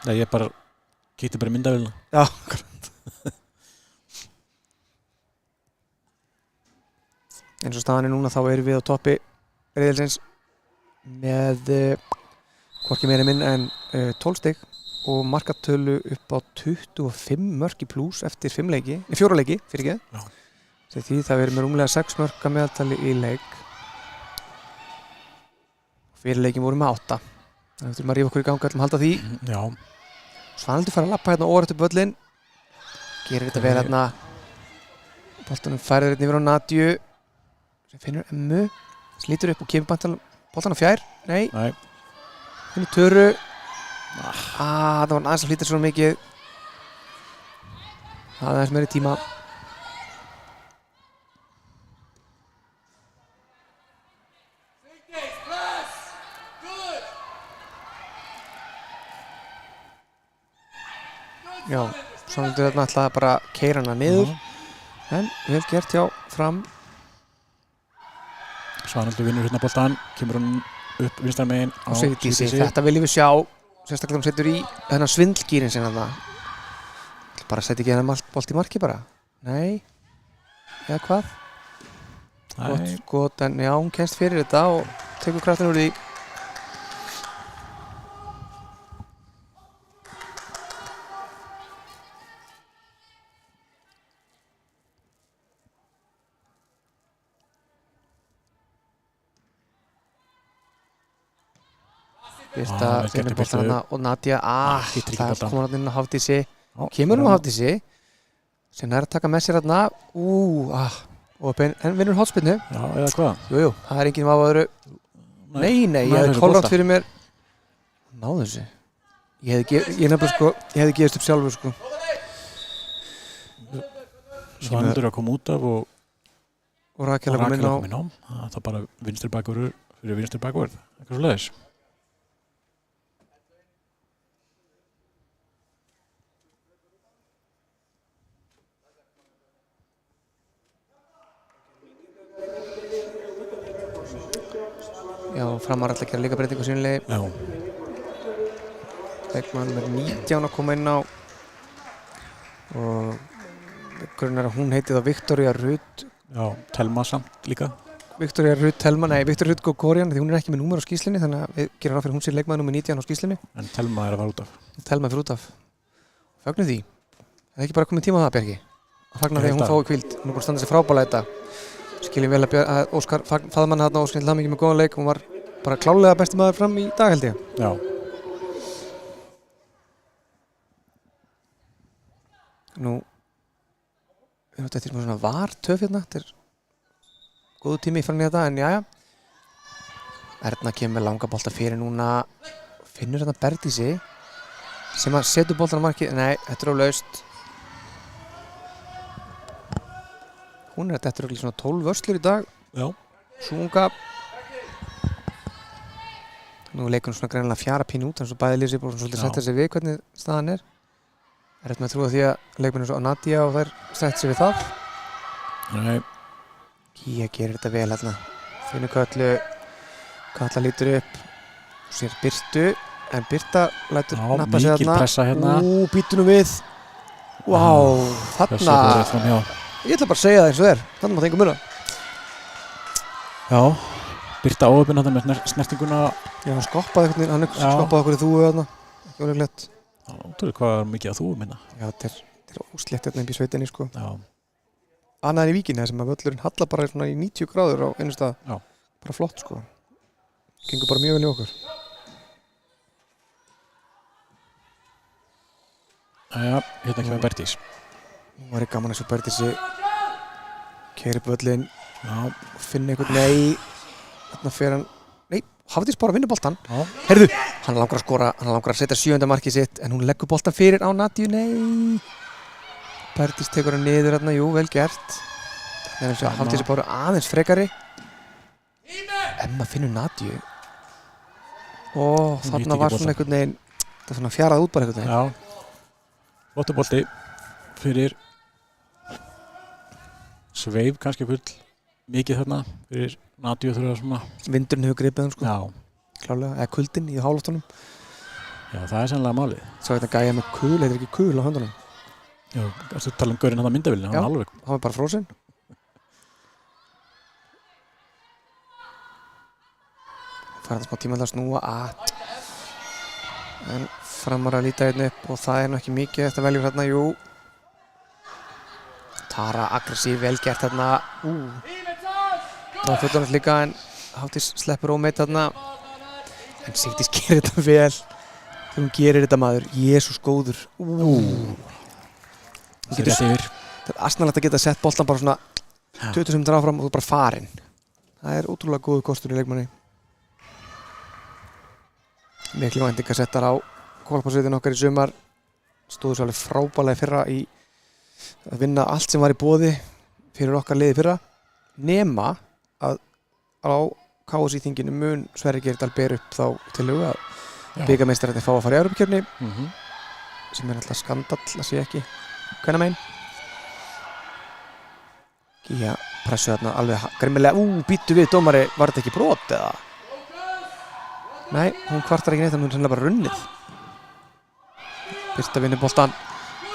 Nei, ég bara kíkti bara myndavélina. Já, akkurat. Eins og staðan er núna þá erum við á toppi riðilsins með hvorki meira minn en 12 stig og markatölu upp á 25 mörk í plús eftir 4 leiki, fyrirgeð. Því það verður með rúmlega 6 mörk að meðaltali í leik. Fyrir leikin voru með 8. Þannig þurfum að rífa okkur í ganga til að halda því. Já. Svanhildur fara að lappa hérna óvart upp völlinn. Gerir þetta vel hérna. Boltanum færður hérna yfir á Nadju. Sem finnur Emmu. Slítur upp og kemur boltan á fjær. Nei. Finnur Töru. Það var aðeins að flýta svo mikið. Það er aðeins meiri tíma. Já, Svanhildur þarna ætlaði bara að keyra hana niður. En vel gert hjá Fram. Svanhildur vinnur hérna boltan, kemur hún upp vinstra megin á Sigdísi. Þetta viljum við sjá. sérstaklega hún setur í þennan svindlgýrin sinna það. Bara setja ekki hennar bolt í marki bara. Nei. Eða hvað? Gott skot, en já, hún kemst fyrir þetta og tekur kraftin úr því. Birta finnur boltan hana og Nadia, það kom hann inn á Hafdísi. Kemur hún á Hafdísi sem er að taka með sér hana og vinnur hotspinnu. Já, eða hvað? Jú, það er enginn vafa öðru. Nei, ég hefði kolrátt fyrir mér. Náðu þessu. Ég hefði gefist upp sjálfur sko. Svandur að koma út af og Rakel að koma inn á. Það er bara vinstri bakvörður fyrir vinstri bakvörð. Eitthvað svo leiðis. Já, Framar ætla að gera líka breytingu sínlegi. Já. Leikmann með 19 að koma inn á og grunnar að hún heiti þá Viktoria Ruth. Já, Telma samt líka. Viktoria Ruth Gogorian, því hún er ekki með númer á skýrslunni, þannig að við gerum ráð fyrir hún sér leikmaður númer 19 á skýrslunni. En Telma er að fara út af. Telma fyrir út af. Fögnum því. Það er ekki bara komið tíma á það, Bjarki. Að fagna því að hún fái hvíld. Hún er búin að standa sér frábælega þetta. Skiljum vel að Óskar faðmann þarna og skilja það mikið með góðan leik. Hún var bara klálega besti maður fram í dag held ég. Já. Nú þetta er svona vartöf hérna. Þetta er góðu tími fram í þetta en jæja. Erna kemur með langa bolta fyrir núna. Finnur hérna Berdísi sem að setur boltan á markið. Nei, þetta er á laust. Hún er að þetta er svona 12 vörslur í dag. Já. Súnga. Nú leikur hún svona greinilega fjara pínu út, þannig að bæði lýsir bara svolítið setja sig við hvernig staðan er. Er þetta með að trúa því að leikmennu svo á Nadia og þær setja sig við það? Nei. Kía gerir þetta vel hérna. Finnur Köllu. Kalla lítur upp. Sér Birtu. En Birta lætur nappa sig mikil pressa hérna. Býtu nú við. Vá, þarna. Ég ætla bara að segja það eins og þér. Þannig maður þengum muna. Já, Birta óöfinn þetta með snertinguna. Já, hann skoppaði einhvern veginn, hann skoppaði okkur í þúu þarna. Ekki óleglegt. Já, þú veist hvað er mikið að þúu minna. Já, þetta er óslétt hérna upp í sveitinni, sko. Já. Annað en í Víkinni, sem að völlurinn hallar bara svona í 90 gráður á einu stað. Já. Bara flott, sko. Gengur bara mjög vel í okkur. Jæja, hérna kemur Berdís. Nú var ég gaman að sjá Berdísi keyra upp völlinn og finna einhvern, nei, þarna fer hann, nei, Hafdís bara að vinna boltan. Heyrðu, hann langar að skora, hann langar að setja 7. markið sitt en hún leggur boltan fyrir á Nadiu, nei. Berdís tekur hann niður þarna, jú, vel gert. Þannig að Hafdís bara aðeins frekari. Emma finnur Nadiu. Og þarna var svona einhvern veginn, það var svona fjarað út bara einhvern veginn. Já, flottur bolti fyrir sveif kannski full mikið þarna fyrir Nadiu þurfa svona. Vindurinn hefur gripið hann sko. Já. Klálega, eða kuldinn í háloftunum. Já, það er sennilega málið. Svo þetta gæja með kul, heitir ekki kul á höndunum. Já, þú tala um gaurinn hann á myndavélina, hann alveg. Já, hann var bara frósinn. Það er smá tíma að snúa en Framar að líta hérna upp og það er nú ekki mikið eftir að velja hérna, jú. Tara aggressív, vel gert hérna. Það var fullonast líka en Hafdís sleppur ómeitt hérna. En Sigdís gerir þetta vel. Þegar hún gerir þetta maður, Jesús góður. Það er yfir. Það er asnalegt að geta sett boltan bara svona 20 sem áfram og þú er bara farinn. Það er ótrúlega góður kostur í leikmanni. Miklu væntingar settar á kvalparsveitin okkar í sumar. Stóðu svo alveg frábælega í fyrra í að vinna allt sem var í boði fyrir okkar liði fyrra. Nema að á KSÍ-þinginu mun Sverrir Geirdal ber upp þá tillögu að bikarmeistararnir fá að fara í Evrópukeppni sem er alltaf skandall að sé ekki hvenær megin. Gíja pressu þarna alveg grimmilega. Býttu við dómari, var þetta ekki brot eða? Nei, hún kvartar ekki neitt, hún er sennilega bara runnið. Birta vinnur boltan,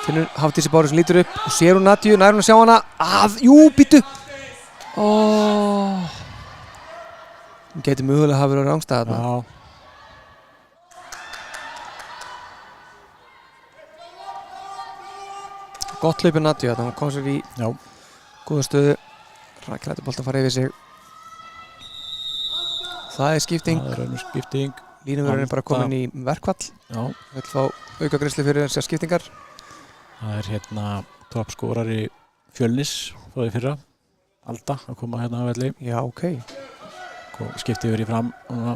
finnur Hafdísi Báru sem lítur upp og sér hún Nadju, nær hún að sjá hana jú, býttu hún gæti mögulega hafa verið á rangstæð þarna. Já. Gott hlaupið Nadju þarna, hún kom sér í Já. góða stöðu. Rakel lætur boltan fara yfir sig. Það er skipting. Það er önnur skipting. Línuvörðurinn er bara komin í verkfall. Já. Vill fá aukagreiðslu fyrir þessar skiptingar. Það er toppskórari Fjölnis frá því fyrra. Alda að koma hérna á velli. Já, ok. Skipti yfir í fram og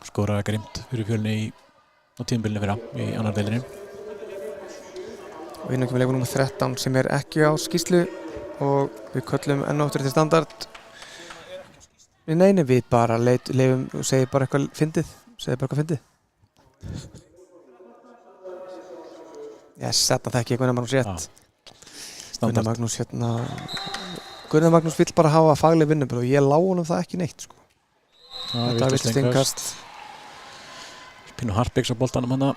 skóraði grimmt fyrir Fjölni á tímabilinu fyrra í annar deildinni. Og innan kemur leikur númer 13 sem er ekki á skýrslu og við köllum enn og aftur til standard. Nei, við bara leifum og segir bara eitthvað fyndið. Yes, þetta þekki ég Gunnar Magnús rétt. Gunnar Magnús vill bara hafa fagleg vinnubröð og ég lá honum það ekki neitt sko. Þetta er villt stingast. Pínu Harpiks á boltanum hana.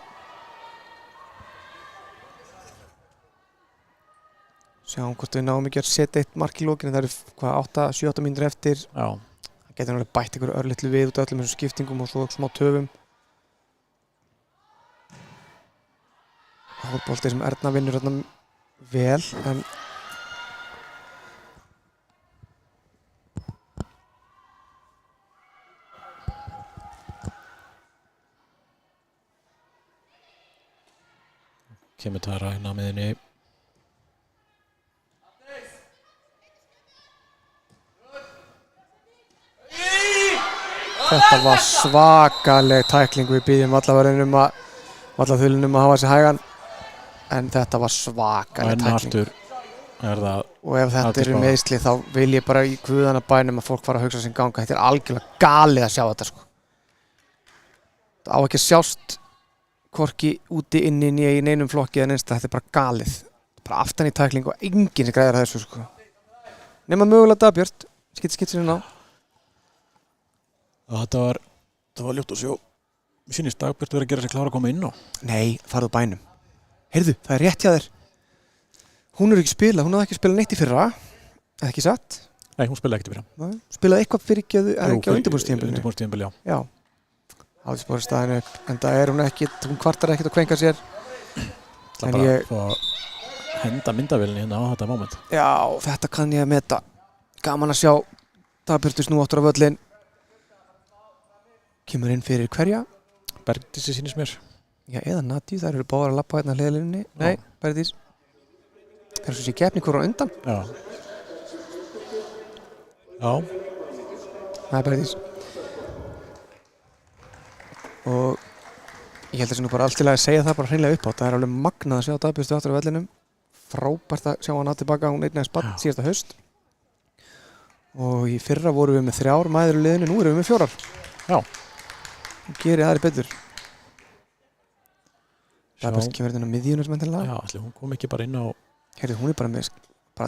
Sjáum hvort við náum ekki að setja eitt mark í lokinu. Það eru 7-8 mínútur eftir. Já. Það getur náttúrulega bætt ykkur örlitlu við út af öllum þessum skiptingum og svo smá töfum. Hólbolti sem Erna vinnur þarna vel, en Kemur Tara inn á miðjunni. þetta var svakaleg tækling. Við byggjum vallaþulunum að hafa sig hægan, en þetta var svakaleg Enn tækling. aftur er það. Og ef þetta Hafdís eru Bára. meiðsli þá vil ég bara í guðana bænum að fólk fara að hugsa sinn ganga. Þetta er algjörlega galið að sjá þetta sko. Það á ekki að sjást hvorki úti inni í neinum flokki eða neinsta. Þetta er bara galið. Bara aftan í tækling og enginn sem græðir þessu sko. Nema mögulega Dagbjört. Skitt sinni ná. Þetta var ljótt að sjá. Mér sýnist Dagbjört verið að gera sig klára að koma inn á. Nei, farðu á bænum. Heyrðu, það er rétt hjá þér. Hún er ekki spilað, hún hafði ekki spilað neitt í fyrra. Eða ekki satt? Nei, hún spilaði ekkert í fyrra. Spilaði eitthvað fyrir ekki á undirbúrstímabilinu. Undirbúrstímabili, já. Já. Hafdís Bára staðinu upp. En það er hún kvartar ekkert að kvenka sér. Það bara að fá að henda myndavélinni hérna á þetta moment. Já, þetta kann ég að meta. Gaman að sjá Dagbjörtu snú áttur á völlin. Kemur inn fyrir hverja? Bergdísi sýnist mér. Já, eða Nadju, þær eru báðar að labba hérna hliðarlínunni. Nei, Bergdís. Það er svo sé keppni hvora undan. Já. Já. Það er Bergdís. Og ég held að það sé nú bara allt til að segja það bara hreinlega upp á. Það er alveg magnað að sjá Dagbjörtu áttur á vellinum. Frábært að sjá hana tilbaka, hún eignaðist barn síðasta haust. Og í fyrra vorum við með 3 mæður í liðinu, nú erum við með 4. Já. Hún gerir aðri betur. Dagbjört kemur inn á miðjunum sem endilega. Já, allir hún kom ekki bara inn á. Heyrðu, hún er bara með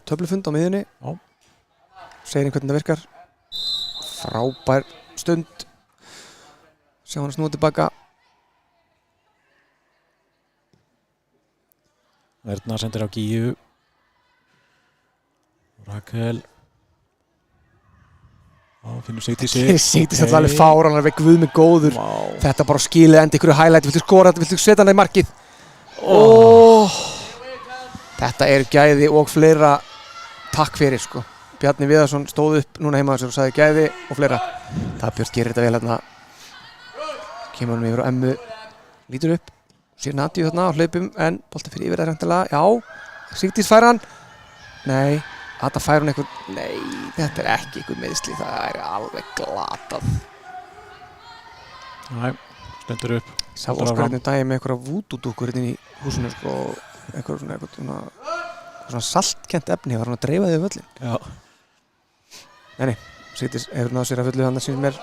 töflufund á miðjunni. Já. Segir hvernig það virkar. Frábær stund. Sjá hann snúa tilbaka. Erna sendir á Gíu. Rakel. Já, finnur Sigdísi. Sigdís alltaf alveg fáránlega við guð með góður. Wow. Þetta bara skilið endi ykkur highlight. Viltu skora þetta? Viltu setja hann í markið? Þetta er gæði og fleira. Takk fyrir sko. Bjarni Viðarsson stóð upp núna heima og sagði gæði og fleira. Dagbjört gerir þetta vel hérna. Kemur hann yfir á Emmu. Lítur upp. Sér Nadju þarna á hlaupum en bolti fyrir yfir það ræntilega. Já. Sigdís fær hann. Nei. Þetta fær hún eitthvað. Nei. Þetta er ekki eitthvað meðsli. Það er alveg glatað. Nei. Stendur upp. Sá Óskar hérna daginn með einhverja vúdúdúkkur hérna í húsinu sko. Eitthvað svona saltkent efni. Var hann að dreifa því á völlin. Já. Nei. Sigdís hefur náð sér að fullu þannig sem er.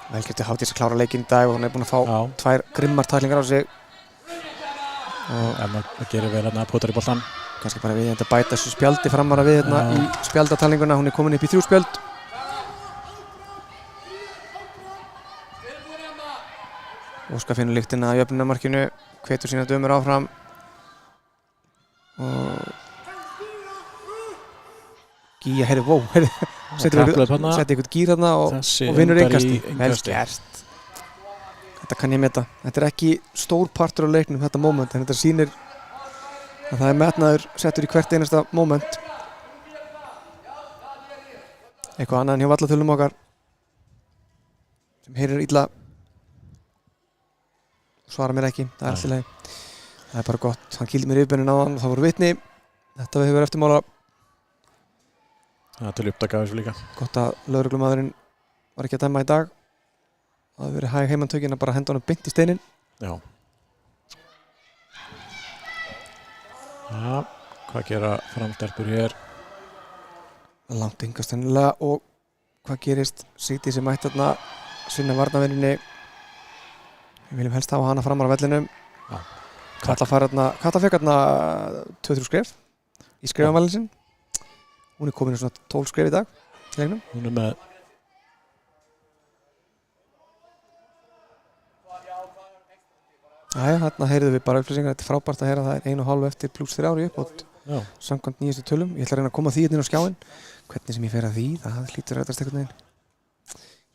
Vel getur Hafdís að klára leikinn í dag og hún er búin að fá 2 grimmar tæklingar á sig. Og það gerir vel hérna að potar í boltan. Kannski bara við að bæta þessu spjaldi framara við hérna í spjaldatælinguna. Hún er komin upp í 3 spjöld. Óskar finnur lyktina að jöfnunarmarkinu, hvetur sína dömur áfram og Gíja, setti eitthvað gýr þarna og vinnur einkasti. Vel gert. Þetta kann ég meta. Þetta ekki stór partur á leiknum, þetta moment, en þetta sýnir að það metnaður settur í hvert einasta moment. Eitthvað annað en hjá vallatölum okkar sem heyrir illa svara mér ekki, það alltaf leið. Það bara gott, hann kýldi mér yfirbennin á hann og það voru vitni. Þetta hefur verið eftirmála. Það til uppdaka þessu líka. Gott að lögreglumaðurinn var ekki að dæma í dag. Það hefur verið hæg heimantökin að bara henda honum beint í steinin. Já. Já, hvað gera framstelpur hér? Langt yngast hennilega og hvað gerist? Sigdís sem mætti þarna sinna varnarvinninni. Við viljum helst hafa hana framar á vellinum. Já. Kalla fekk þarna 2-3 skref í skrefanvalin sinn. Hún komin í svona 12 skref í dag í leiknum. Hún með Jæja, þarna heyrðum við bara upplýsingar. Þetta frábært að heyra það 1,5 eftir pluss 3 ári uppbót samkvæmt nýjastu tölum. Ég ætla að reyna að koma því inn á skjáinn. Hvernig sem ég fer að því, það hlýtur að rætast einhvern veginn.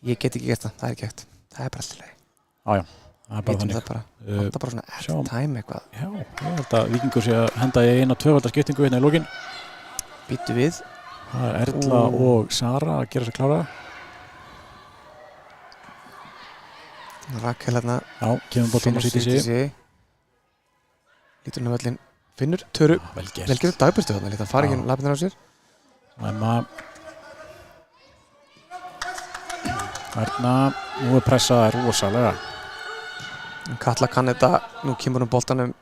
Ég get ekki gert það, það ekki hægt. Það bara alltaf leið. Já, það bara þannig. Það er bara svona eftir time eitthvað. Já, ég held að Víkingur sé að henda í eina tvöfaldaskiptingu hérna í lokin. Býttu við. Það er Erla og Sara að gera sér klára. Rakel hérna. Já, kemur bóttan og sýtti sig. Lítur hún á völlin. Finnur, Töru. Vel gert. Vel gert dagbyrstu þarna. Lítur hann fara ekki lappirnar á sér. Erna, nú er pressað rosalega. Katla kann þetta. Nú kemur hún boltanum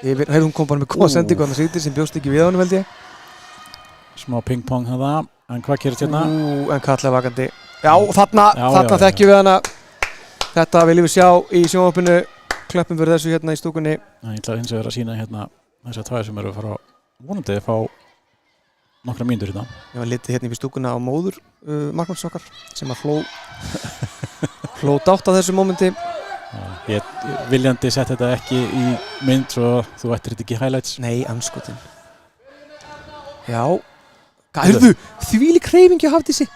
yfir. Hún kom bara með góða sendingu hann að sýtti sem bjóst ekki við honum held ég. Smá ping-pong það. En hvað gerist hérna? En Katla er vakandi. Já, þarna þekkjum við hana. Þetta viljum við sjá í sjónvarpinu. Klöppum fyrir þessu hérna í stúkunni. Ég ætla hins vegar að sýna hérna þessar tvær sem eru að fara vonandi að fá nokkra mínútur hérna. Ég var litið hérna í stúkunna á móður markmanns okkar sem að hló dátt á þessu mómenti. Ég viljandi sett þetta ekki í mynd svo þú ættir þetta ekki highlights. Nei, anskotin. Já. Hörðu, þvílík hreyfingi á Hafdísi.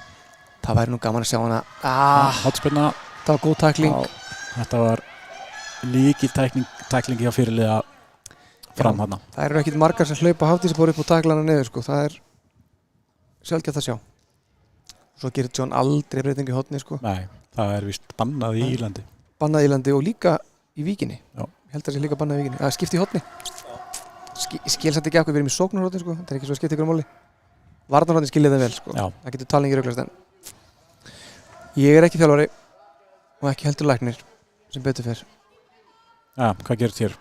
Það væri nú gaman að sjá hana. Hotspinna. Það var góð tækling. Þetta var líkil tækling hjá fyrirliða fram hana. Það eru ekkit margar sem hlaupa Hafdísi bara upp og tækla hana niður sko. Það er sjálfgætt að sjá. Svo gerir John aldrei breytingu í horni sko. Nei, það er víst bannað í Írlandi. Bannað í Írlandi og líka í Víkinni. Já. Ég held að það sé líka bannað í Víkinni. Það skipti í horni. Ég skil samt ekki af hvað við erum í sóknarhorni sko. Það er ekki svo að skipta ykkur máli. Varnarhorni skiljið það vel sko. Já. Það getur talningi rauglast en ég er ekki þjálfari og ekki heldur læknir sem betur fer. Já, hvað gerist hér?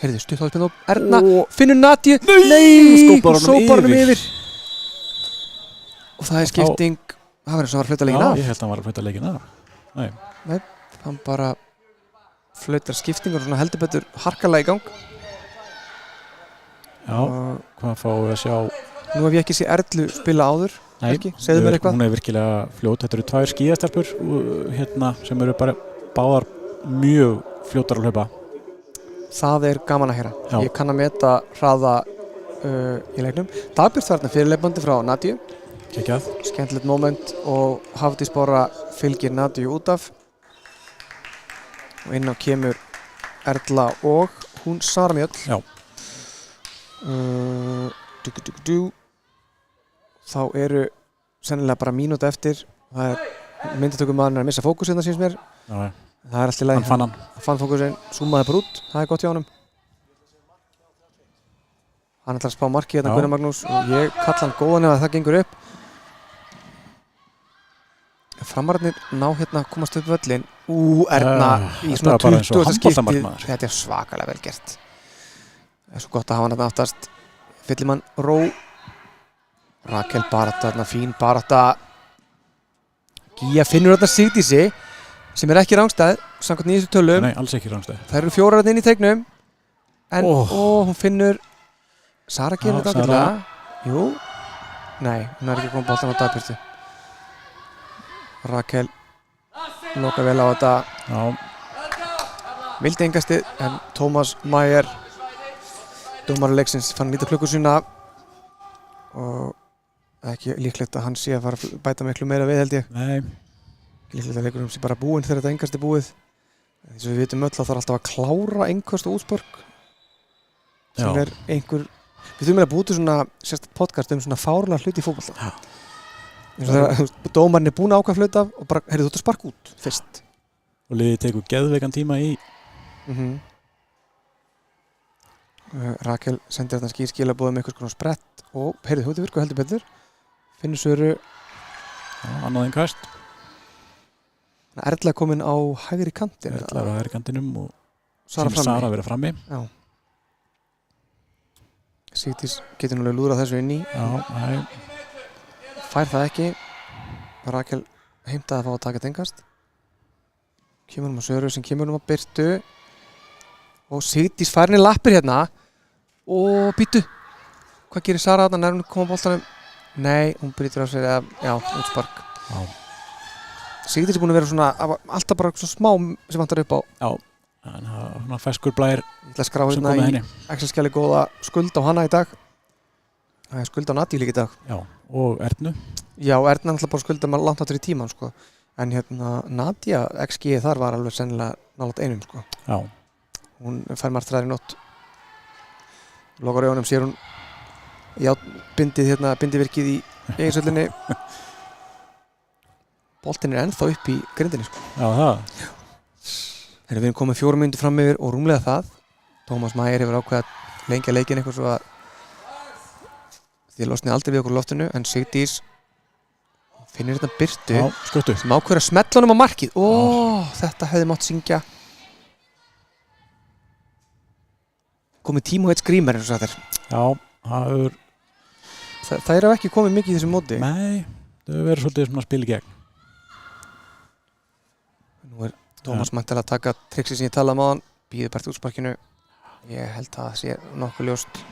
Heyrðu, stutt á spil og Erna finnur Nadju. Nei! Sópar honum yfir. Og það er skipting. Það var eins og hann var að flauta leikinn af. Já, ég held að hann var að flauta leikinn af. Nei, hann bara flautar skiptingur og svona heldur betur harkalega í gang. Já, hvað fáum við að sjá? Nú hef ég ekki séð Erlu spila áður. Nei, segðu mér eitthvað. Hún er virkilega fljót. Þetta eru 2 skíðastelpur hérna sem eru bara báðar mjög fljótar að hlaupa. Það er gaman að heyra. Já. Ég kann að meta hraða í leiknum. Dagbjörn þarna fyrirleifandi frá Nadju. Kekjað. Skemmtilegt moment og Hafdís bara fylgir Nadju út af. Og inn á kemur Erla og hún Sara Mjöll. Já. Þá eru sennilega bara mínúta eftir. Það er myndatökumaðurinn að missa fókus hérna síns mér. Já. Það er allt í lagi. Hann fann hann. Hann fann fókusinn, zoomaði bara út. Það er gott hjá honum. Hann ætlar að spá marki hérna Gunnar Magnús og ég kalla hann góðan ef það gengur upp. Framararnir ná hérna að komast upp völlin. Erna í svona 20. skiptið. Þetta er svakalega vel gert. Það er svo gott að hafa hann þarna aftast. Fyllimann Ró. Rakel barátta þarna, fín barátta. Gíja finnur þarna Sigdísi sem er ekki rangstæð samkvæmt nýjustu tölum. Nei, alls ekki rangstæð. Það eru 4 inn í teiknum. En hún finnur Sara gerir þetta ágætlega. Jú. Nei, hún er ekki komið boltan á dagbyrtu. Rakel loka vel á þetta. Já, Vildi engastið, en Tómas Mæger, dómari leiksins, fann lítið klukku sína og ekki líklegt að hann sé að fara að bæta miklu meira við, held ég. nei, Líklegt að leikurinn sé bara búinn þegar þetta engast búið. Þess að við vitum öll að það er alltaf að klára einhverst og útspörk sem Já. einhver. Við þurfum að búið til svona sérstætt podcast svona fárlega hluti í fótbolta. Eins og þegar dómarinn búinn að ákveða flauta og bara, heyrðu, þú ert að sparka út fyrst. og liðið tekur geðveikan tíma í. Rakel sendir þetta skilaboð með einhvers konar sprett og heyrðu, þú virku heldur betur. Finnur Söru. Já, annað en kast. Erla komin á hægri kantinn. Erla á hægri kantinum og Sara frammi. Sara vera frammi. Já. Sigdís getur náttúrulega lúðrað þessu inn í. Já, nei. Fær það ekki. Rakel heimtaði að fá að taka tengast. Kemur á Söru sem kemur á Birtu. Og Sigdís fær henni lappir hérna. Og býtu. Hvað gerir Sara þarna nær hún koma á boltanum? Nei, hún brýtur á sér eða, útspark. Já. Sigdís búin að vera svona, alltaf bara svona smá sem vantar upp á. Já, en það er feskur blær Ég ætla að skrá sem hérna kom með í henni. Excel-skjali góða skuld á hana í dag. Það er skuld á Nadíu líka í dag. Já, og Ernu. Já, Erna náttúrulega bara skulda maður langt áttur í tíman, sko. En hérna, Nadia, XG þar var alveg sennilega nálægt einum, sko. Já. Hún fær martraðar í nótt. Lokar augunum, sér hún bindivirkið í eiginsöllinni. Boltinn ennþá upp í grindinni, sko. Já, það. Þegar við erum komið 4 mínútur fram yfir og rúmlega það. Tómas Mæger hefur ákveðið að lengja leikinn eitthvað svo að því losni aldrei við okkur loftinu, en Sigdís finnir þetta Birtu. Já, skuttu. Sem ákveður að smetla honum á markið. Þetta hefði mátt syngja. Komið tíma og eitt skrýmer eins og þetta er. Já, það hefur... Það eru ekki komið mikið í þessu móti. Nei, það hefur verið svolítið svona spil í gegn. Nú er Tómas mættilega að taka triksi sem ég talaði um áðan. Býður Bert útsparkinu. Ég held að það sé nokkuð ljóst.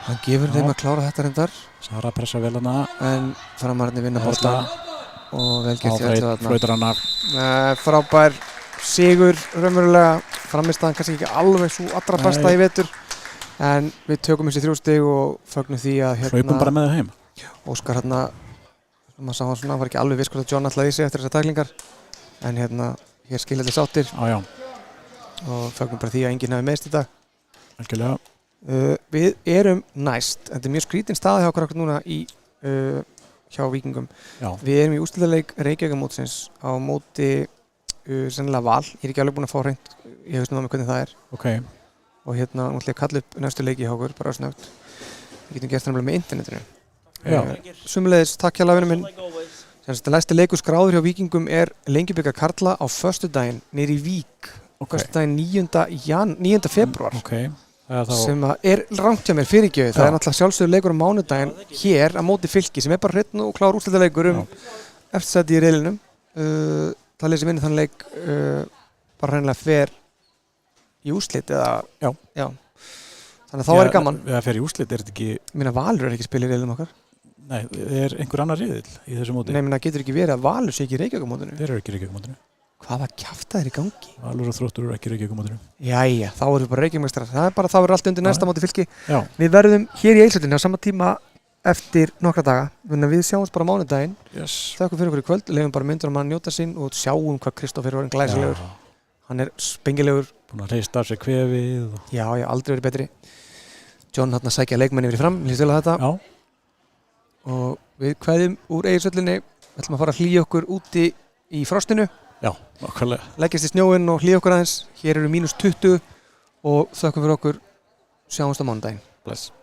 Hann gefur þeim að klára þetta reyndar. Sara pressa vel hana. En framararnir vinna boltan. Og vel gert í öllu þarna. Flautar hana. Frábær sigur raunverulega. Frammistaðan kannski ekki alveg svo allra besta í vetur. En við tökum þessi 3 stig og fögnum því að Hlaupum bara með það heim. Óskar hérna, maður sá hann svona, var ekki alveg viss hvort að John ætlaði í sig eftir þessar tæklingar. En hérna, hér skilja þetta sáttir. Já. Og fögnum bara því að enginn hafi meðst í dag. Algjörlega. Við erum næst. Þetta er mjög skrítin staði hjá okkur akkur núna hjá Víkingum. Já. Við erum í úrslitaleik Reykjavíkurmótsins á móti sennilega Val. Ég er ekki alveg búinn að fá hreint í hausnum á mig hvernig það er. Ok. Og hérna náttúrulega kalla upp næstu leiki hjá okkur, bara snögt. Við getum gert það með internetinu. Já. Sumuleiðis, takk hjá vinur minn. Næsti leikur skráður hjá Víkingum er Lengjubikar karla á föstudaginn niðri í Vík. Föstudaginn 9. febrúar. Ok. Þá... Sem er rangt hjá mér fyrirgjöf. Það er náttúrulega sjálfsögur leikur á mánudaginn hér á móti Fylki sem er bara hreinn og klár úrslitaleikur eftirsæti í riðlinum. Það leið sem vinni þann leik bara hreinlega fer í úrslit eða... Já. Þannig að þá er gaman. Það fer í úrslit, er þetta ekki... Minna Valur er ekki spil í riðlum okkar. Nei, er einhver annar riðill í þessu móti? Nei, minna getur ekki verið að Valur sé ekki í Reykjavíkurmótinu. Þeir eru ekki í Reykjavíkurmótinu. Hvaða kjafta er í gangi? Valur og Þróttur eru ekki í Reykjavíkurmótinu. Jæja, þá erum við bara Reykjavíkurmeistarar. Það verður allt undir næsta móti Fylki. Já. Við verðum hér í Egilshöllinni á sama tíma eftir nokkra daga. Við sjáumst bara á mánudaginn. Yes. Þakku fyrir okkur í kvöld. Leifum bara myndur að njóta sín og sjáum hvað Kristófer var glæsilegur. Hann er spengilegur. Búinn að hrista af sér kvefið. Já, aldrei verið betri. John hann að sækja leikmenni fyrir fram, líst vel að þetta. Já. Og við kveðjum úr Egilshöllinni. Við ætlum að fara að hlýja okkur úti í frostinu. Já, nákvæmlega. Leggjast í snjóinn og hlýja okkur aðeins. Hér eru -20 og þökkum fyrir okkur. Sjáumst á mánudaginn. Bless.